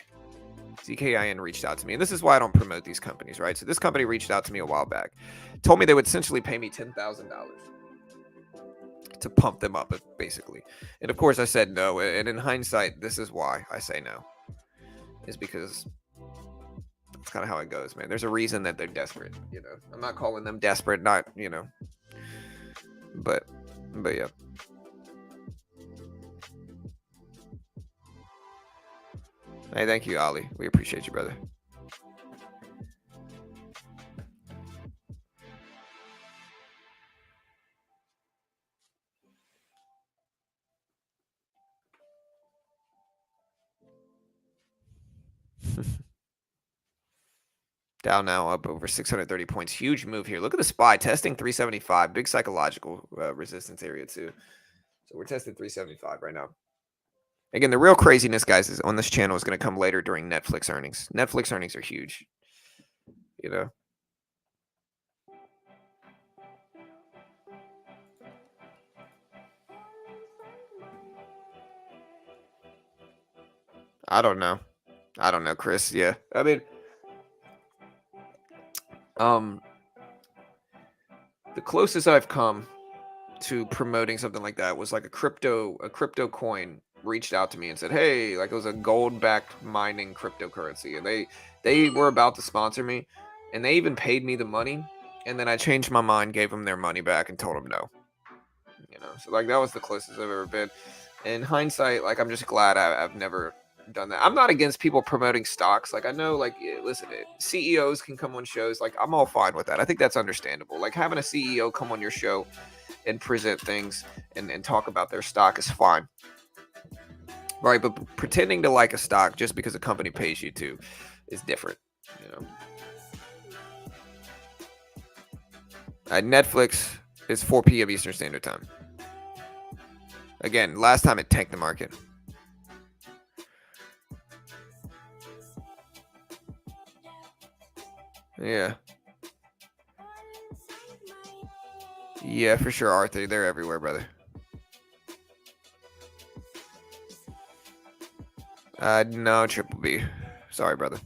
ZKIN reached out to me, and this is why I don't promote these companies, right? So this company reached out to me a while back, told me they would essentially pay me $10,000 to pump them up, basically. And of course, I said no. And in hindsight, this is why I say no, is because that's kind of how it goes, man. There's a reason that they're desperate. I'm not calling them desperate, not but yeah. Hey, thank you, Ali. We appreciate you, brother. Dow now up over 630 points. Huge move here. Look at the SPY testing 375. Big psychological resistance area too. So we're testing 375 right now. Again, the real craziness, guys, is on this channel is going to come later during Netflix earnings. Netflix earnings are huge. I don't know. Chris. Yeah. I mean, the closest I've come to promoting something like that was like a crypto coin reached out to me and said, "Hey, like it was a gold-backed mining cryptocurrency," and they were about to sponsor me, and they even paid me the money, and then I changed my mind, gave them their money back, and told them no. So like that was the closest I've ever been. In hindsight, like I'm just glad I've never done that. I'm not against people promoting stocks. Like I know, like listen, CEOs can come on shows. Like I'm all fine with that. I think that's understandable. Like having a CEO come on your show and present things and talk about their stock is fine, right? But pretending to like a stock just because a company pays you to is different. Netflix is 4 p.m. Eastern Standard Time. Again, last time it tanked the market. Yeah. Yeah, for sure, Arthur. They're everywhere, brother. No, Triple B. Sorry, brother.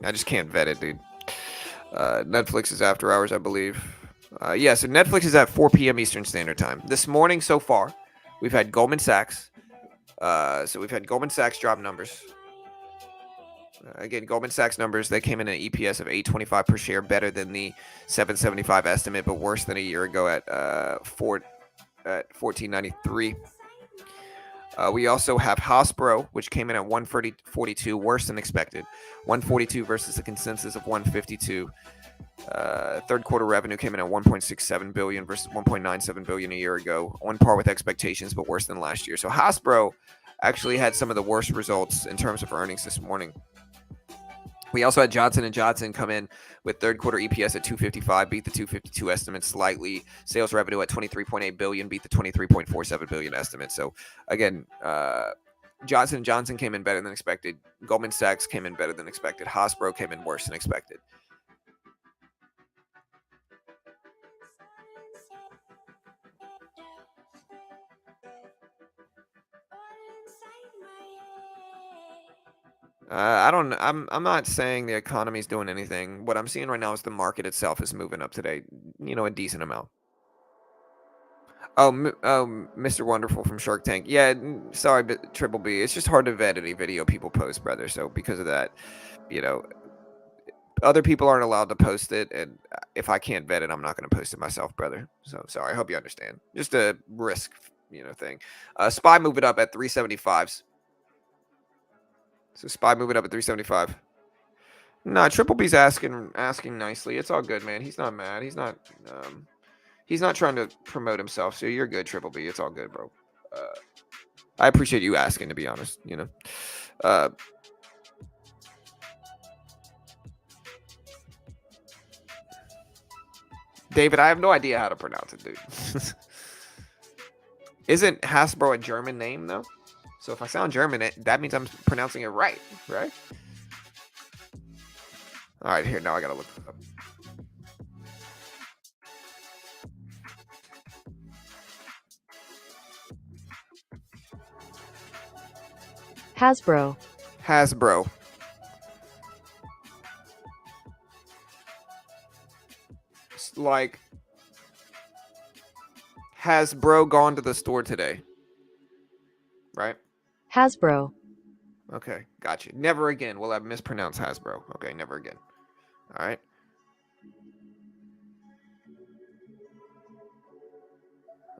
I just can't vet it, dude. Netflix is after hours, I believe. Yeah, so Netflix is at 4 p.m. Eastern Standard Time. This morning so far, we've had Goldman Sachs. So we've had Goldman Sachs drop numbers. Again, Goldman Sachs numbers, they came in an EPS of $8.25 per share, better than the $7.75 estimate, but worse than a year ago at $14.93. We also have Hasbro, which came in at 142, worse than expected. 142 versus a consensus of 152. Third quarter revenue came in at 1.67 billion versus 1.97 billion a year ago, on par with expectations, but worse than last year. So Hasbro actually had some of the worst results in terms of earnings this morning. We also had Johnson & Johnson come in with third quarter EPS at 255, beat the 252 estimate slightly. Sales revenue at 23.8 billion, beat the 23.47 billion estimate. So again, Johnson & Johnson came in better than expected. Goldman Sachs came in better than expected. Hasbro came in worse than expected. I'm not saying the economy's doing anything. What I'm seeing right now is the market itself is moving up today, a decent amount. Oh, Mr. Wonderful from Shark Tank. Yeah, sorry, but Triple B. It's just hard to vet any video people post, brother. So because of that, other people aren't allowed to post it, and if I can't vet it, I'm not going to post it myself, brother. So sorry. I hope you understand. Just a risk, thing. SPY moving up at 375s. So SPY moving up at 375. Nah, Triple B's asking nicely. It's all good, man. He's not mad. He's not trying to promote himself. So you're good, Triple B. It's all good, bro. I appreciate you asking, to be honest. David, I have no idea how to pronounce it, dude. Isn't Hasbro a German name, though? So if I sound German, that means I'm pronouncing it right? All right, here, now I gotta look this up. Hasbro. Hasbro. It's like, has bro gone to the store today? Right? Hasbro. Okay, gotcha. Never again will I mispronounce Hasbro. Okay, never again. All right.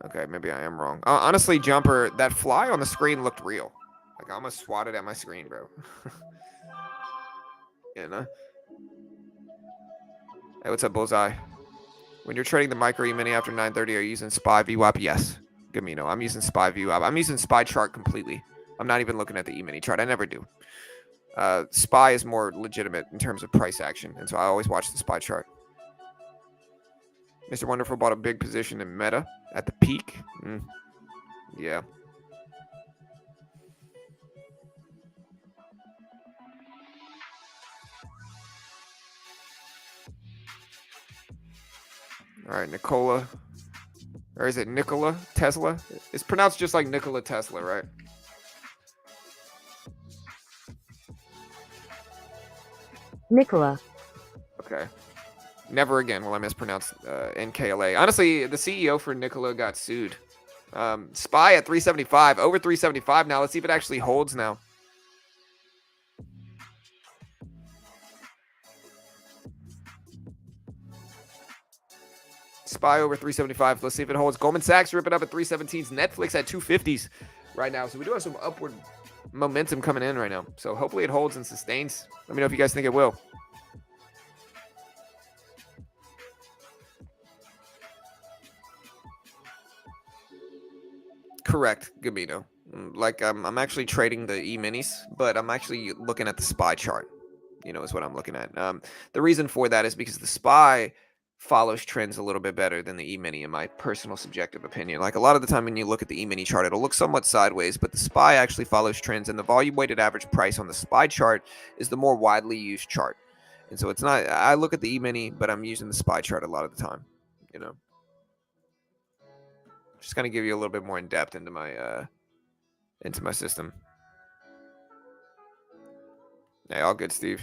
Okay, maybe I am wrong. Honestly, Jumper, that fly on the screen looked real. Like I almost swatted at my screen, bro. You know? Hey, what's up, Bullseye? When you're trading the micro E-mini after 9:30, are you using SPY VWAP? Yes. Gamino, I'm using SPY VWAP. I'm using SPY chart completely. I'm not even looking at the E-mini chart. I never do. SPY is more legitimate in terms of price action, and so I always watch the SPY chart. Mr. Wonderful bought a big position in Meta at the peak. Yeah. All right, Nicola. Or is it Nikola Tesla? It's pronounced just like Nikola Tesla, right? Nikola. Okay. Never again will I mispronounce NKLA. Honestly, the CEO for Nikola got sued. SPY at 375, over 375 now. Let's see if it actually holds now. SPY over 375. Let's see if it holds. Goldman Sachs ripping up at 317s. Nflx at 250s right now. So we do have some upward momentum coming in right now. So hopefully it holds and sustains. Let me know if you guys think it will. Correct, Gabino. Like I'm actually trading the E-minis, but I'm actually looking at the SPY chart. Is what I'm looking at. The reason for that is because the SPY follows trends a little bit better than the E-mini, in my personal subjective opinion. Like a lot of the time when you look at the E-mini chart, it'll look somewhat sideways, but the SPY actually follows trends, and the volume-weighted average price on the SPY chart is the more widely used chart. And so it's not. I look at the E-mini, but I'm using the SPY chart a lot of the time. Just kind of give you a little bit more in depth into my system. Hey, all good, Steve.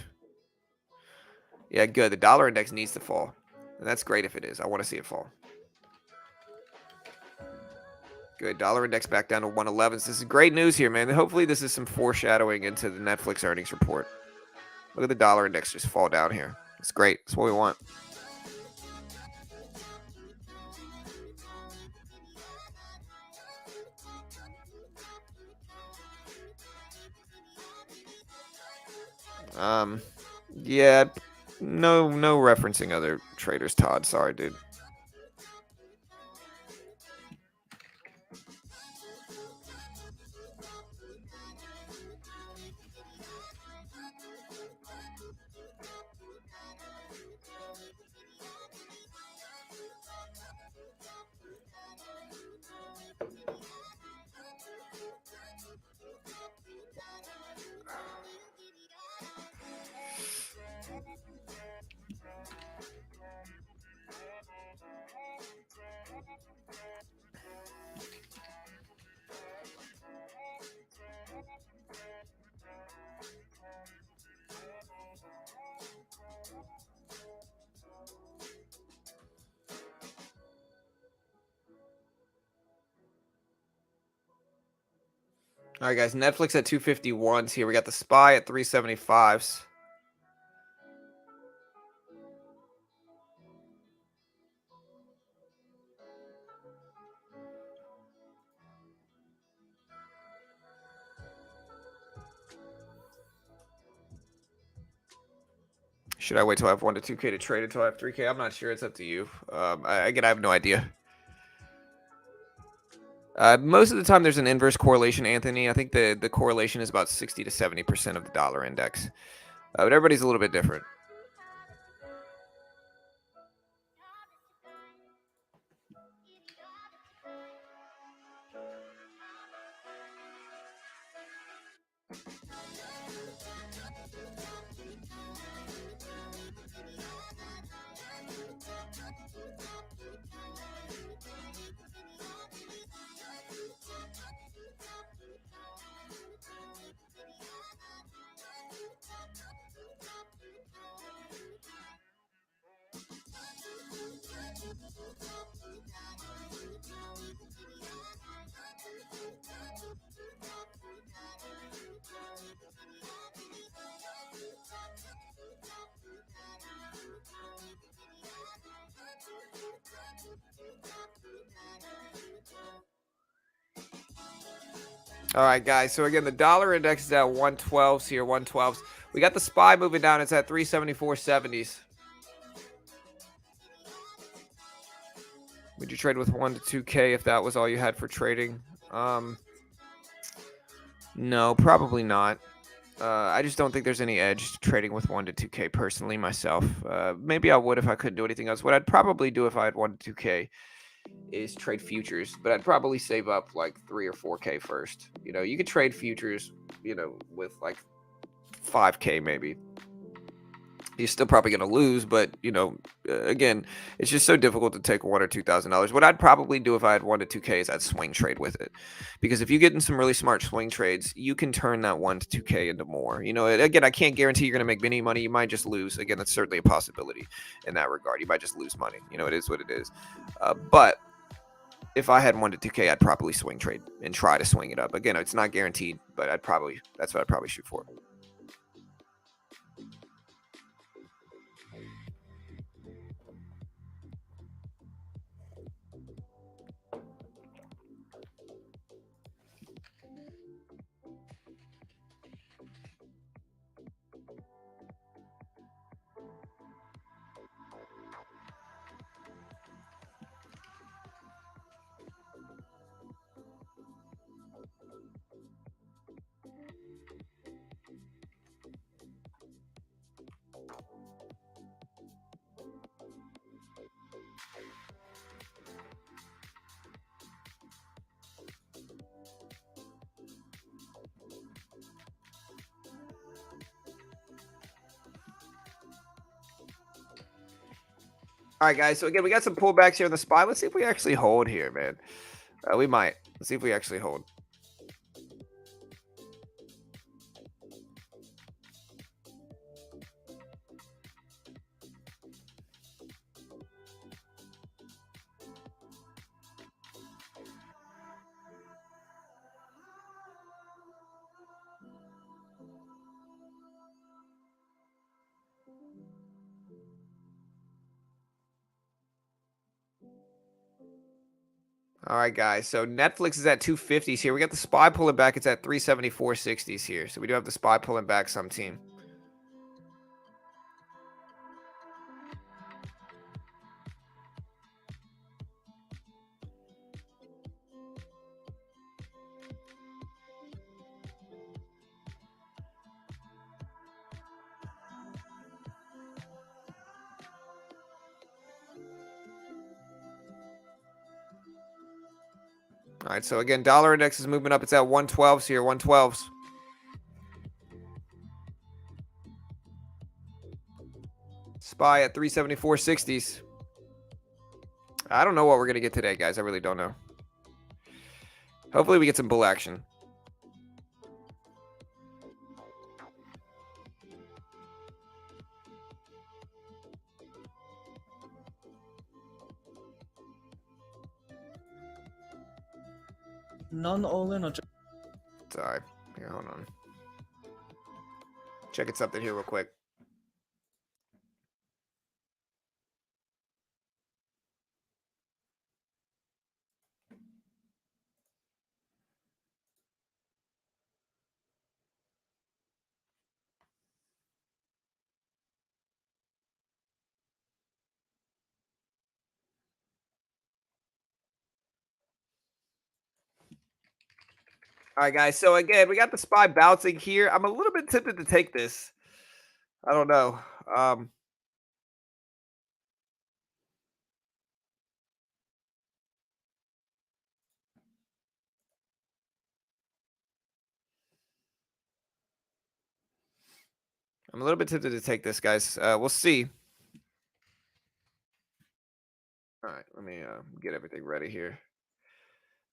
Yeah, good. The dollar index needs to fall. And that's great if it is. I want to see it fall. Good. Dollar index back down to 111. This is great news here, man. Hopefully this is some foreshadowing into the Nflx earnings report. Look at the dollar index just fall down here. It's great. That's what we want. Yeah, no referencing other traders, Todd. Sorry, dude. All right, guys. Nflx at 251s here. We got the SPY at 375s. Should I wait till I have 1 to 2K to trade until I have 3K? I'm not sure. It's up to you. I have no idea. Most of the time, there's an inverse correlation, Anthony. I think the correlation is about 60 to 70% of the dollar index. But everybody's a little bit different. All right, guys. So again, the dollar index is at 112s here, 112s. We got the SPY moving down. It's at 374.70s. Would you trade with 1 to 2K if that was all you had for trading? No, probably not. I just don't think there's any edge to trading with 1 to 2K personally myself. Maybe I would if I couldn't do anything else. What I'd probably do if I had 1 to 2K is trade futures, but I'd probably save up like 3 or 4K first. You could trade futures, with like 5K maybe. You're still probably going to lose, but again, it's just so difficult to take $1,000 or $2,000. What I'd probably do if I had 1 to 2K is I'd swing trade with it, because if you get in some really smart swing trades, you can turn that 1 to 2K into more. Again, I can't guarantee you're going to make any money. You might just lose. Again, that's certainly a possibility in that regard. You might just lose money. It is what it is. But if I had 1 to 2K, I'd probably swing trade and try to swing it up. Again, it's not guaranteed, but that's what I'd probably shoot for. All right, guys. So again, we got some pullbacks here in the SPY. Let's see if we actually hold here, man. We might. Let's see if we actually hold. All right, guys. So Netflix is at 250s here. We got the SPY pulling back. It's at 374.60s here. So we do have the SPY pulling back some team. All right. So again, dollar index is moving up. It's at 112s here. 112s. SPY at 374.60s. I don't know what we're going to get today, guys. I really don't know. Hopefully we get some bull action. None all in or Sorry. Here, hold on. Checking something here real quick. All right, guys. So again, we got the SPY bouncing here. I'm a little bit tempted to take this. I don't know. I'm a little bit tempted to take this, guys. We'll see. All right, let me get everything ready here.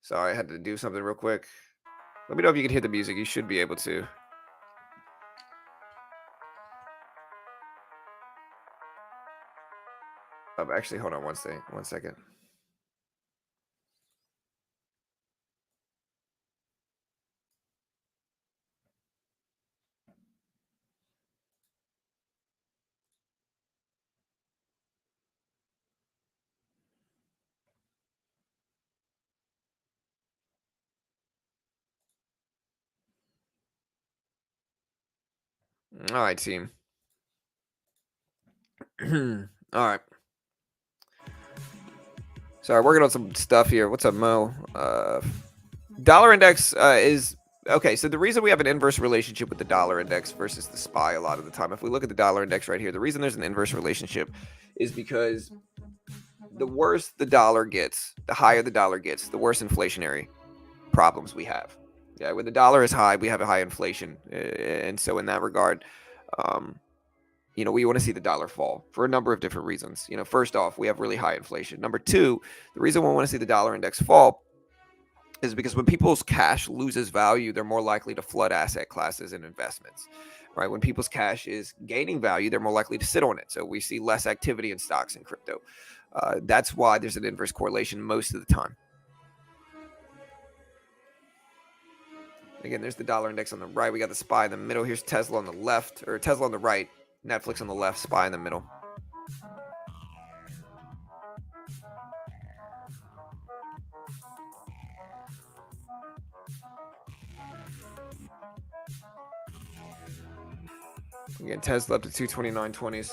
Sorry, I had to do something real quick. Let me know if you can hear the music. You should be able to. Actually, hold on one second. All right, team. All right. Sorry, working on some stuff here. What's up, Mo? Dollar index is okay. So the reason we have an inverse relationship with the dollar index versus the SPY a lot of the time, if we look at the dollar index right here, the reason there's an inverse relationship is because the worse the dollar gets, the higher the dollar gets, the worse inflationary problems we have. Yeah, when the dollar is high, we have a high inflation, and so in that regard, um, we want to see the dollar fall for a number of different reasons. First off, we have really high inflation. Number two, the reason we want to see the dollar index fall is because when people's cash loses value, they're more likely to flood asset classes and investments. Right? When people's cash is gaining value, they're more likely to sit on it. So we see less activity in stocks and crypto. That's why there's an inverse correlation most of the time. Again, there's the dollar index on the right. We got the SPY in the middle. Here's Tesla on the left, or Tesla on the right, Netflix on the left, SPY in the middle. Again, Tesla up to 229.20s.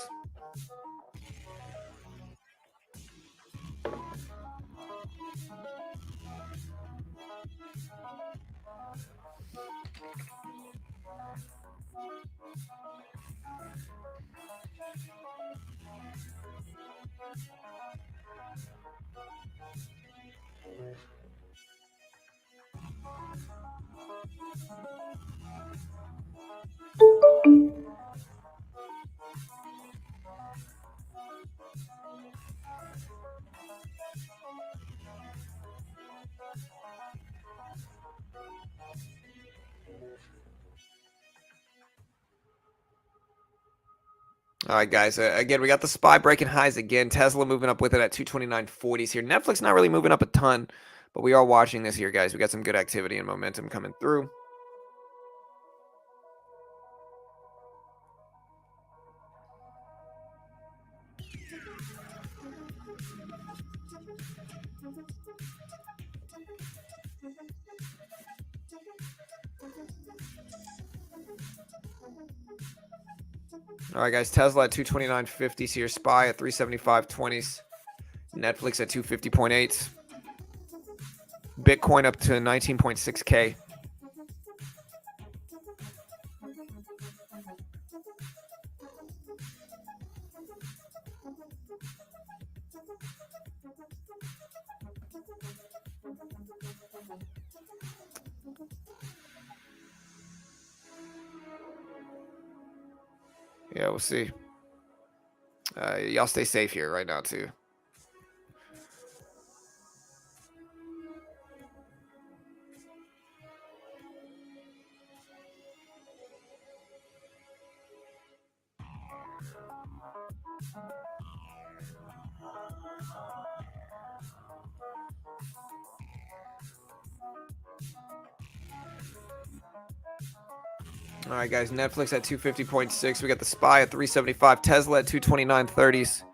All right, guys. Again, we got the SPY breaking highs again. Tesla moving up with it at 229.40s here. Netflix not really moving up a ton, but we are watching this here, guys. We got some good activity and momentum coming through. All right, guys. Tesla at 229.50s here. SPY at 375.20s. Netflix at 250.8s. Bitcoin up to 19.6K. Yeah, we'll see. Y'all stay safe here right now, too. All right, guys. Netflix at 250.6. We got the SPY at 375. Tesla at 229.30s.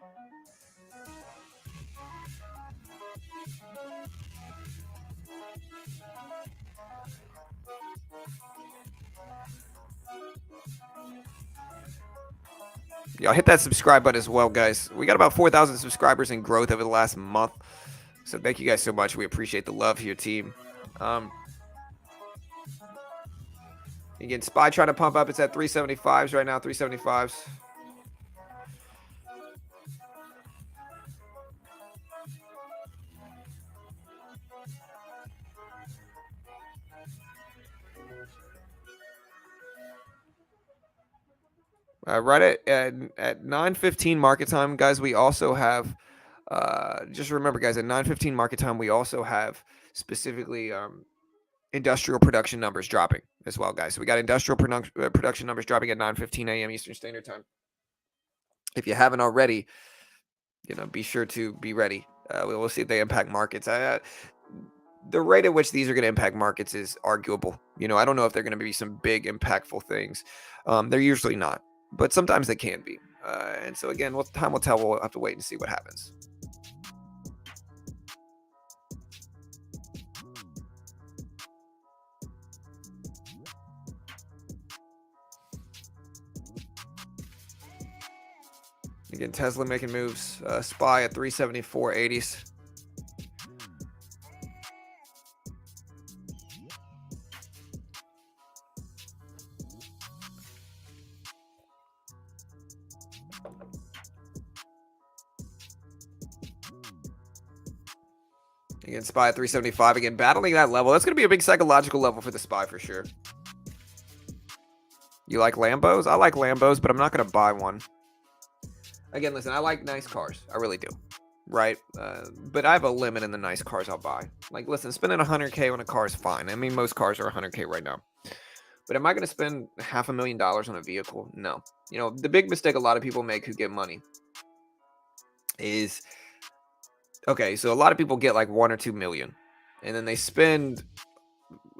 Y'all hit that subscribe button as well, guys. We got about 4,000 subscribers in growth over the last month. So thank you guys so much. We appreciate the love here, team. Again, SPY trying to pump up. It's at 375s right now, 375s. Right at 9:15 market time, guys, we also have, just remember, guys, at 9:15 market time, we also have specifically industrial production numbers dropping as well, guys. So we got industrial production numbers dropping at 9:15 a.m. Eastern Standard Time. If you haven't already, be sure to be ready. We'll see if they impact markets. The rate at which these are going to impact markets is arguable. I don't know if they're going to be some big impactful things. They're usually not, but sometimes they can be. And so again, time will tell. We'll have to wait and see what happens. Again, Tesla making moves. SPY at 374.80s. Again, SPY at 375. Again, battling that level. That's going to be a big psychological level for the SPY for sure. You like Lambos? I like Lambos, but I'm not going to buy one. Again, listen, I like nice cars. I really do. Right? But I have a limit in the nice cars I'll buy. Like, listen, spending $100K on a car is fine. I mean, most cars are $100K right now. But am I going to spend $500,000 on a vehicle? No. You know, the big mistake a lot of people make who get money is, okay, so a lot of people get like 1 or 2 million, and then they spend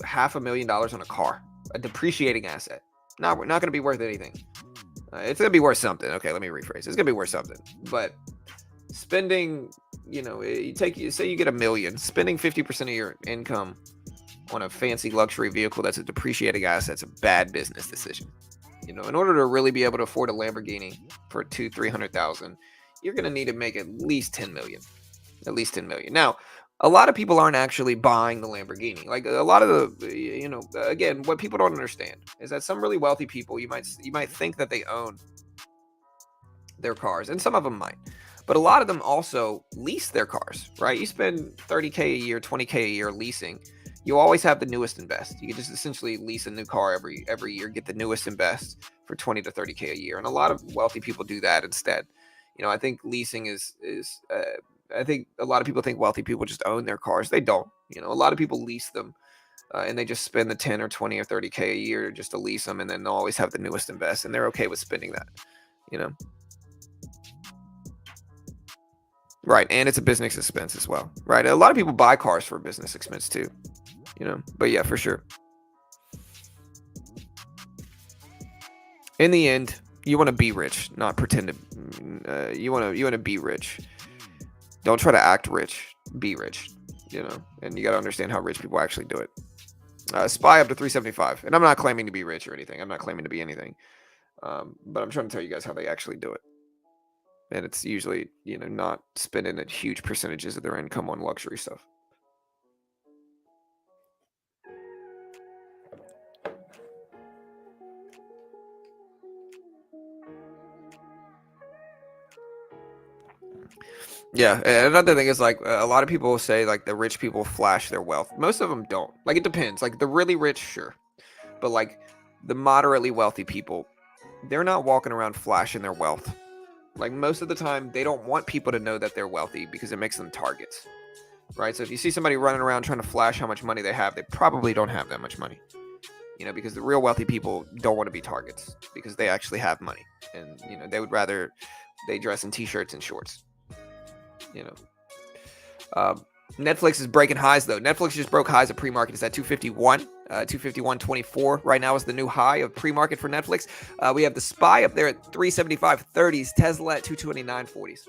$500,000 on a car, a depreciating asset. Not going to be worth anything. It's going to be worth something. Okay, let me rephrase. It's going to be worth something. But spending, you know, say you get $1 million, spending 50% of your income on a fancy luxury vehicle that's a depreciating asset, it's a bad business decision. You know, in order to really be able to afford a Lamborghini for $200,000-$300,000, you're going to need to make at least 10 million. At least 10 million. Now, a lot of people aren't actually buying the Lamborghini. Like a lot of the, you know, again, what people don't understand is that some really wealthy people, you might think that they own their cars, and some of them might, but a lot of them also lease their cars, right? You spend $30K a year, $20K a year leasing. You always have the newest and best. You can just essentially lease a new car every year, get the newest and best for 20 to 30K a year. And a lot of wealthy people do that instead. You know, I think leasing I think a lot of people think wealthy people just own their cars. They don't. You know, a lot of people lease them, and they just spend the 10 or 20 or 30K a year just to lease them, and then they'll always have the newest and best, and they're okay with spending that, you know. Right, and it's a business expense as well, right? A lot of people buy cars for a business expense too, you know. But yeah, for sure. In the end, you want to be rich, not pretend to. You want to be rich. Don't try to act rich. Be rich, you know. And you got to understand how rich people actually do it. SPY up to 375, and I'm not claiming to be rich or anything. I'm not claiming to be anything, but I'm trying to tell you guys how they actually do it. And it's usually, you know, not spending huge percentages of their income on luxury stuff. Yeah, and another thing is like a lot of people will say like the rich people flash their wealth. Most of them don't. Like it depends. Like the really rich, sure, but like the moderately wealthy people, they're not walking around flashing their wealth. Like most of the time, they don't want people to know that they're wealthy because it makes them targets, right? So if you see somebody running around trying to flash how much money they have, they probably don't have that much money, you know, because the real wealthy people don't want to be targets because they actually have money, and you know they would rather they dress in t-shirts and shorts, you know. Netflix is breaking highs though. Netflix just broke highs of pre-market. It's at 251, 251.24 right now is the new high of pre-market for Netflix. We have the SPY up there at 375.30s, Tesla at 229.40s.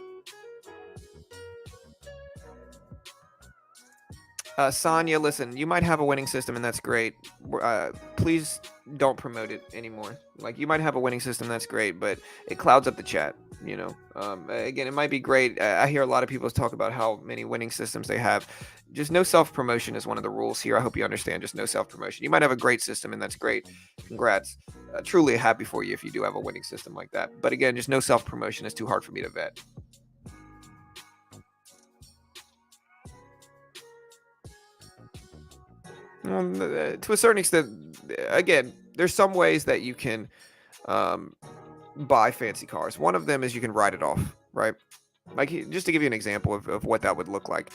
Sonia, listen, you might have a winning system and that's great. Please don't promote it anymore. Like you might have a winning system, that's great, but it clouds up the chat, you know. Again, it might be great. I hear a lot of people talk about how many winning systems they have. Just no self-promotion is one of the rules here. I hope you understand. Just no self-promotion. You might have a great system and that's great. Congrats. Truly happy for you if you do have a winning system like that. But again, just no self-promotion is too hard for me to vet. To a certain extent, again, there's some ways that you can buy fancy cars. One of them is you can write it off, right? Like, just to give you an example of what that would look like.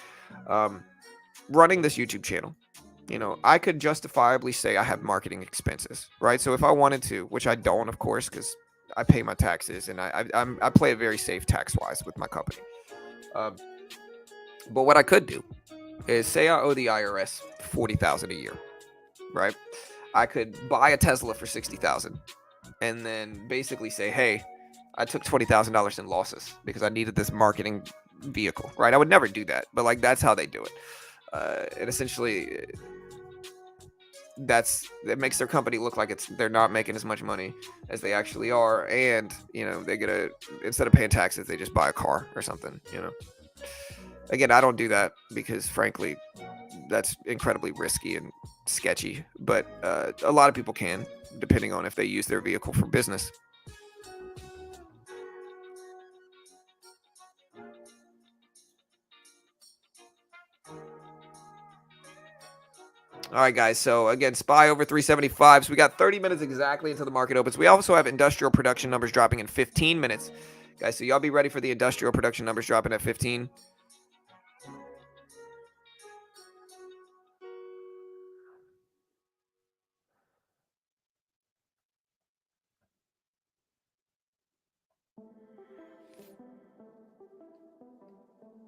Running this YouTube channel, you know, I could justifiably say I have marketing expenses, right? So if I wanted to, which I don't, of course, because I pay my taxes and I play it very safe tax-wise with my company. But what I could do is say I owe the IRS $40,000 a year, right? I could buy a Tesla for $60,000 and then basically say, hey, I took $20,000 in losses because I needed this marketing vehicle, right? I would never do that, but like that's how they do it. And essentially, that makes their company look like they're not making as much money as they actually are, and they get instead of paying taxes, they just buy a car or something. Again, I don't do that because frankly, that's incredibly risky and sketchy. But a lot of people can, depending on if they use their vehicle for business. All right, guys. So again, SPY over 375. So we got 30 minutes exactly until the market opens. We also have industrial production numbers dropping in 15 minutes, guys. So y'all be ready for the industrial production numbers dropping at 15.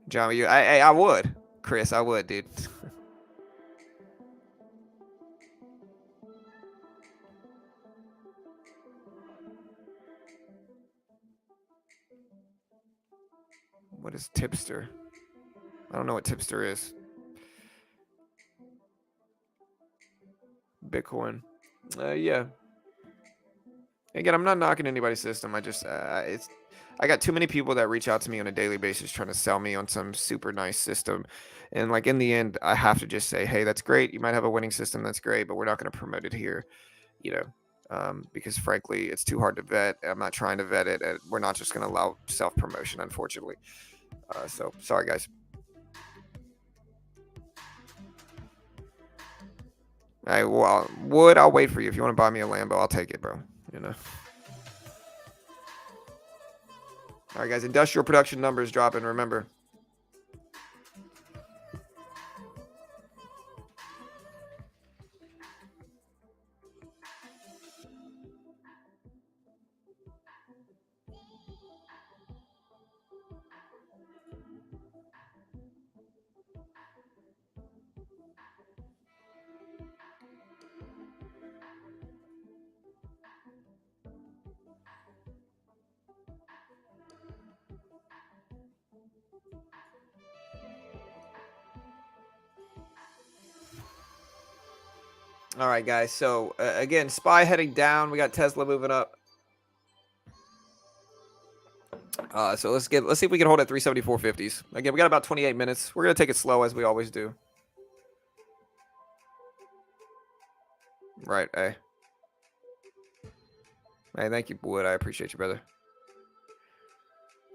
John, I would, Chris, I would, dude. What is tipster? I don't know what tipster is. Bitcoin. Yeah. Again, I'm not knocking anybody's system. I just I got too many people that reach out to me on a daily basis trying to sell me on some super nice system, and like in the end, I have to just say, hey, that's great. You might have a winning system, that's great, but we're not going to promote it here, because frankly, it's too hard to vet. I'm not trying to vet it, and we're not just going to allow self promotion, unfortunately. So sorry, guys. I'll wait for you. If you want to buy me a Lambo, I'll take it, bro. All right, guys. Industrial production numbers dropping. Remember. All right, guys. So again, SPY heading down. We got Tesla moving up. So let's see if we can hold at 374.50s. Again, we got about 28 minutes. We're gonna take it slow as we always do. Right, hey. Hey, thank you, Wood. I appreciate you, brother.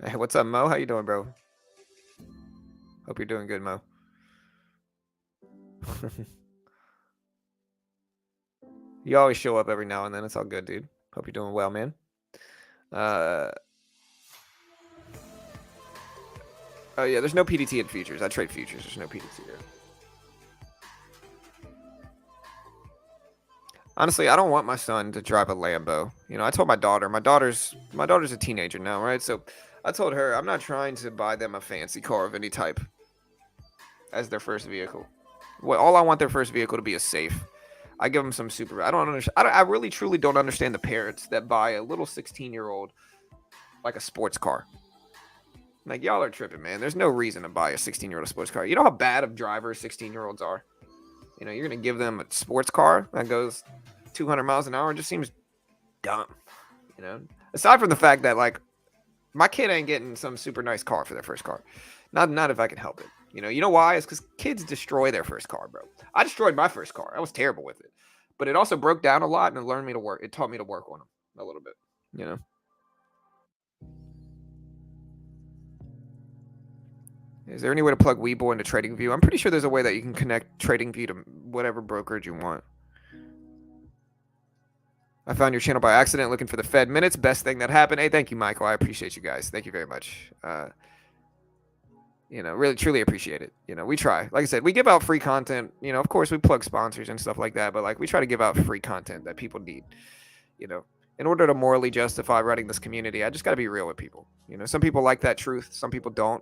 Hey, what's up, Mo? How you doing, bro? Hope you're doing good, Mo. You always show up every now and then. It's all good, dude. Hope you're doing well, man. Oh yeah, there's no PDT in futures. I trade futures. There's no PDT here. Honestly, I don't want my son to drive a Lambo. I told my daughter's a teenager now, right? So I told her I'm not trying to buy them a fancy car of any type as their first vehicle. All I want their first vehicle to be is safe. I give them some super. I don't understand. I really truly don't understand the parents that buy a little 16-year-old like a sports car. Like, y'all are tripping, man. There's no reason to buy a 16-year-old a sports car. You know how bad of drivers 16-year-olds are? You're going to give them a sports car that goes 200 miles an hour. It just seems dumb, Aside from the fact that, like, my kid ain't getting some super nice car for their first car. Not if I can help it. You know why? It's because kids destroy their first car, bro. I destroyed my first car. I was terrible with it. But it also broke down a lot, and it taught me to work on them a little bit, Is there any way to plug Webull into TradingView? I'm pretty sure there's a way that you can connect TradingView to whatever brokerage you want. I found your channel by accident looking for the Fed minutes. Best thing that happened. Hey, thank you, Michael. I appreciate you guys. Thank you very much. Really, truly appreciate it. We try. Like I said, we give out free content. Of course, we plug sponsors and stuff like that. But, like, we try to give out free content that people need. In order to morally justify running this community, I just got to be real with people. Some people like that truth. Some people don't.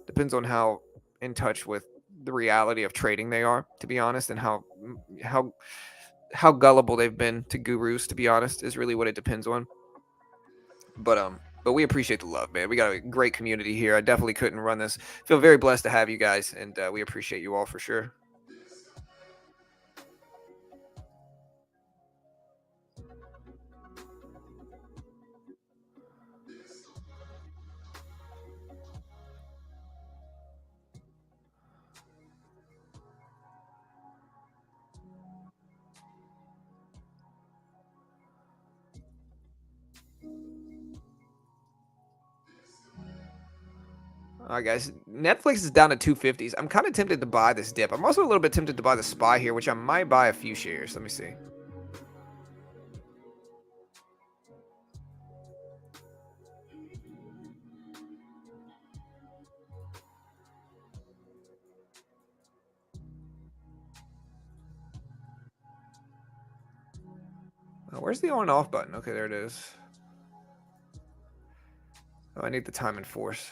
Depends on how in touch with the reality of trading they are, to be honest, and how gullible they've been to gurus, to be honest, is really what it depends on. But we appreciate the love, man. We got a great community here. I definitely couldn't run this. Feel very blessed to have you guys, and we appreciate you all for sure. All right, guys. Netflix is down to 250s. I'm kind of tempted to buy this dip. I'm also a little bit tempted to buy the SPY here, which I might buy a few shares. Let me see. Where's the on and off button? Okay, there it is. Oh, I need the time and force.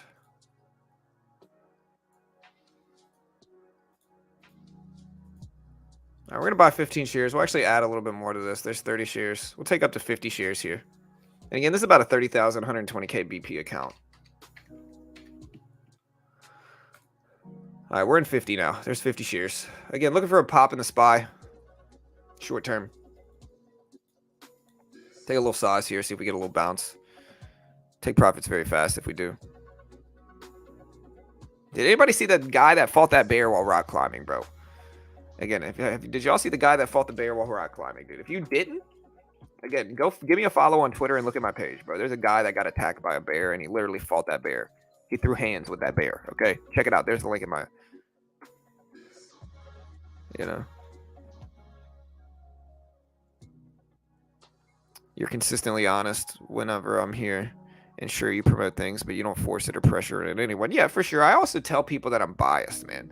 All right, we're going to buy 15 shares. We'll actually add a little bit more to this. There's 30 shares. We'll take up to 50 shares here. And again, this is about a 30,000, 120K BP account. All right, we're in 50 now. There's 50 shares. Again, looking for a pop in the SPY. Short term. Take a little size here, see if we get a little bounce. Take profits very fast if we do. Did anybody see that guy that fought that bear while rock climbing, bro? Again, did y'all see the guy that fought the bear while rock climbing, dude? If you didn't, again, go give me a follow on Twitter and look at my page, bro. There's a guy that got attacked by a bear, and he literally fought that bear. He threw hands with that bear, okay? Check it out. There's the link in my... You know. You're consistently honest whenever I'm here. And sure, you promote things, but you don't force it or pressure it at anyone. Yeah, for sure. I also tell people that I'm biased, man.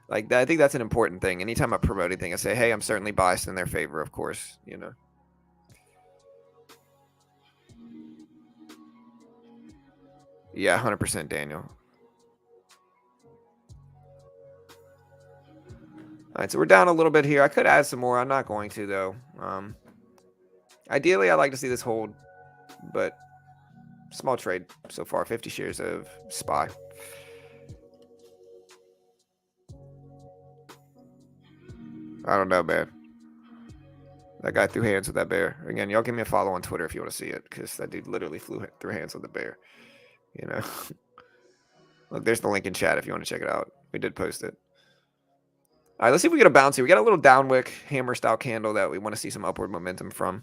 Like, I think that's an important thing. Anytime I promote anything, I say, hey, I'm certainly biased in their favor, of course, you know. Yeah, 100% Daniel. All right, so we're down a little bit here. I could add some more. I'm not going to, though. Ideally, I'd like to see this hold, but small trade so far. 50 shares of SPY. I don't know, man. That guy threw hands with that bear. Again, y'all give me a follow on Twitter if you want to see it, because that dude literally threw hands with the bear. You know? Look, there's the link in chat if you want to check it out. We did post it. All right, let's see if we get a bounce here. We got a little downwick hammer style candle that we want to see some upward momentum from.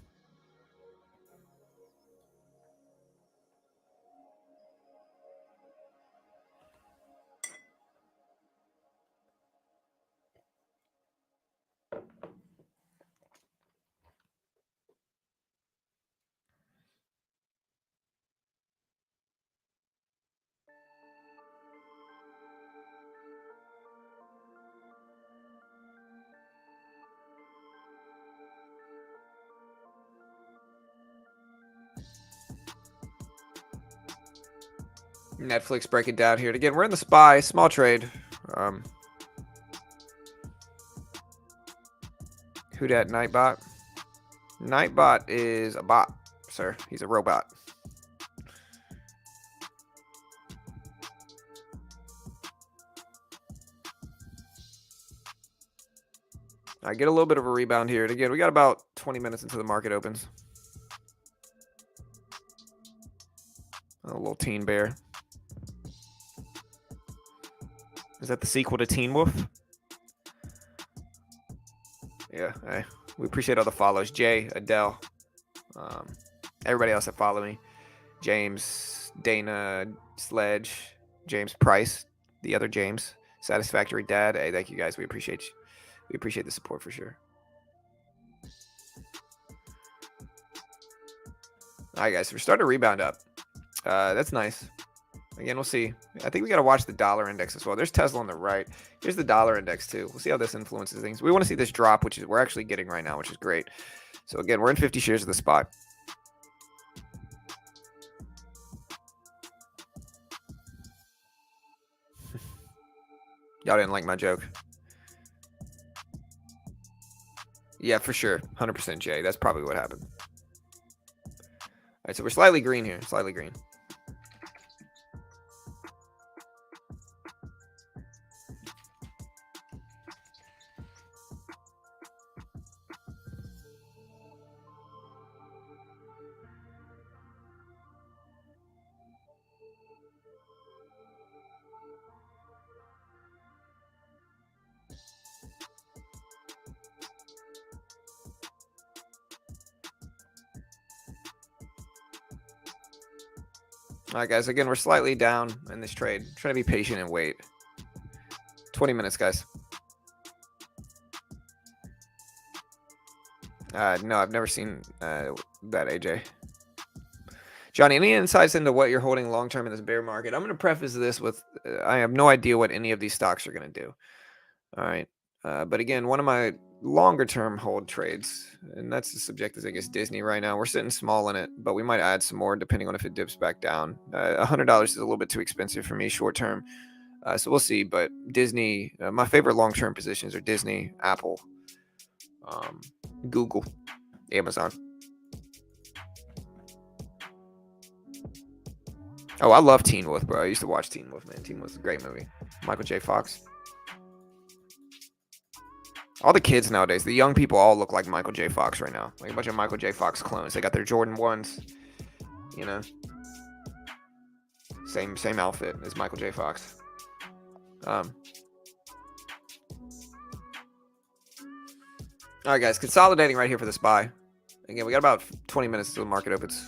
Netflix breaking down here. Again, we're in the SPY. Small trade. Who dat? Nightbot? Nightbot is a bot, sir. He's a robot. I get a little bit of a rebound here. And again, we got about 20 minutes until the market opens. A little Teen Bear. Is that the sequel to Teen Wolf? Yeah, hey, we appreciate all the follows. Jay, Adele, everybody else that follow me. James, Dana, Sledge, James Price, the other James, Satisfactory Dad. Hey, thank you guys. We appreciate you. We appreciate the support for sure. All right, guys, so we're starting to rebound up. That's nice. Again, we'll see. I think we got to watch the dollar index as well. There's Tesla on the right. Here's the dollar index too. We'll see how this influences things. We want to see this drop, which is we're actually getting right now, which is great. So again, we're in 50 shares of the SPY. Y'all didn't like my joke. Yeah, for sure. 100% Jay. That's probably what happened. All right, so we're slightly green here. Slightly green. All right, guys. Again, we're slightly down in this trade. Try to be patient and wait. 20 minutes, guys. No, I've never seen that, AJ. Johnny, any insights into what you're holding long term in this bear market? I'm going to preface this with I have no idea what any of these stocks are going to do. All right. But again, one of my longer term hold trades, and that's the subject is, I guess, Disney right now. We're sitting small in it, but we might add some more depending on if it dips back down. $100 is a little bit too expensive for me short term. So we'll see. But Disney, my favorite long term positions are Disney, Apple, Google, Amazon. Oh, I love Teen Wolf, bro. I used to watch Teen Wolf, man. Teen Wolf's a great movie. Michael J. Fox. All the kids nowadays, the young people all look like Michael J. Fox right now. Like a bunch of Michael J. Fox clones. They got their Jordan 1s, you know. Same outfit as Michael J. Fox. All right, guys, consolidating right here for this buy. Again, we got about 20 minutes until the market opens.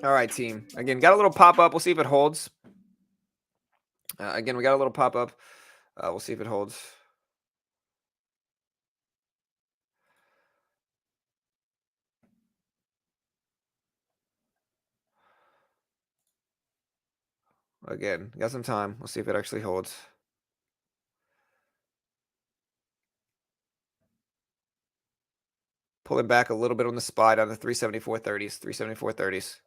All right, team. Again, got a little pop up. We'll see if it holds. Again, we got a little pop up. We'll see if it holds. Again, got some time. We'll see if it actually holds. Pulling back a little bit on the SPY down to 374.30s, 374.30s.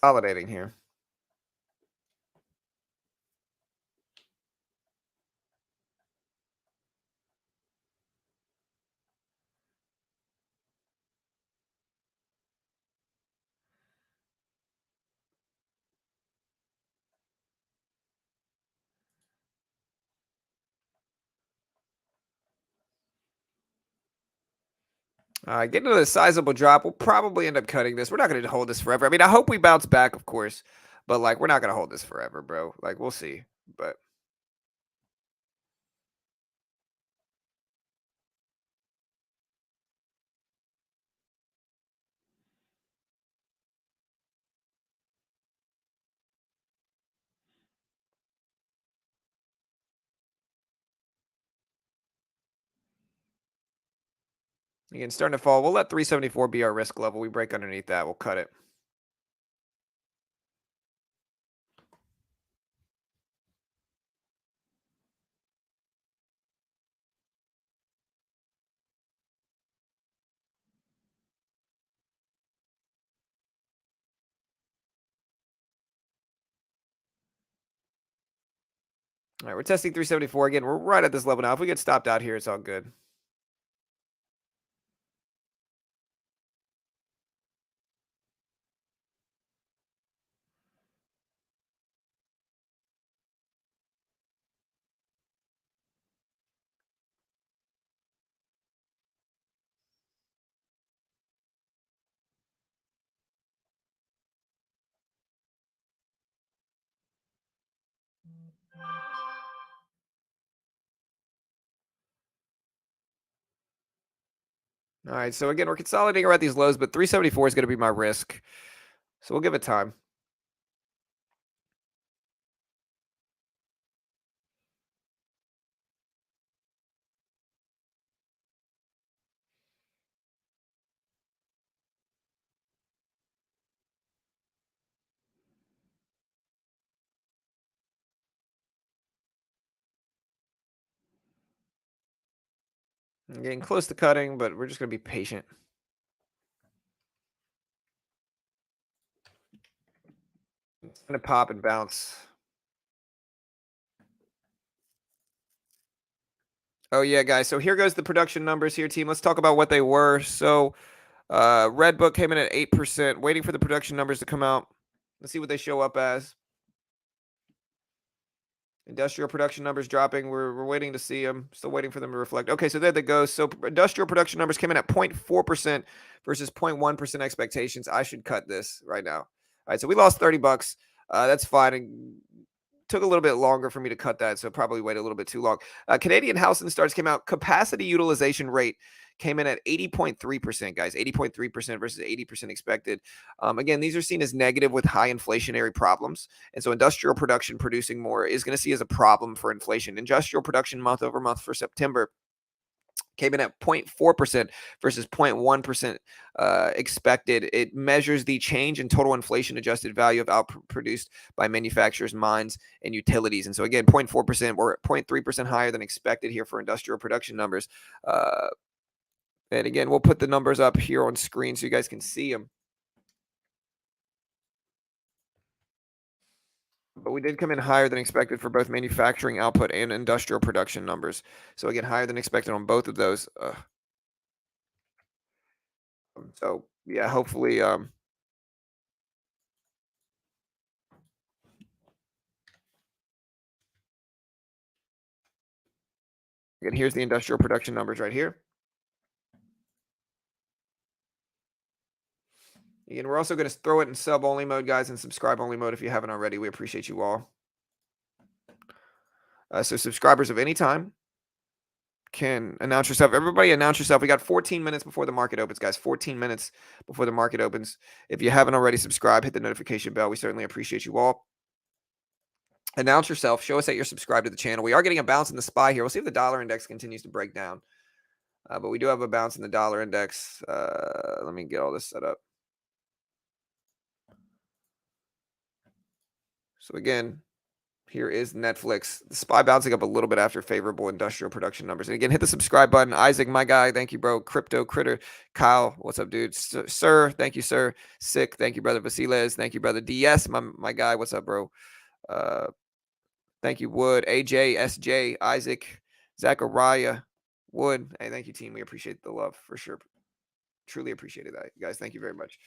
Consolidating here. Getting to a sizable drop. We'll probably end up cutting this. We're not going to hold this forever. I mean, I hope we bounce back, of course, but like, we're not going to hold this forever, bro. Like, we'll see. But again, starting to fall. We'll let 374 be our risk level. We break underneath that. We'll cut it. All right, we're testing 374 again. We're right at this level now. If we get stopped out here, it's all good. All right, so again, we're consolidating around these lows, but 374 is going to be my risk. So we'll give it time. I'm getting close to cutting, but we're just going to be patient. Gonna pop and bounce. Oh yeah, guys. So here goes the production numbers here, team. Let's talk about what they were. So Red Book came in at 8%, waiting for the production numbers to come out. Let's see what they show up as. Industrial production numbers dropping. We're waiting to see them. Still waiting for them to reflect. Okay, so there they go. So industrial production numbers came in at 0.4% versus 0.1% expectations. I should cut this right now. All right, so we lost 30 bucks. That's fine. It took a little bit longer for me to cut that, so probably waited a little bit too long. Canadian housing starts came out. Capacity utilization rate came in at 80.3%, guys. 80.3% versus 80% expected. Again, these are seen as negative with high inflationary problems. And so industrial production producing more is going to see as a problem for inflation. Industrial production month over month for September came in at 0.4% versus 0.1% expected. It measures the change in total inflation adjusted value of output produced by manufacturers, mines, and utilities. And so again, 0.4%, we're at 0.3% higher than expected here for industrial production numbers. And again, we'll put the numbers up here on screen so you guys can see them. But we did come in higher than expected for both manufacturing output and industrial production numbers. So again, higher than expected on both of those. So yeah, hopefully, again, here's the industrial production numbers right here. Again, we're also going to throw it in sub-only mode, guys, and subscribe-only mode if you haven't already. We appreciate you all. So subscribers of any time can announce yourself. Everybody announce yourself. We got 14 minutes before the market opens, guys. 14 minutes before the market opens. If you haven't already subscribed, hit the notification bell. We certainly appreciate you all. Announce yourself. Show us that you're subscribed to the channel. We are getting a bounce in the SPY here. We'll see if the dollar index continues to break down. But we do have a bounce in the dollar index. Let me get all this set up. So again, here is Nflx. The SPY bouncing up a little bit after favorable industrial production numbers. And again, hit the subscribe button. Isaac, my guy, thank you, bro. Crypto Critter. Kyle, what's up, dude? Sir, thank you, sir. Sick, thank you, brother. Vasiles, thank you, brother. DS, my guy, what's up, bro? Thank you, Wood. AJ, SJ, Isaac, Zachariah, Wood. Hey, thank you, team. We appreciate the love for sure. Truly appreciated that, guys. Thank you very much.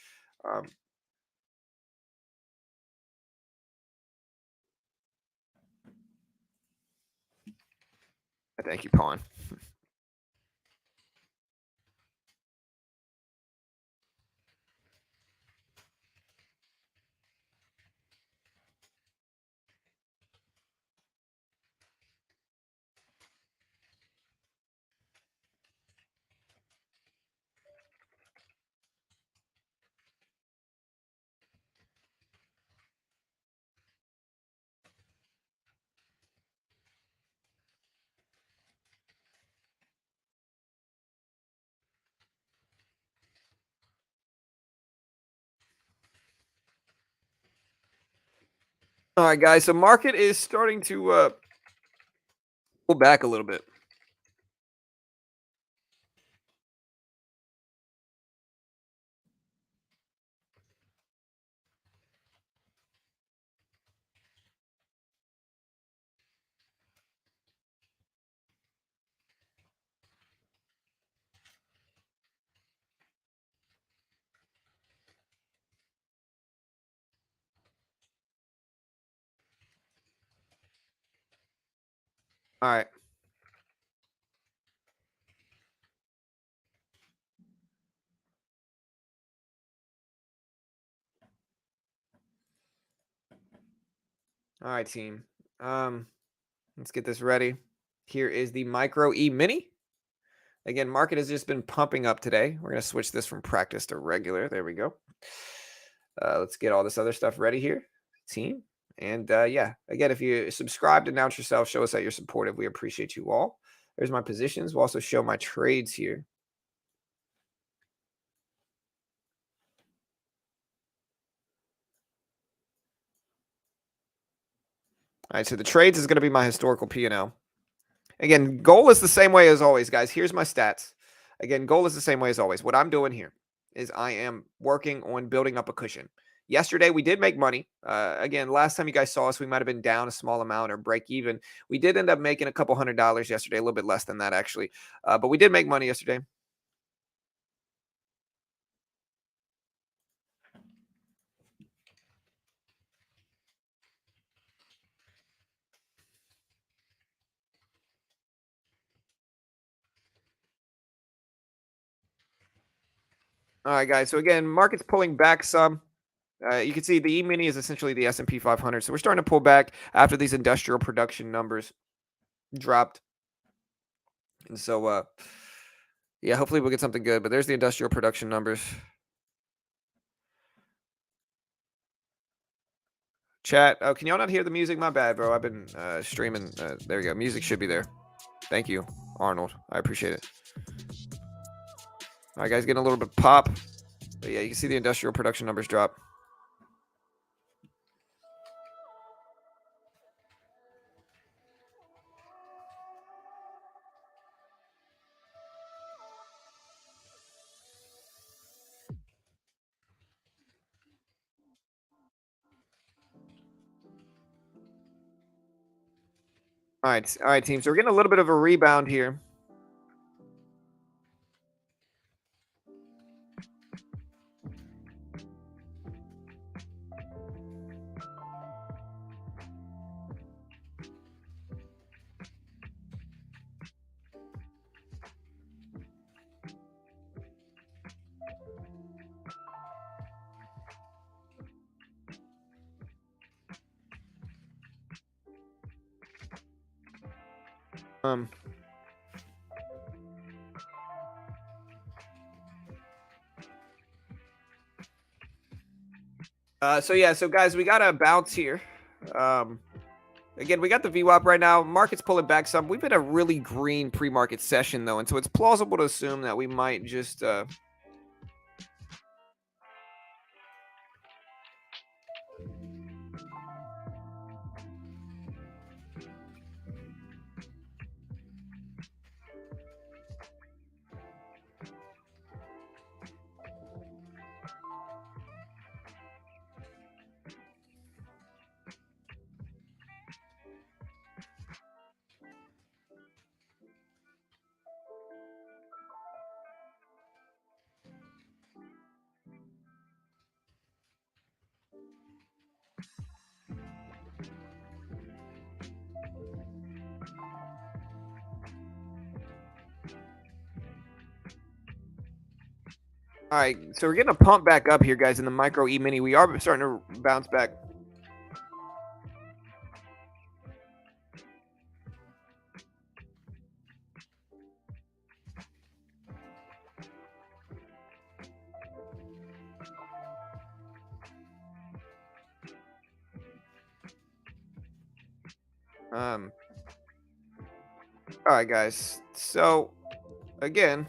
Thank you, Pawn. All right, guys. So market is starting to pull back a little bit. All right. All right, team. Let's get this ready. Here is the Micro E Mini. Again, market has just been pumping up today. We're going to switch this from practice to regular. There we go. Let's get all this other stuff ready here, team. And yeah, again, if you subscribe, announce yourself, show us that you're supportive. We appreciate you all. There's my positions. We'll also show my trades here. All right, so the trades is going to be my historical P&L. Again, goal is the same way as always, guys. Here's my stats. Again, goal is the same way as always. What I'm doing here is I am working on building up a cushion. Yesterday, we did make money. Again, last time you guys saw us, we might have been down a small amount or break even. We did end up making a couple $100 yesterday, a little bit less than that actually. But we did make money yesterday. All right, guys. So again, market's pulling back some. You can see the E-mini is essentially the S&P 500. So we're starting to pull back after these industrial production numbers dropped. And so, yeah, hopefully we'll get something good. But there's the industrial production numbers. Chat. Oh, can y'all not hear the music? My bad, bro. I've been streaming. There we go. Music should be there. Thank you, Arnold. I appreciate it. All right, guys, getting a little bit of pop. But yeah, you can see the industrial production numbers drop. All right, team. So we're getting a little bit of a rebound here. So guys, we got a bounce here. Again, we got the VWAP right now. Market's pulling back some. We've been a really green pre-market session though, and so it's plausible to assume that we might just all right, so we're getting a pump back up here, guys, in the micro E-mini. We are starting to bounce back. All right, guys. So again,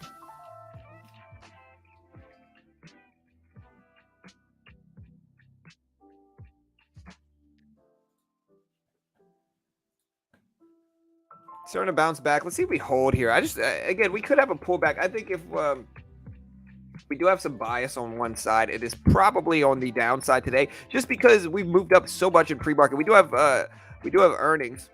starting to bounce back. Let's see if we hold here. I just again, we could have a pullback. I think if we do have some bias on one side, it is probably on the downside today, just because we've moved up so much in pre-market. We do have earnings.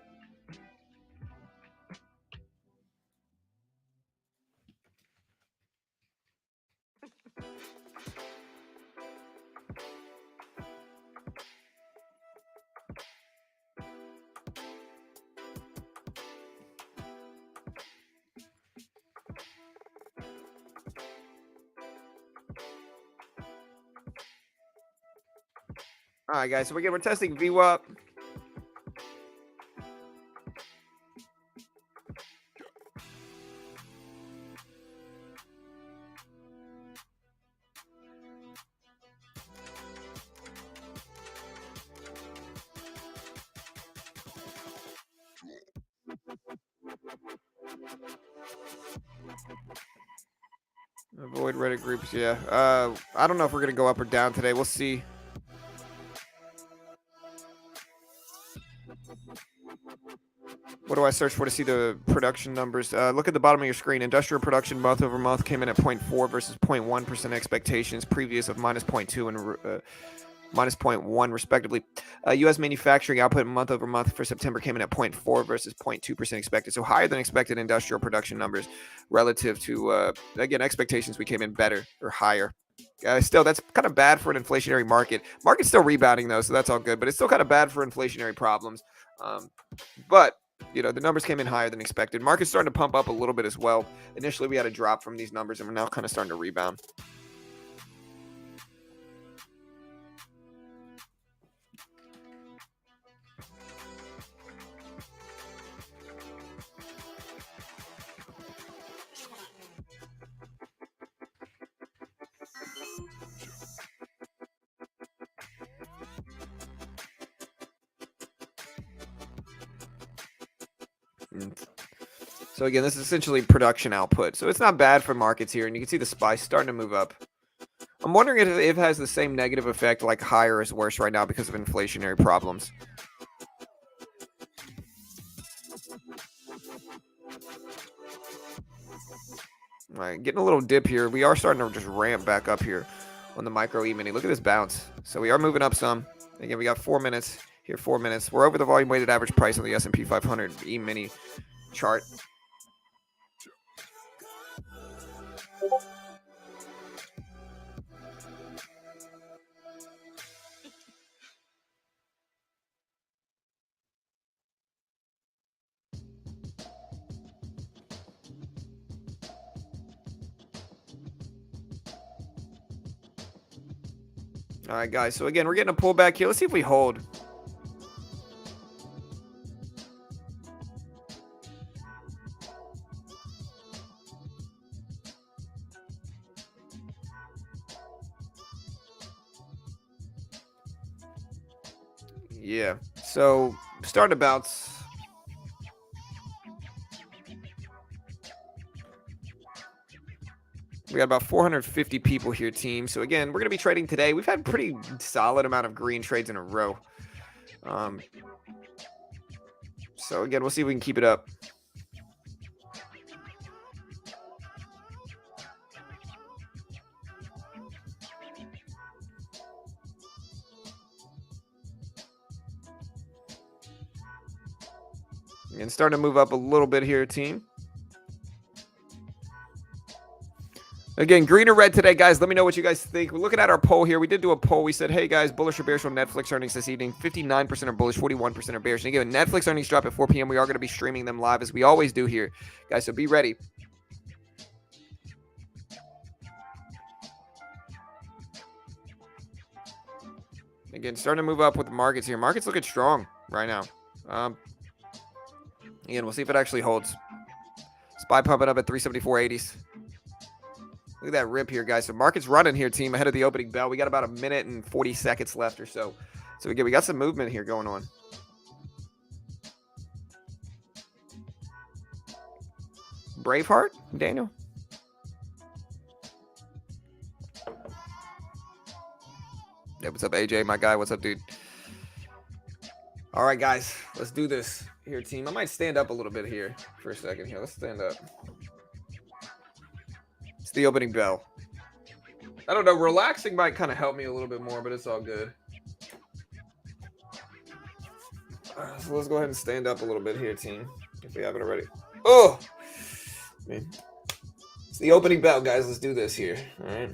All right, guys. So we're testing VWAP. Avoid Reddit groups. Yeah. I don't know if we're gonna go up or down today. We'll see. What do I search for to see the production numbers? Look at the bottom of your screen. Industrial production month over month came in at 0.4 versus 0.1% expectations, previous of minus 0.2. And minus 0.1 respectively. U.S. manufacturing output month over month for September came in at 0.4 versus 0.2% expected. So higher than expected industrial production numbers relative to, again, expectations. We came in better or higher. Still, that's kind of bad for an inflationary market. Market's still rebounding, though, so that's all good. But it's still kind of bad for inflationary problems. But the numbers came in higher than expected. Market's starting to pump up a little bit as well. Initially, we had a drop from these numbers, and we're now kind of starting to rebound. So again, this is essentially production output. So it's not bad for markets here, and you can see the SPY starting to move up. I'm wondering if it has the same negative effect, like higher is worse right now because of inflationary problems. All right, getting a little dip here. We are starting to just ramp back up here on the micro E-mini. Look at this bounce. So we are moving up some. Again, we got 4 minutes here, 4 minutes. We're over the volume weighted average price on the S&P 500 E-mini chart. All right, guys. So again, we're getting a pullback here. Let's see if we hold. Yeah. So starting to bounce. We got about 450 people here, team. So again, we're going to be trading today. We've had pretty solid amount of green trades in a row. So again, we'll see if we can keep it up. And starting to move up a little bit here, team. Again, green or red today, guys. Let me know what you guys think. We're looking at our poll here. We did do a poll. We said, hey, guys, bullish or bearish on Netflix earnings this evening? 59% are bullish, 41% are bearish. And again, Netflix earnings drop at 4 p.m. We are going to be streaming them live, as we always do here, guys. So be ready. Again, starting to move up with the markets here. Markets looking strong right now. Again, we'll see if it actually holds. SPY pumping up at 374.80s. Look at that rip here, guys. So market's running here, team, ahead of the opening bell. We got about a minute and 40 seconds left or so. So again, we got some movement here going on. Braveheart, Daniel? Yeah, what's up, AJ, my guy? What's up, dude? All right, guys, let's do this here, team. I might stand up a little bit here for a second here. Let's stand up. It's the opening bell. I don't know. Relaxing might kind of help me a little bit more, but it's all good. So let's go ahead and stand up a little bit here, team, if we haven't already. Oh, man. It's the opening bell, guys. Let's do this here. All right.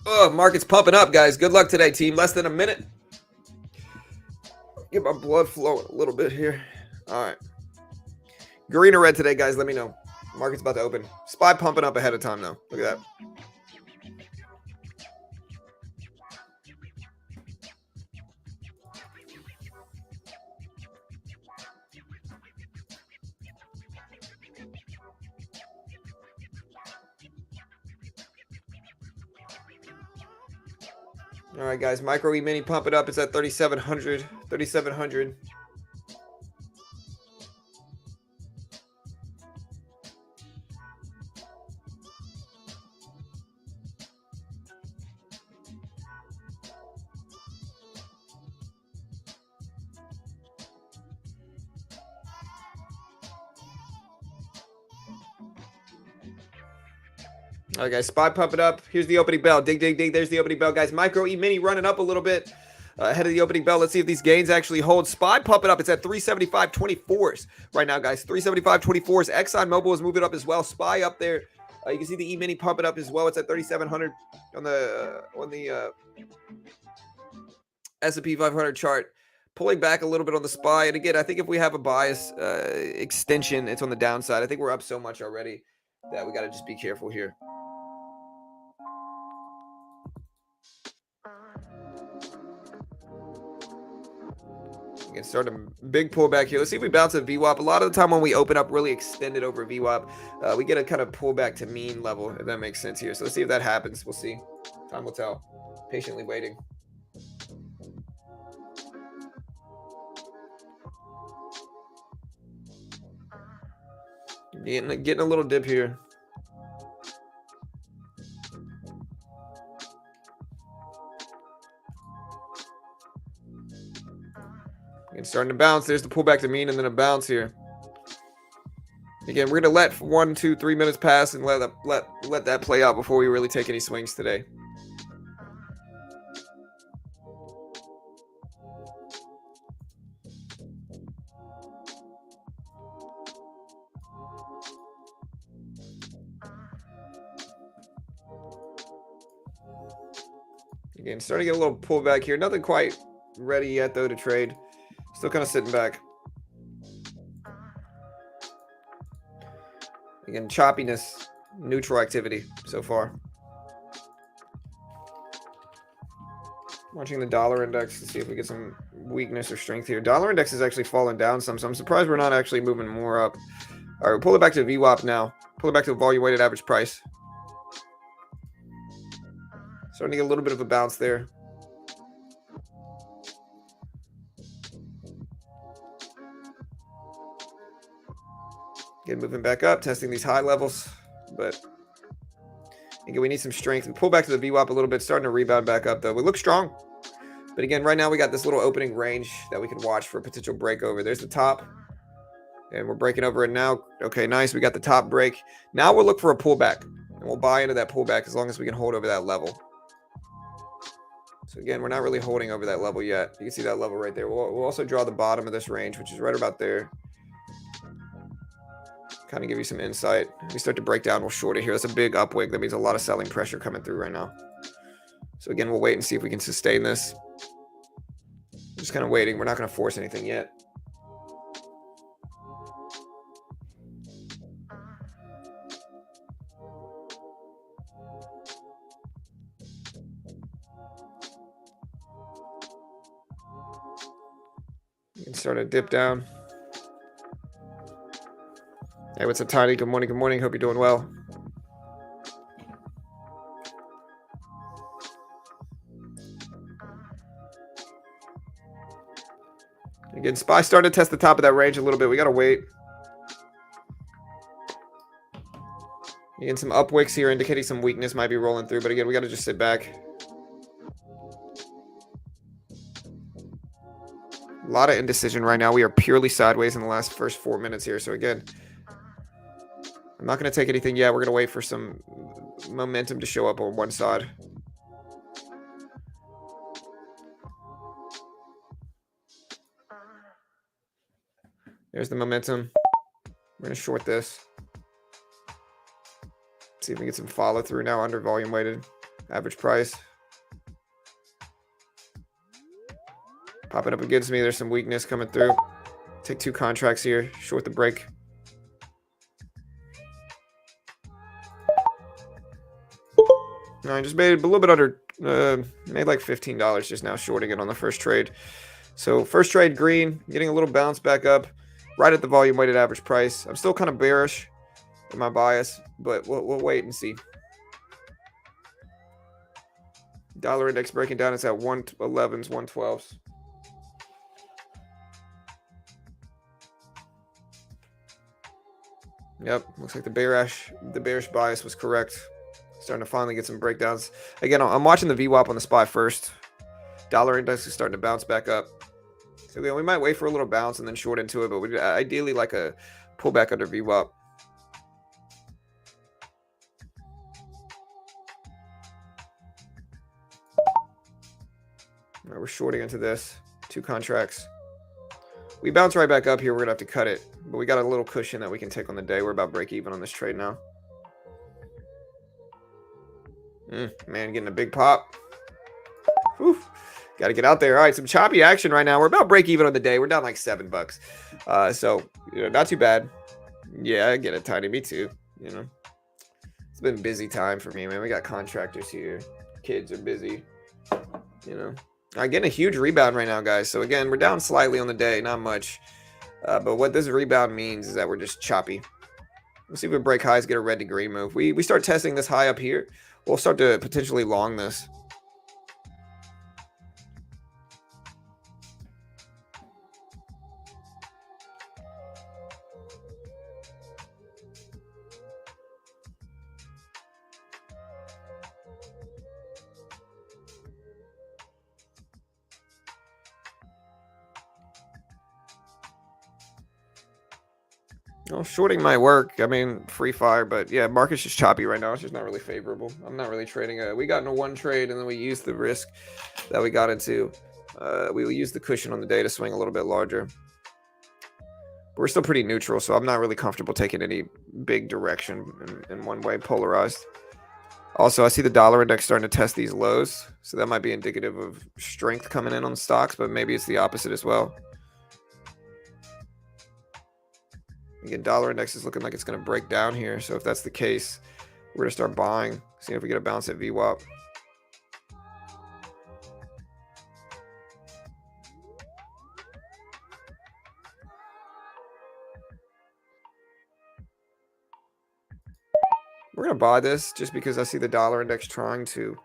Oh, market's pumping up, guys. Good luck today, team. Less than a minute. Get my blood flowing a little bit here. All right. Green or red today, guys? Let me know. Market's about to open. SPY pumping up ahead of time, though. Look at that. All right, guys. Micro E-mini pumping up. It's at 3,700. 3,700. All right, guys, SPY pump it up. Here's the opening bell. Dig, dig, dig. There's the opening bell, guys. Micro E-mini running up a little bit ahead of the opening bell. Let's see if these gains actually hold. SPY pump it up. It's at 375.24s right now, guys. 375.24s. Exxon Mobil is moving up as well. SPY up there. You can see the E-mini pump it up as well. It's at 3,700 on the S&P 500 chart. Pulling back a little bit on the SPY. And again, I think if we have a bias extension, it's on the downside. I think we're up so much already that we got to just be careful here. Again, start a big pullback here. Let's see if we bounce a VWAP. A lot of the time when we open up really extended over VWAP, we get a kind of pullback to mean level, if that makes sense here. So let's see if that happens. We'll see. Time will tell. Patiently waiting. Getting a little dip here. And starting to bounce. There's the pullback to mean and then a bounce here. Again, we're gonna let 1, 2, 3 minutes pass and let that play out before we really take any swings today. Again, starting to get a little pullback here. Nothing quite ready yet though to trade. Still kind of sitting back. Again, choppiness, neutral activity so far. Watching the dollar index to see if we get some weakness or strength here. Dollar index is actually falling down some, so I'm surprised we're not actually moving more up. All right, we'll pull it back to VWAP now. Pull it back to the volume weighted average price. Starting to get a little bit of a bounce there. Again, moving back up, testing these high levels, but again, we need some strength. We pull back to the VWAP a little bit, starting to rebound back up though. We look strong, but again, right now we got this little opening range that we can watch for a potential breakover. There's the top, and we're breaking over it now. Okay, nice. We got the top break. Now we'll look for a pullback, and we'll buy into that pullback as long as we can hold over that level. So again, we're not really holding over that level yet. You can see that level right there. We'll also draw the bottom of this range, which is right about there. Kind of give you some insight. If we start to break down, we'll short it here. That's a big upwick. That means a lot of selling pressure coming through right now. So again, we'll wait and see if we can sustain this. Just kind of waiting. We're not going to force anything yet. You can start to dip down. Hey, what's up, Tiny? Good morning. Good morning. Hope you're doing well. Again, SPY started to test the top of that range a little bit. We got to wait. Again, some upwicks here indicating some weakness might be rolling through. But again, we got to just sit back. A lot of indecision right now. We are purely sideways in the first 4 minutes here. So again, I'm not going to take anything yet. We're going to wait for some momentum to show up on one side. There's the momentum. We're going to short this. See if we can get some follow through now under volume weighted average price. Popping up against me. There's some weakness coming through. Take 2 contracts here. Short the break. I just made a little bit under, made like $15 just now shorting it on the first trade. So first trade green, getting a little bounce back up right at the volume weighted average price. I'm still kind of bearish in my bias, but we'll wait and see. Dollar index breaking down. It's at 111s, 112s. Yep, looks like the bearish bias was correct. Starting to finally get some breakdowns. Again, I'm watching the VWAP on the SPY first. Dollar index is starting to bounce back up. So we might wait for a little bounce and then short into it, but we ideally like a pullback under VWAP. All right, we're shorting into this. 2 contracts. We bounce right back up here. We're going to have to cut it. But we got a little cushion that we can take on the day. We're about break even on this trade now. Man, getting a big pop. Whew. Got to get out there. All right, some choppy action right now. We're about break even on the day. We're down like $7. So, not too bad. Yeah, I get it, Tiny. Me too. It's been a busy time for me, man. We got contractors here. Kids are busy. All right, getting a huge rebound right now, guys. So, again, we're down slightly on the day. Not much. But what this rebound means is that we're just choppy. Let's see if we break highs, get a red to green move. We start testing this high up here. We'll start to potentially long this. Well, shorting might work. I mean, free fire, but yeah, market's just choppy right now. It's just not really favorable. I'm not really trading. We got into one trade, and then we used the risk that we got into. We used the cushion on the day to swing a little bit larger. But we're still pretty neutral, so I'm not really comfortable taking any big direction in one way, polarized. Also, I see the dollar index starting to test these lows, so that might be indicative of strength coming in on stocks, but maybe it's the opposite as well. Again, dollar index is looking like it's going to break down here. So if that's the case, we're going to start buying. See if we get a bounce at VWAP. We're going to buy this just because I see the dollar index trying to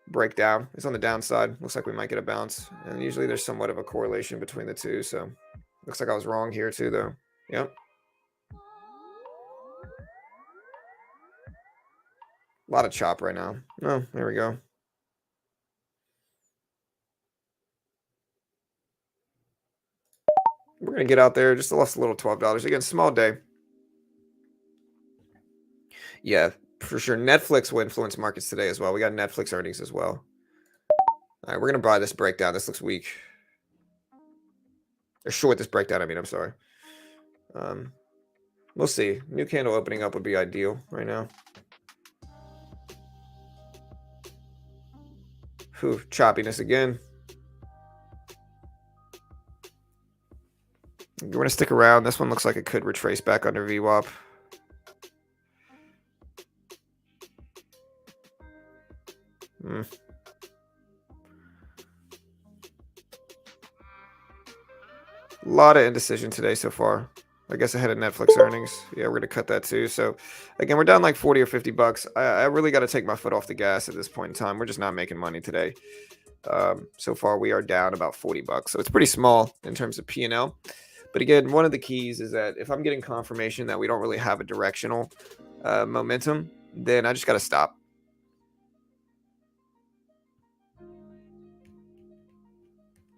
break down. It's on the downside. Looks like we might get a bounce. And usually there's somewhat of a correlation between the two. So looks like I was wrong here too, though. Yep. A lot of chop right now. Oh, there we go. We're going to get out there. Just lost a little $12. Again, small day. Yeah, for sure. Netflix will influence markets today as well. We got Netflix earnings as well. All right, we're going to buy this breakdown. This looks weak. Or short this breakdown, I mean, I'm sorry. We'll see. New candle opening up would be ideal right now. Whew, choppiness again. We're going to stick around. This one looks like it could retrace back under VWAP. A lot of indecision today so far. I guess ahead of Netflix earnings. Yeah, we're going to cut that too. So, again, we're down like 40 or 50 bucks. I really got to take my foot off the gas at this point in time. We're just not making money today. So far, we are down about 40 bucks. So, it's pretty small in terms of P&L. But again, one of the keys is that if I'm getting confirmation that we don't really have a directional momentum, then I just got to stop.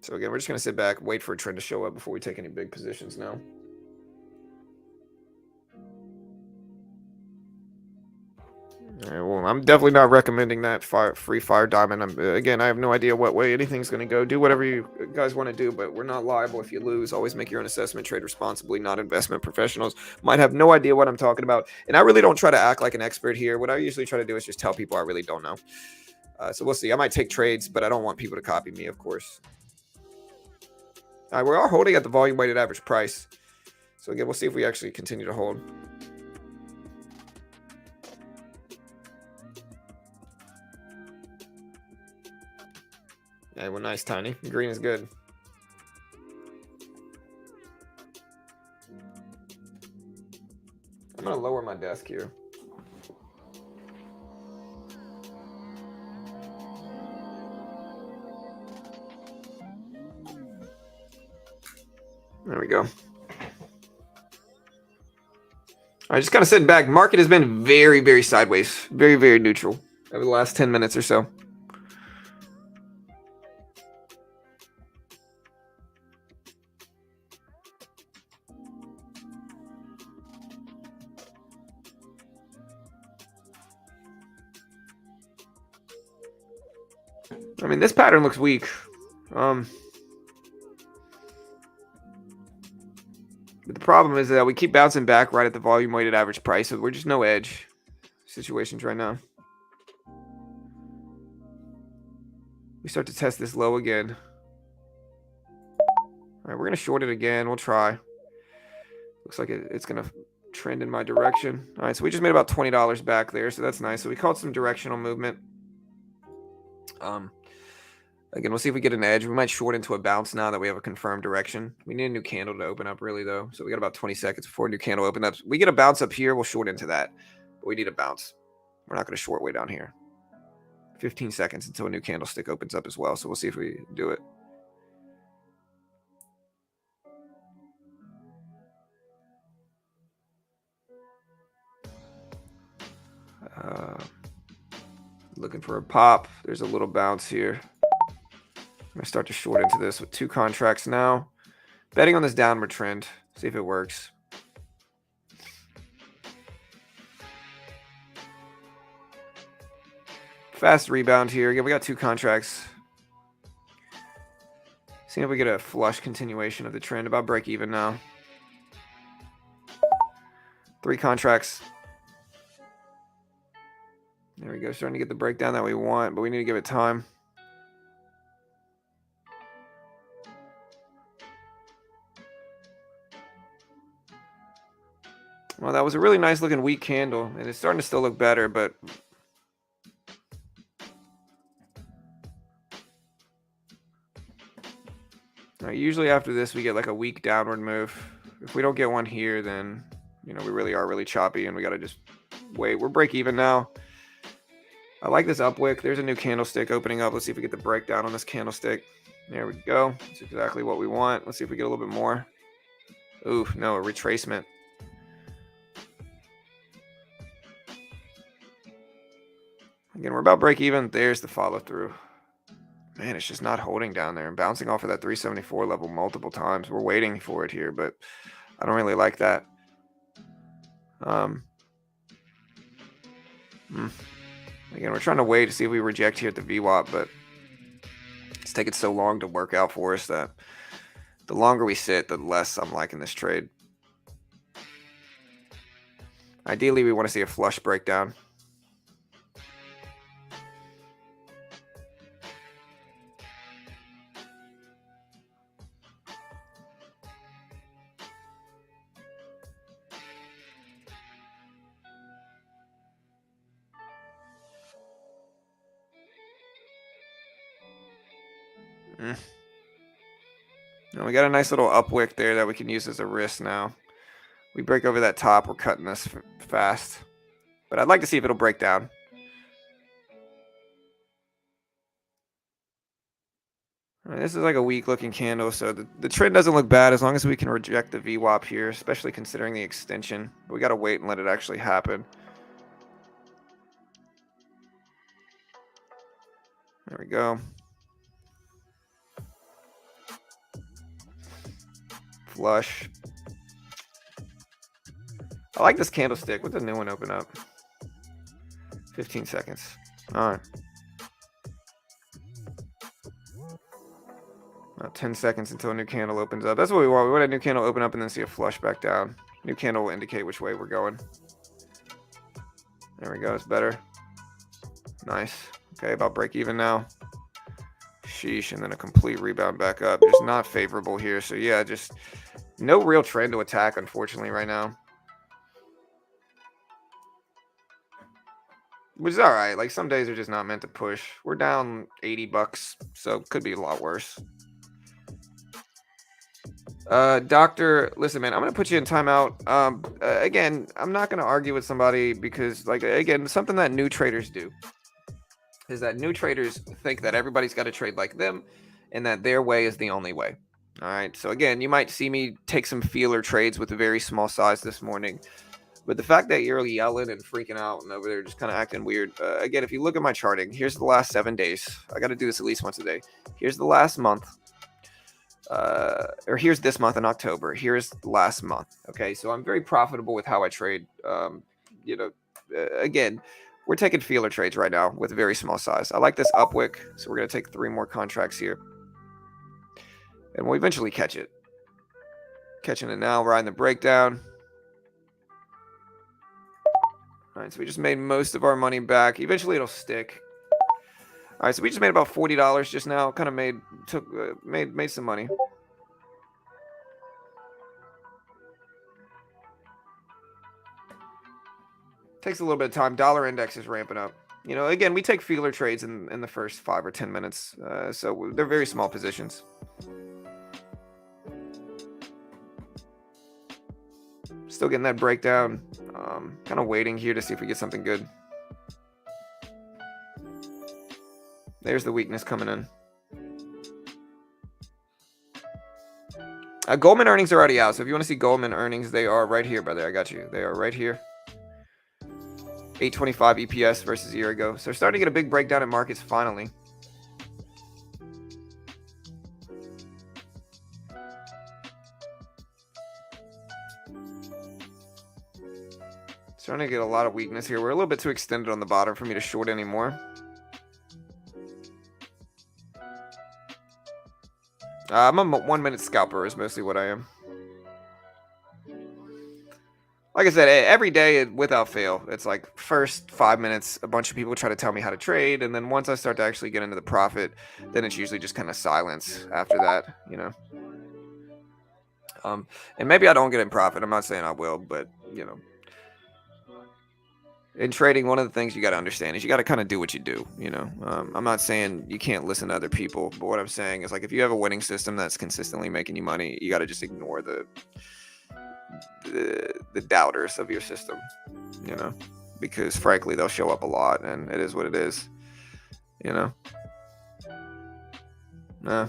So, again, we're just going to sit back, wait for a trend to show up before we take any big positions now. All right, well, I'm definitely not recommending that free fire diamond. Again, I have no idea what way anything's going to go. Do whatever you guys want to do, but we're not liable if you lose. Always make your own assessment. Trade responsibly. Not investment professionals. Might have no idea what I'm talking about. And I really don't try to act like an expert here. What I usually try to do is just tell people I really don't know. So we'll see. I might take trades, but I don't want people to copy me, of course. All right, we are holding at the volume weighted average price. So again, we'll see if we actually continue to hold. Yeah, well, nice, Tiny. Green is good. I'm going to lower my desk here. There we go. I just kind of sitting back. Market has been very, very sideways. Very, very neutral over the last 10 minutes or so. I mean, this pattern looks weak. But the problem is that we keep bouncing back right at the volume weighted average price, so we're just no edge situations right now. We start to test this low again. All right, we're going to short it again. We'll try. Looks like it's going to trend in my direction. All right, so we just made about $20 back there, so that's nice. So we called some directional movement. Again, we'll see if we get an edge. We might short into a bounce now that we have a confirmed direction. We need a new candle to open up, really, though. So we got about 20 seconds before a new candle opens up. We get a bounce up here, we'll short into that. But we need a bounce. We're not going to short way down here. 15 seconds until a new candlestick opens up as well. So we'll see if we do it. Looking for a pop. There's a little bounce here. I'm going to start to short into this with 2 contracts now. Betting on this downward trend. See if it works. Fast rebound here. Again, we got 2 contracts. See if we get a flush continuation of the trend. About break even now. 3 contracts. There we go. Starting to get the breakdown that we want, but we need to give it time. Well, that was a really nice looking weak candle, and it's starting to still look better, but usually after this we get like a weak downward move. If we don't get one here, then we really are really choppy, and we got to just wait. We're break even now. I like this upwick. There's a new candlestick opening up. Let's see if we get the breakdown on this candlestick. There we go. That's exactly what we want. Let's see if we get a little bit more. Ooh, no, a retracement. Again, we're about break even. There's the follow through. Man, it's just not holding down there and bouncing off of that 374 level multiple times. We're waiting for it here, but I don't really like that. Again, we're trying to wait to see if we reject here at the VWAP, but it's taking so long to work out for us that the longer we sit, the less I'm liking this trade. Ideally, we want to see a flush breakdown. And we got a nice little upwick there that we can use as a risk now. We break over that top, we're cutting this fast. But I'd like to see if it'll break down. All right, this is like a weak looking candle, so the trend doesn't look bad as long as we can reject the VWAP here, especially considering the extension. But we got to wait and let it actually happen. There we go. Flush. I like this candlestick. What's the new one open up? 15 seconds. All right. About 10 seconds until a new candle opens up. That's what we want. We want a new candle open up and then see a flush back down. New candle will indicate which way we're going. There we go. It's better. Nice. Okay, about break even now. Sheesh, and then a complete rebound back up. Just not favorable here. So yeah, just no real trend to attack, unfortunately, right now. Which is all right. Like, some days are just not meant to push. We're down $80, so could be a lot worse. Doctor, listen, man, I'm gonna put you in timeout. Again, I'm not gonna argue with somebody because, like, again, something that new traders do is that new traders think that everybody's got to trade like them and that their way is the only way. All right. So again, you might see me take some feeler trades with a very small size this morning. But the fact that you're yelling and freaking out and over there just kind of acting weird. Again, if you look at my charting, here's the last 7 days. I got to do this at least once a day. Here's the last month. Or here's this month in October. Here's the last month. Okay. So I'm very profitable with how I trade. Again, We're taking feeler trades right now with very small size. I like this upwick, so we're going to take 3 more contracts here. And we'll eventually catch it. Catching it now, riding the breakdown. All right, so we just made most of our money back. Eventually it'll stick. All right, so we just made about $40 just now. Kind of made some money. Takes a little bit of time. Dollar index is ramping up. You know, again, we take feeler trades in the first 5 or 10 minutes. So they're very small positions. Still getting that breakdown. Kind of waiting here to see if we get something good. There's the weakness coming in. Goldman earnings are already out. So if you want to see Goldman earnings, they are right here, brother. I got you. They are right here. 825 EPS versus a year ago. So we're starting to get a big breakdown in markets finally. Starting to get a lot of weakness here. We're a little bit too extended on the bottom for me to short anymore. I'm a 1-minute scalper is mostly what I am. Like I said, every day without fail, it's like first 5 minutes, a bunch of people try to tell me how to trade. And then once I start to actually get into the profit, then it's usually just kind of silence after that, you know. And maybe I don't get in profit. I'm not saying I will, but, you know. In trading, one of the things you got to understand is you got to kind of do what you do, you know. I'm not saying you can't listen to other people, but what I'm saying is, like, if you have a winning system that's consistently making you money, you got to just ignore the doubters of your system, you know, because frankly they'll show up a lot, and it is what it is, you know. A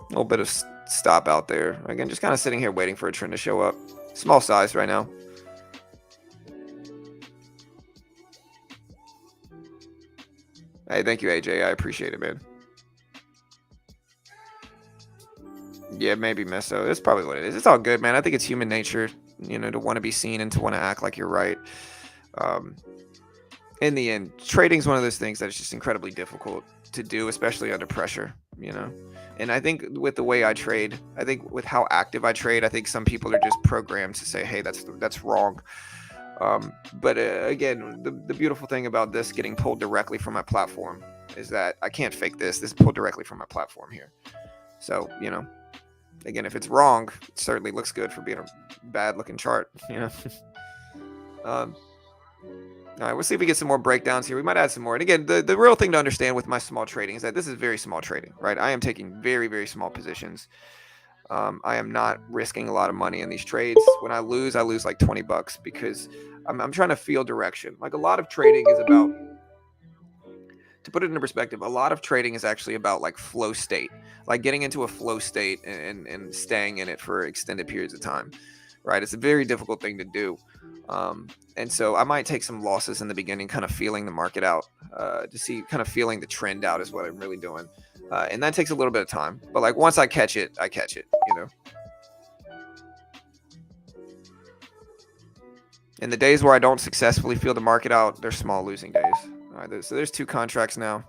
little bit of stop out there again, just kind of sitting here waiting for a trend to show up. Small size right now. Hey, thank you, AJ. I appreciate it, man. Yeah, maybe Meso. That's probably what it is. It's all good, man. I think it's human nature, you know, to want to be seen and to want to act like you're right. In the end, trading is one of those things that is just incredibly difficult to do, especially under pressure, you know. And I think with the way I trade, I think with how active I trade, I think some people are just programmed to say, hey, that's wrong. But again, the beautiful thing about this getting pulled directly from my platform is that I can't fake this. This is pulled directly from my platform here. So, you know, again, if it's wrong, it certainly looks good for being a bad looking chart, you know. All right, we'll see if we get some more breakdowns here. We might add some more. And again, the real thing to understand with my small trading is that this is very small trading, right? I am taking very, very small positions. I am not risking a lot of money in these trades. When I lose like $20 because I'm trying to feel direction. Like, a lot of trading is about, to put it into perspective, a lot of trading is actually about like flow state, like getting into a flow state and staying in it for extended periods of time, right? It's a very difficult thing to do. And so I might take some losses in the beginning, kind of feeling the market out, to see, kind of feeling the trend out is what I'm really doing. And that takes a little bit of time, but like once I catch it, you know. In the days where I don't successfully feel the market out, they're small losing days. All right, so there's 2 contracts now.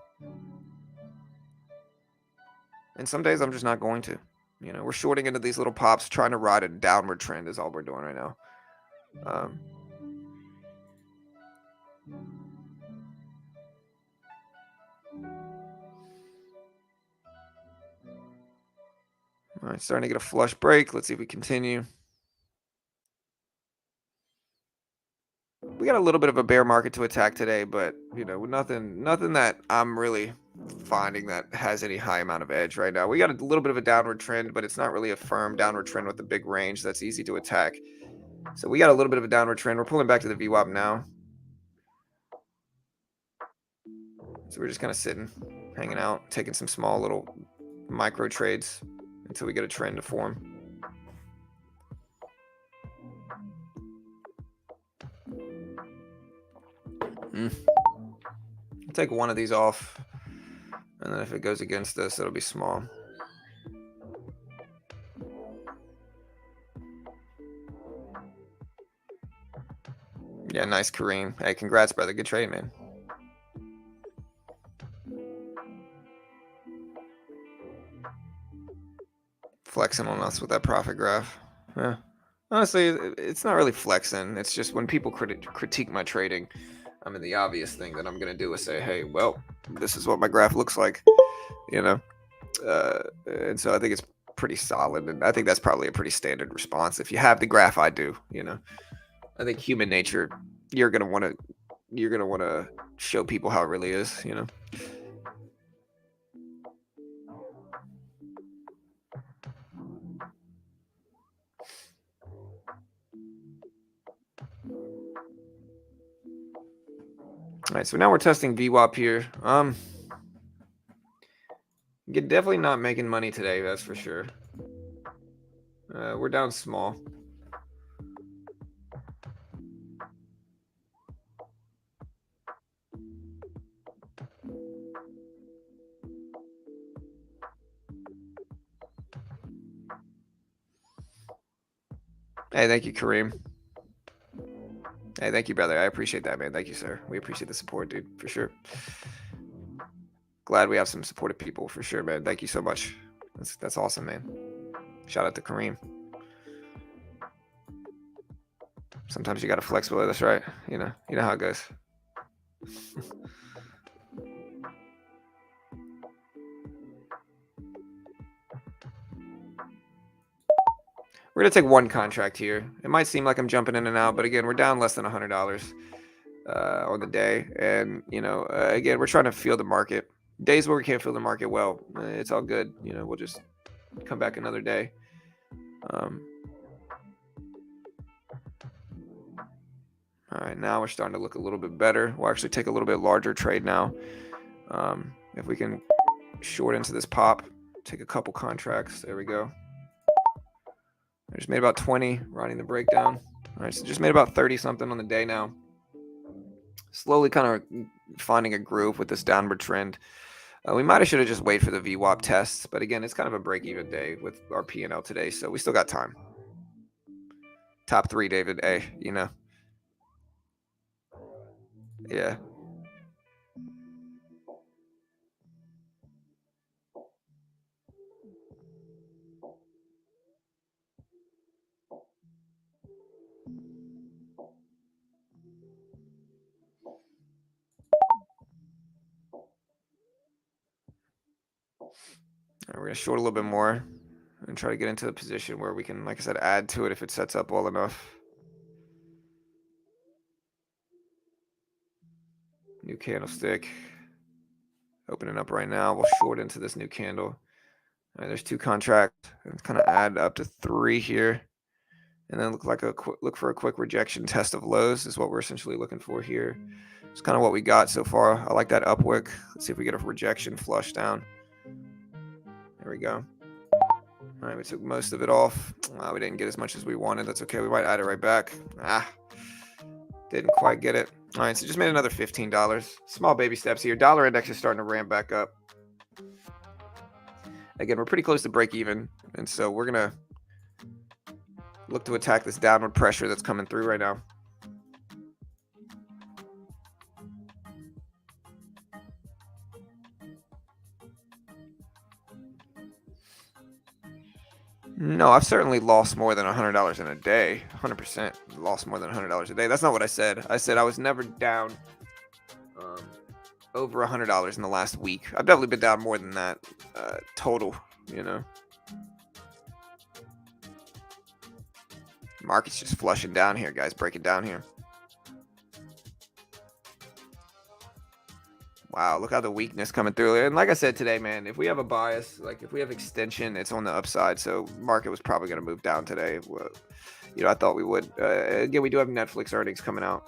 And some days I'm just not going to. You know, we're shorting into these little pops, trying to ride a downward trend is all we're doing right now. All right, starting to get a flush break. Let's see if we continue. We got a little bit of a bear market to attack today, but, you know, nothing that I'm really finding that has any high amount of edge right now. We got a little bit of a downward trend, but it's not really a firm downward trend with a big range that's easy to attack. So we got a little bit of a downward trend. We're pulling back to the VWAP now. So we're just kind of sitting, hanging out, taking some small little micro trades until we get a trend to form. I'll take one of these off, and then if it goes against us, it'll be small. Yeah, nice, Kareem. Hey, congrats, brother. Good trade, man. flexing on us with that profit graph. Yeah. Honestly, it's not really flexing. It's just when people critique my trading, I mean, the obvious thing that I'm going to do is say, hey, well, this is what my graph looks like, you know? And so I think it's pretty solid. And I think that's probably a pretty standard response. If you have the graph I do, you know, I think human nature, you're going to want to show people how it really is, you know? All right, so now we're testing VWAP here. You're definitely not making money today, that's for sure. We're down small. Hey, thank you, Kareem. Hey, thank you, brother. I appreciate that, man. Thank you, sir. We appreciate the support, dude, for sure. Glad we have some supportive people, for sure, man. Thank you so much. That's awesome, man. Shout out to Kareem. Sometimes you gotta flex with us, right? You know how it goes. We're gonna take one contract here. It might seem like I'm jumping in and out, but again, we're down less than $100 on the day, and again, we're trying to feel the market. Days where we can't feel the market well, it's all good. We'll just come back another day. All right, now we're starting to look a little bit better. We'll actually take a little bit larger trade now. If we can short into this pop, take a couple contracts. There we go. I just made about 20 riding the breakdown. All right, so just made about 30 something on the day now. Slowly kind of finding a groove with this downward trend. We might have should have just waited for the VWAP test, but again, it's kind of a break-even day with our P&L today, so we still got time. Top 3, David. Hey, yeah. Right, we're going to short a little bit more and try to get into a position where we can, like I said, add to it if it sets up well enough. New candlestick. Opening up right now. We'll short into this new candle. All right, there's 2 contracts. Let's kind of add up to 3 here. And then look for a quick rejection test of lows is what we're essentially looking for here. It's kind of what we got so far. I like that upwick. Let's see if we get a rejection flush down. There we go. All right, we took most of it off. We didn't get as much as we wanted. That's okay. We might add it right back. Didn't quite get it. All right, so just made another $15. Small baby steps here. Dollar index is starting to ramp back up. Again, we're pretty close to break even, and so we're going to look to attack this downward pressure that's coming through right now. No, I've certainly lost more than $100 in a day. 100% lost more than $100 a day. That's not what I said. I said I was never down over $100 in the last week. I've definitely been down more than that total, Market's just flushing down here, guys. Breaking down here. Wow, look how the weakness coming through. And like I said today, man, if we have a bias, like if we have extension, it's on the upside. So market was probably going to move down today. Well, I thought we would. Again, we do have Netflix earnings coming out.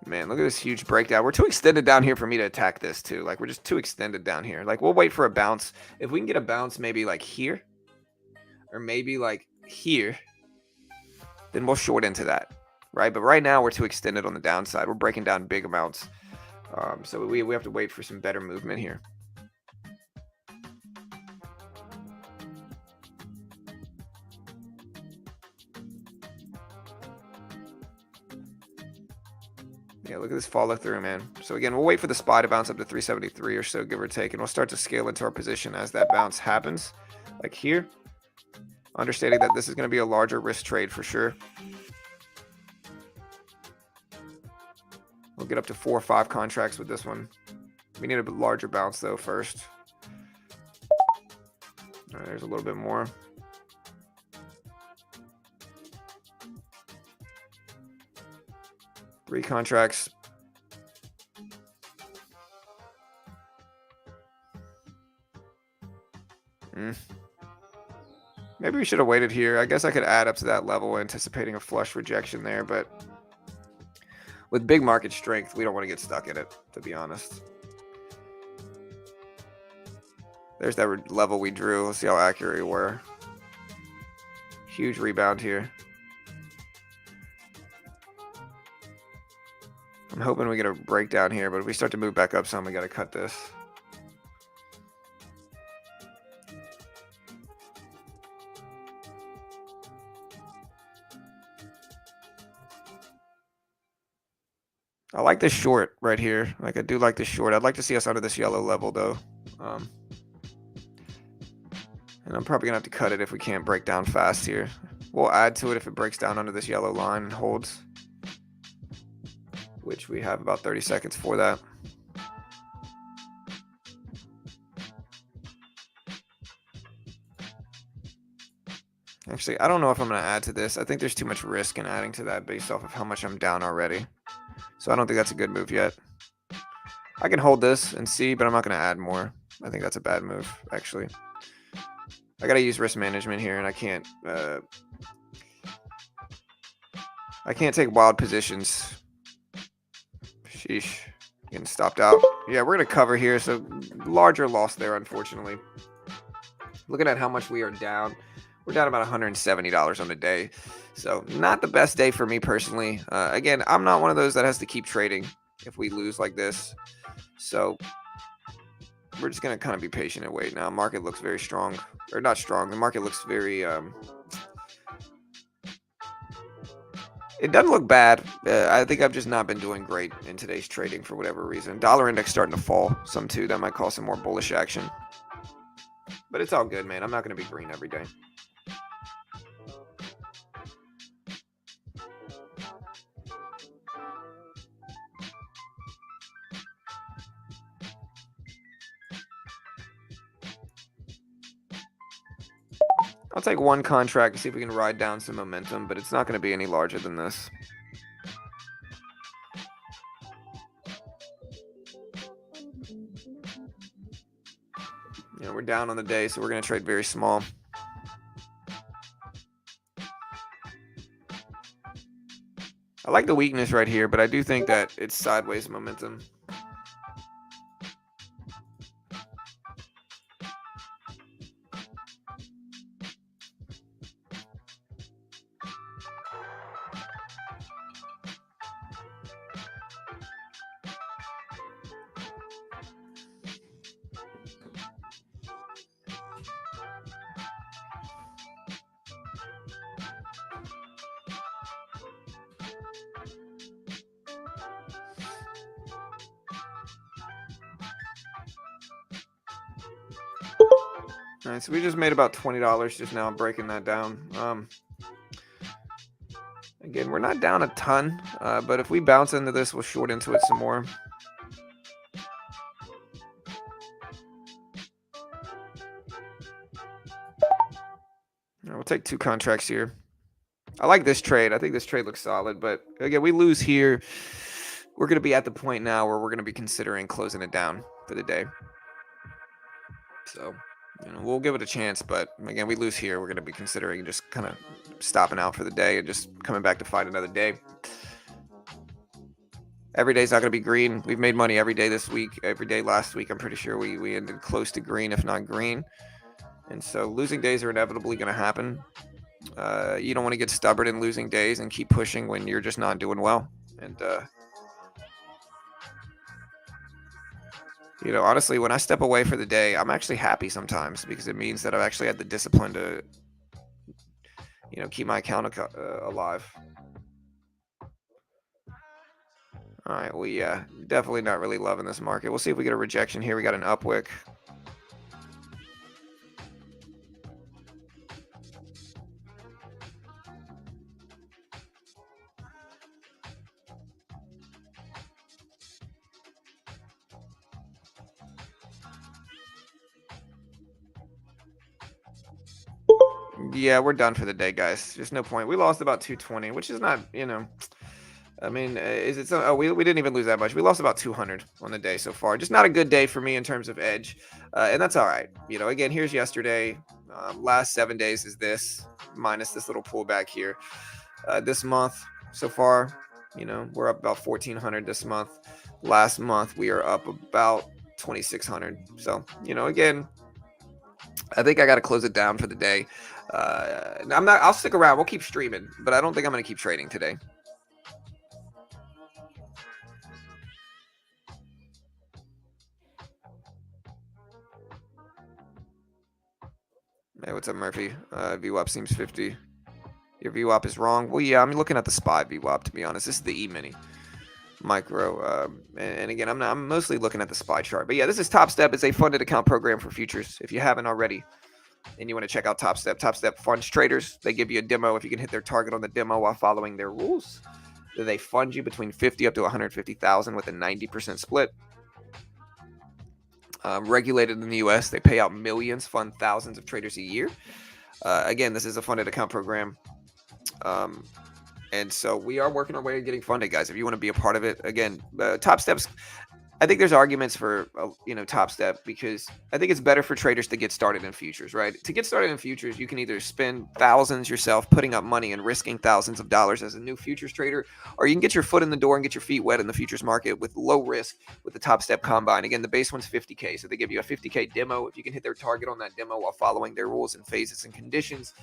Man, look at this huge breakdown. We're too extended down here for me to attack this too. Like we're just too extended down here. Like we'll wait for a bounce. If we can get a bounce maybe like here or maybe like here, then we'll short into that, right? But right now we're too extended on the downside. We're breaking down big amounts. So we have to wait for some better movement here. Yeah, look at this follow through, man. So again, we'll wait for the SPY to bounce up to 373 or so, give or take, and we'll start to scale into our position as that bounce happens, like here. Understanding that this is going to be a larger risk trade for sure. We'll get up to 4 or 5 contracts with this one. We need a larger bounce though first. All right, there's a little bit more. Three contracts. Maybe we should have waited here. I guess I could add up to that level anticipating a flush rejection there, but with big market strength, we don't want to get stuck in it, to be honest. There's that level we drew. Let's see how accurate we were. Huge rebound here. I'm hoping we get a breakdown here, but if we start to move back up some, we got to cut this. I like this short right here. Like, I do like this short. I'd like to see us under this yellow level, though. And I'm probably going to have to cut it if we can't break down fast here. We'll add to it if it breaks down under this yellow line and holds, which we have about 30 seconds for that. Actually, I don't know if I'm going to add to this. I think there's too much risk in adding to that based off of how much I'm down already. So I don't think that's a good move yet. I can hold this and see, but I'm not going to add more. I think that's a bad move, actually. I got to use risk management here, and I can't take wild positions. Sheesh. Getting stopped out. Yeah, we're going to cover here, so larger loss there, unfortunately. Looking at how much we are down, we're down about $170 on the day. So not the best day for me personally. Again, I'm not one of those that has to keep trading if we lose like this. So we're just going to kind of be patient and wait now. Market looks very strong. Or not strong. The market looks very... it doesn't look bad. I think I've just not been doing great in today's trading for whatever reason. Dollar index starting to fall some too. That might cause some more bullish action. But it's all good, man. I'm not going to be green every day. I'll take one contract to see if we can ride down some momentum, but it's not going to be any larger than this. You know, we're down on the day, so we're going to trade very small. I like the weakness right here, but I do think that it's sideways momentum. All right, so we just made about $20 just now breaking that down. Again, we're not down a ton, but if we bounce into this, we'll short into it some more. We'll take 2 contracts here. I like this trade. I think this trade looks solid, but again, we lose here. We're going to be at the point now where we're going to be considering closing it down for the day. So, you know, we'll give it a chance, but again, we lose here. We're going to be considering just kind of stopping out for the day and just coming back to fight another day. Every day's not going to be green. We've made money every day this week. Every day last week, I'm pretty sure we ended close to green, if not green. And so losing days are inevitably going to happen. You don't want to get stubborn in losing days and keep pushing when you're just not doing well. And, you know, honestly, when I step away for the day, I'm actually happy sometimes because it means that I've actually had the discipline to, you know, keep my account alive. All right, well, yeah, definitely not really loving this market. We'll see if we get a rejection here. We got an upwick. Yeah, we're done for the day, guys. There's no point. We lost about 220, which is not, I mean, is it so? Oh, we didn't even lose that much. We lost about 200 on the day so far. Just not a good day for me in terms of edge, and that's all right. Again, here's yesterday. Last 7 days is this minus this little pullback here. This month so far, we're up about 1,400 this month. Last month we are up about 2,600. So again, I think I got to close it down for the day. I'm not. I'll stick around. We'll keep streaming, but I don't think I'm going to keep trading today. Hey, what's up, Murphy? VWAP seems 50. Your VWAP is wrong. Well, yeah, I'm looking at the SPY VWAP, to be honest. This is the E-mini micro. And again, I'm mostly looking at the SPY chart. But yeah, this is Top Step. It's a funded account program for futures. If you haven't already, and you want to check out Top Step funds traders. They give you a demo if you can hit their target on the demo while following their rules. Then they fund you between 50 up to 150,000 with a 90% split. Regulated in the U.S., they pay out millions, fund thousands of traders a year. Again, this is a funded account program. And so we are working our way to getting funded, guys. If you want to be a part of it, again, Top Steps. I think there's arguments for Top Step because I think it's better for traders to get started in futures, right? To get started in futures, you can either spend thousands yourself putting up money and risking thousands of dollars as a new futures trader, or you can get your foot in the door and get your feet wet in the futures market with low risk with the Top Step Combine. Again, the base one's 50K, so they give you a 50K demo. If you can hit their target on that demo while following their rules and phases and conditions,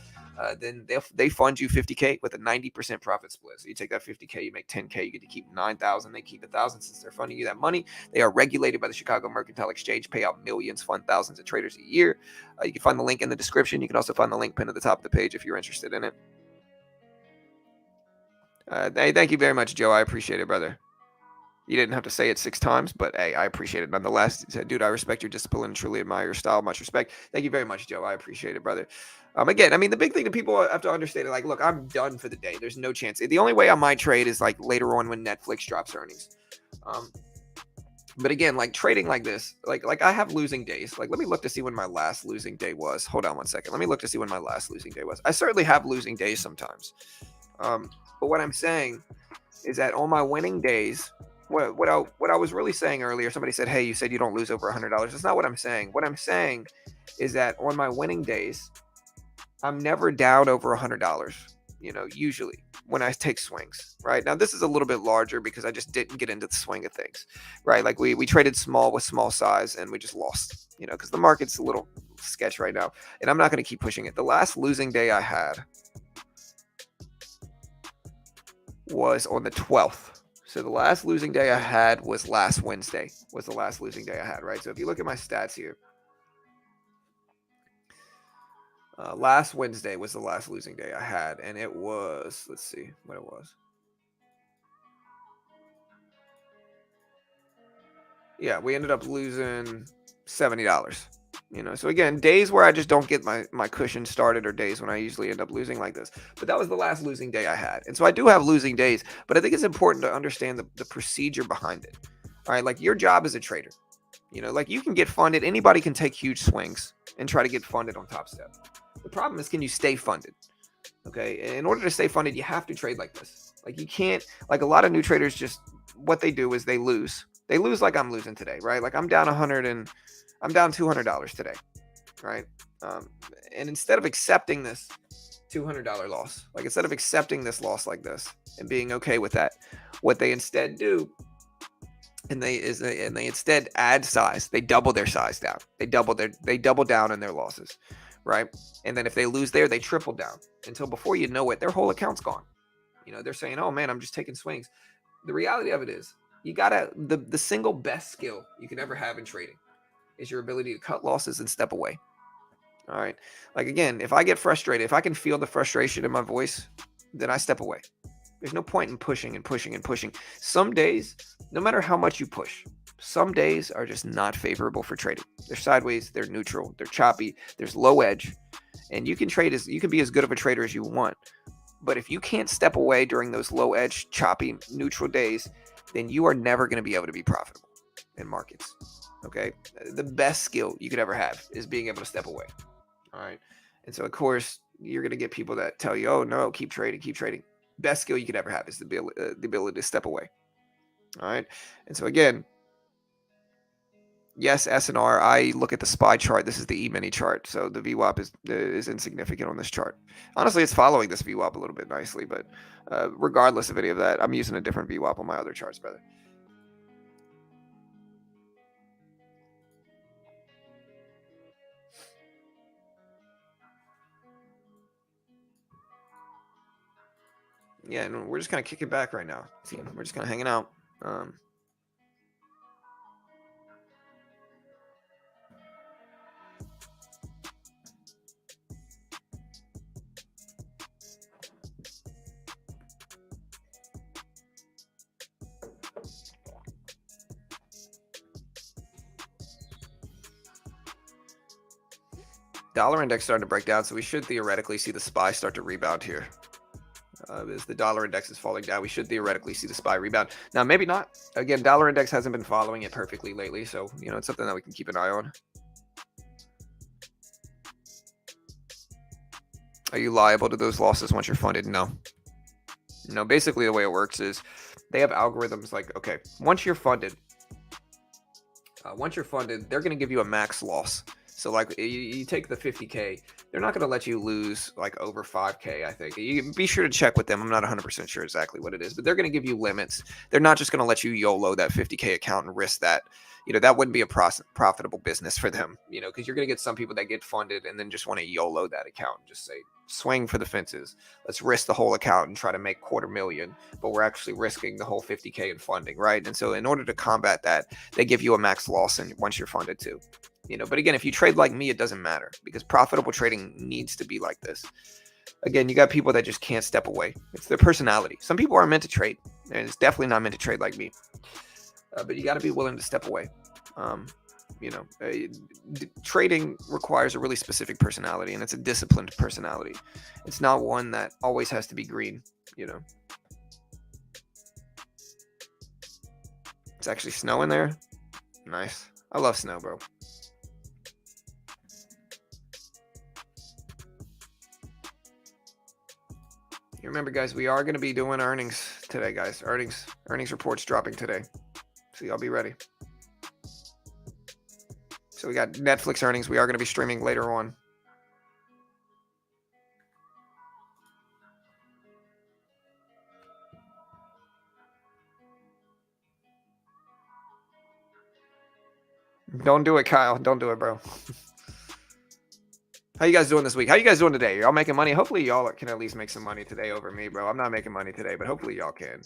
then they fund you 50K with a 90% profit split. So you take that 50K, you make 10K, you get to keep 9,000. They keep 1,000 since they're funding you that money. They are regulated by the Chicago Mercantile Exchange, pay out millions, fund thousands of traders a year. You can find the link in the description. You can also find the link pinned at the top of the page if you're interested in it. Hey, thank you very much, Joe. I appreciate it, brother. You didn't have to say it 6 times, but hey, I appreciate it nonetheless. Dude, I respect your discipline and truly admire your style. Much respect. Thank you very much, Joe. I appreciate it, brother. Again, I mean, the big thing that people have to understand is like, look, I'm done for the day. There's no chance. The only way I might trade is like later on when Netflix drops earnings. But again, like trading like this, like I have losing days. Like, let me look to see when my last losing day was. Hold on one second. Let me look to see when my last losing day was. I certainly have losing days sometimes. But what I'm saying is that on my winning days, what I was really saying earlier, somebody said, hey, you said you don't lose over $100. That's not what I'm saying. What I'm saying is that on my winning days, I'm never down over $100, usually when I take swings, right? Now, this is a little bit larger because I just didn't get into the swing of things, right? Like we traded small with small size and we just lost, because the market's a little sketch right now. And I'm not going to keep pushing it. The last losing day I had was on the 12th. So the last losing day I had was last Wednesday, was the last losing day I had, right? So if you look at my stats here, last Wednesday was the last losing day I had, and it was, let's see what it was. Yeah, we ended up losing $70. So again, days where I just don't get my cushion started are days when I usually end up losing like this. But that was the last losing day I had. And so I do have losing days, but I think it's important to understand the procedure behind it. All right, like your job as a trader, like you can get funded. Anybody can take huge swings and try to get funded on Top Step. The problem is, can you stay funded? Okay, in order to stay funded, you have to trade like this. Like you can't, like a lot of new traders, just what they do is they lose. They lose like I'm losing today, right? Like I'm down I'm down $200 today, right? And instead of accepting this $200 loss, like instead of accepting this loss like this and being okay with that, what they instead do, and they instead add size. They double their size down. They double down in their losses, right? And then if they lose there, they triple down until before you know it, their whole account's gone. They're saying, "Oh man, I'm just taking swings." The reality of it is, you gotta the single best skill you can ever have in trading is your ability to cut losses and step away. All right. Like again, if I get frustrated, if I can feel the frustration in my voice, then I step away. There's no point in pushing and pushing and pushing. Some days, no matter how much you push, some days are just not favorable for trading. They're sideways, they're neutral, they're choppy, there's low edge, and you can be as good of a trader as you want. But if you can't step away during those low edge, choppy, neutral days, then you are never going to be able to be profitable in markets. Okay, the best skill you could ever have is being able to step away. All right, and so of course you're going to get people that tell you, "Oh no, keep trading, keep trading." Best skill you could ever have is the ability to step away. All right, and so again, yes, SNR. I look at the SPY chart. This is the E-mini chart, so the VWAP is insignificant on this chart. Honestly, it's following this VWAP a little bit nicely, but regardless of any of that, I'm using a different VWAP on my other charts, brother. Yeah, and we're just kind of kicking back right now. See, we're just kind of hanging out. Dollar index starting to break down, so we should theoretically see the SPY start to rebound here. As the dollar index is falling down, we should theoretically see the SPY rebound. Now, maybe not. Again, dollar index hasn't been following it perfectly lately, so it's something that we can keep an eye on. Are you liable to those losses once you're funded? No. Basically the way it works is they have algorithms like, okay, once you're funded, they're going to give you a max loss. So like you take the 50K, they're not going to let you lose like over 5K, I think. You be sure to check with them. I'm not 100% sure exactly what it is, but they're going to give you limits. They're not just going to let you YOLO that 50K account and risk that. That wouldn't be a profitable business for them, because you're going to get some people that get funded and then just want to YOLO that account and just say, swing for the fences. Let's risk the whole account and try to make $250,000, but we're actually risking the whole 50K in funding, right? And so in order to combat that, they give you a max loss and once you're funded too. But again, if you trade like me, it doesn't matter because profitable trading needs to be like this. Again, you got people that just can't step away. It's their personality. Some people are meant to trade, and it's definitely not meant to trade like me. But you got to be willing to step away. Trading requires a really specific personality, and it's a disciplined personality. It's not one that always has to be green. It's actually snowing there. Nice. I love snow, bro. You remember, guys, we are going to be doing earnings today, guys. Earnings reports dropping today. So y'all be ready. So we got Netflix earnings. We are going to be streaming later on. Don't do it, Kyle. Don't do it, bro. How you guys doing this week? How you guys doing today? Y'all making money? Hopefully y'all can at least make some money today over me, bro. I'm not making money today, but hopefully y'all can,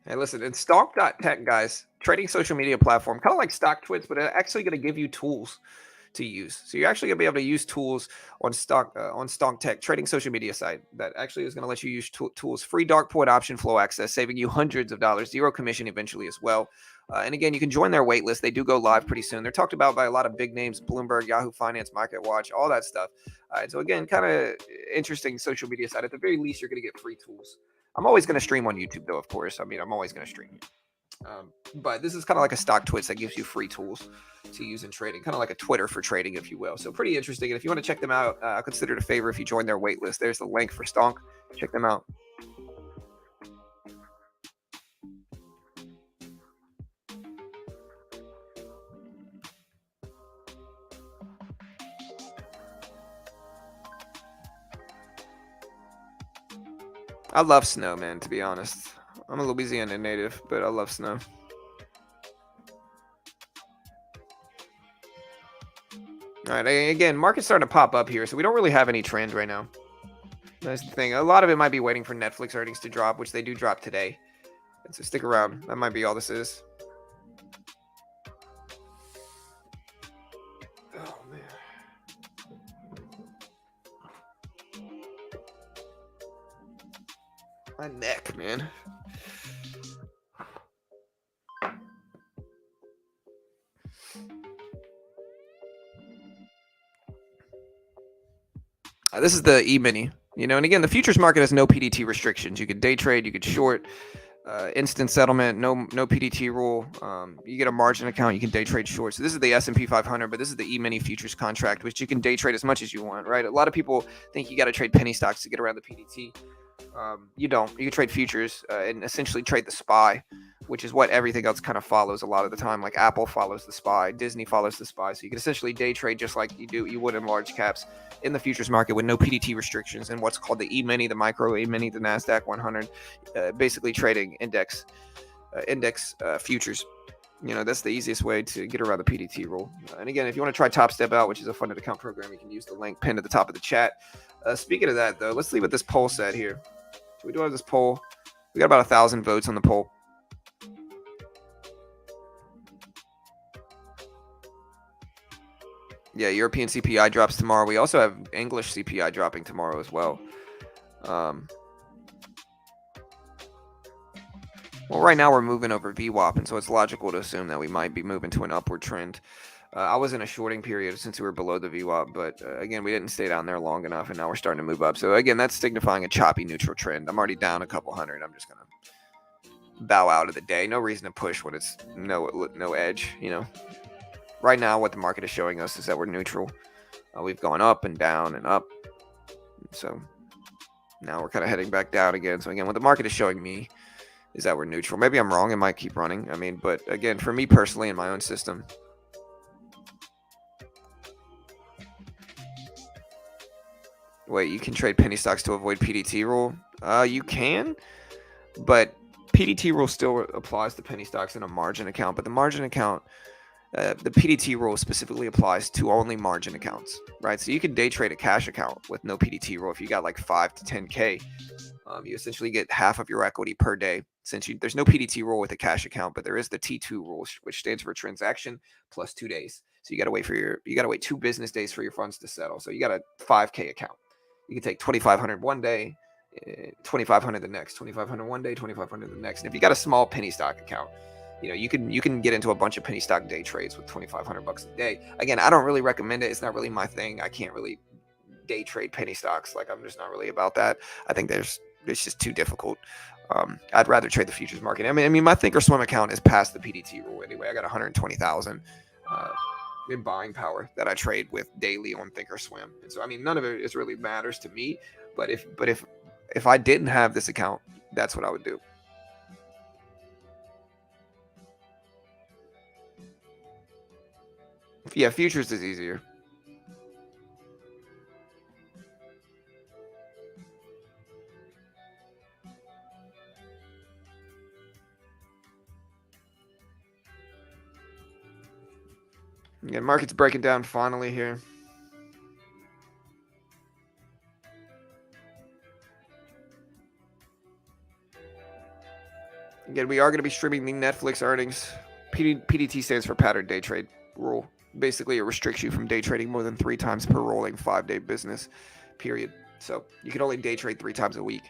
Hey, listen, it's stock.tech, guys. Trading social media platform, kind of like StockTwits, but it's actually going to give you tools to use. So you're actually going to be able to use tools on StockTech, trading social media site that actually is going to let you use tools, free dark pool option flow access, saving you hundreds of dollars, zero commission eventually as well. And again, you can join their wait list. They do go live pretty soon. They're talked about by a lot of big names, Bloomberg, Yahoo Finance, MarketWatch, all that stuff. So again, kind of interesting social media site. At the very least, you're going to get free tools. I'm always going to stream on YouTube, though, of course. I mean, I'm always going to stream. But this is kind of like a StockTwits that gives you free tools to use in trading, kind of like a Twitter for trading, if you will. So pretty interesting. And if you want to check them out, I'll consider it a favor if you join their wait list. There's the link for Stonk. Check them out. I love snow, man, to be honest. I'm a Louisiana native, but I love snow. All right, again, market's starting to pop up here, so we don't really have any trend right now. That's the thing. A lot of it might be waiting for Netflix earnings to drop, which they do drop today. And so stick around. That might be all this is. Oh, man. My neck, man. This is the E-mini, and again, the futures market has no PDT restrictions. You could day trade, you could short, instant settlement, no PDT rule. You get a margin account, you can day trade short. So this is the S&P 500, but this is the E-mini futures contract, which you can day trade as much as you want, right? A lot of people think you got to trade penny stocks to get around the PDT. You don't. You can trade futures and essentially trade the SPY, which is what everything else kind of follows a lot of the time. Like Apple follows the SPY, Disney follows the SPY. So you can essentially day trade just like you would in large caps in the futures market with no PDT restrictions and what's called the E-mini, the micro E-mini, the NASDAQ 100, basically trading index futures. That's the easiest way to get around the PDT rule. And again, if you want to try Top Step Out, which is a funded account program, you can use the link pinned at the top of the chat. Speaking of that, though, let's see what this poll said here. So we do have this poll. We got about 1,000 votes on the poll. Yeah, European CPI drops tomorrow. We also have English CPI dropping tomorrow as well. Well, right now we're moving over VWAP, and so it's logical to assume that we might be moving to an upward trend. I was in a shorting period since we were below the VWAP, but again, we didn't stay down there long enough, and now we're starting to move up. So again, that's signifying a choppy neutral trend. I'm already down a couple hundred. I'm just going to bow out of the day. No reason to push when it's no edge, Right now, what the market is showing us is that we're neutral. We've gone up and down and up. So now we're kind of heading back down again. So again, what the market is showing me is that we're neutral. Maybe I'm wrong. It might keep running. But again, for me personally in my own system, wait, you can trade penny stocks to avoid PDT rule? You can, but PDT rule still applies to penny stocks in a margin account. But the margin account, the PDT rule specifically applies to only margin accounts, right? So you can day trade a cash account with no PDT rule. If you got like 5 to 10K, you essentially get half of your equity per day. Since there's no PDT rule with a cash account, but there is the T2 rule, which stands for transaction plus 2 days. So you got to wait 2 business days for your funds to settle. So you got a 5K account. You can take 2,500 one day, 2,500 the next, 2,500 one day, 2,500 the next. And if you got a small penny stock account, you can get into a bunch of penny stock day trades with $2,500 a day. Again, I don't really recommend it. It's not really my thing. I can't really day trade penny stocks. Like, I'm just not really about that. I think it's just too difficult. I'd rather trade the futures market. I mean, my Thinkorswim account is past the PDT rule anyway. I got 120,000 in buying power that I trade with daily on Thinkorswim. And so, none of it really matters to me. But if I didn't have this account, that's what I would do. Yeah, futures is easier. Yeah, market's breaking down finally here. Again, we are going to be streaming the Netflix earnings. PDT stands for pattern day trade rule. Basically, it restricts you from day trading more than 3 times per rolling 5-day business period. So you can only day trade 3 times a week.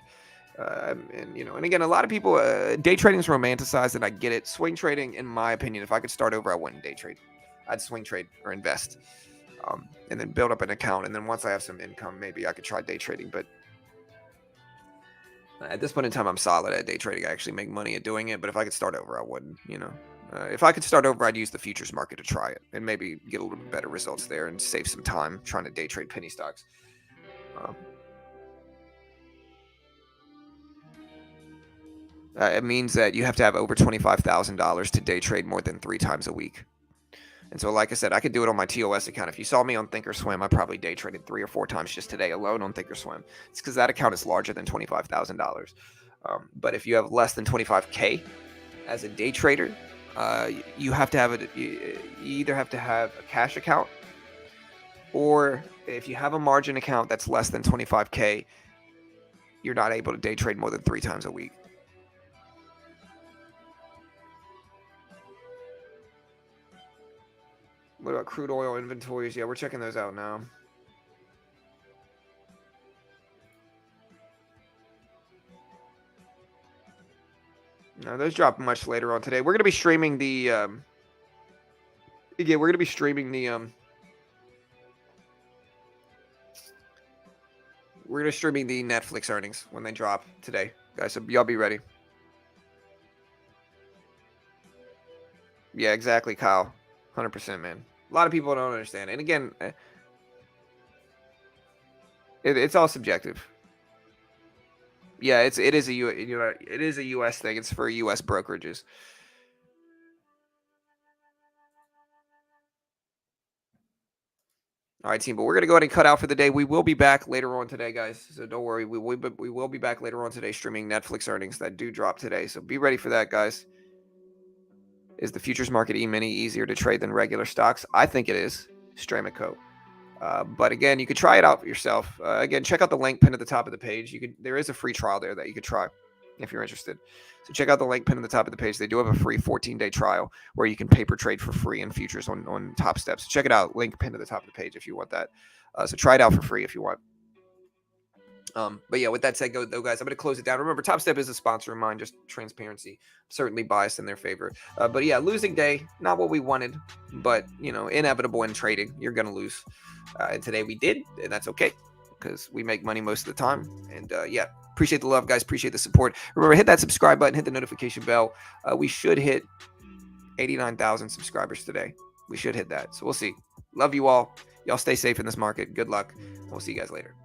And again, a lot of people, day trading is romanticized, and I get it. Swing trading, in my opinion, if I could start over, I wouldn't day trade. I'd swing trade or invest, and then build up an account. And then once I have some income, maybe I could try day trading. But at this point in time, I'm solid at day trading. I actually make money at doing it. But if I could start over, I wouldn't. If I could start over, I'd use the futures market to try it and maybe get a little bit better results there and save some time trying to day trade penny stocks. It means that you have to have over $25,000 to day trade more than 3 times a week. And so, like I said, I could do it on my TOS account. If you saw me on Thinkorswim, I probably day traded 3 or 4 times just today alone on Thinkorswim. It's because that account is larger than $25,000. But if you have less than 25K as a day trader, you have to have you either have to have a cash account or if you have a margin account that's less than 25K, you're not able to day trade more than 3 times a week. What about crude oil inventories? Yeah, we're checking those out now. No, those drop much later on today. We're going to be streaming the we're going to be streaming the we're going to streaming the Netflix earnings when they drop today, guys. So y'all be ready. Yeah, exactly, Kyle. 100%, man. A lot of people don't understand. And again, it's all subjective. Yeah, it is a US thing. It's for US brokerages. All right, team, but we're going to go ahead and cut out for the day. We will be back later on today, guys. So don't worry. We will be back later on today streaming Netflix earnings that do drop today. So be ready for that, guys. Is the futures market E-mini easier to trade than regular stocks? I think it is. Stramico. But again, you could try it out for yourself. Again, check out the link pinned at the top of the page. There is a free trial there that you could try if you're interested. So check out the link pinned at the top of the page. They do have a free 14-day trial where you can paper trade for free in futures on Top Steps. So check it out. Link pinned at the top of the page if you want that. So try it out for free if you want. But yeah, with that said, though, guys, I'm going to close it down. Remember, Top Step is a sponsor of mine, just transparency. Certainly biased in their favor. But yeah, losing day, not what we wanted, but, inevitable in trading. You're going to lose. And today we did, and that's okay because we make money most of the time. And yeah, appreciate the love, guys. Appreciate the support. Remember, hit that subscribe button, hit the notification bell. We should hit 89,000 subscribers today. We should hit that. So we'll see. Love you all. Y'all stay safe in this market. Good luck. We'll see you guys later.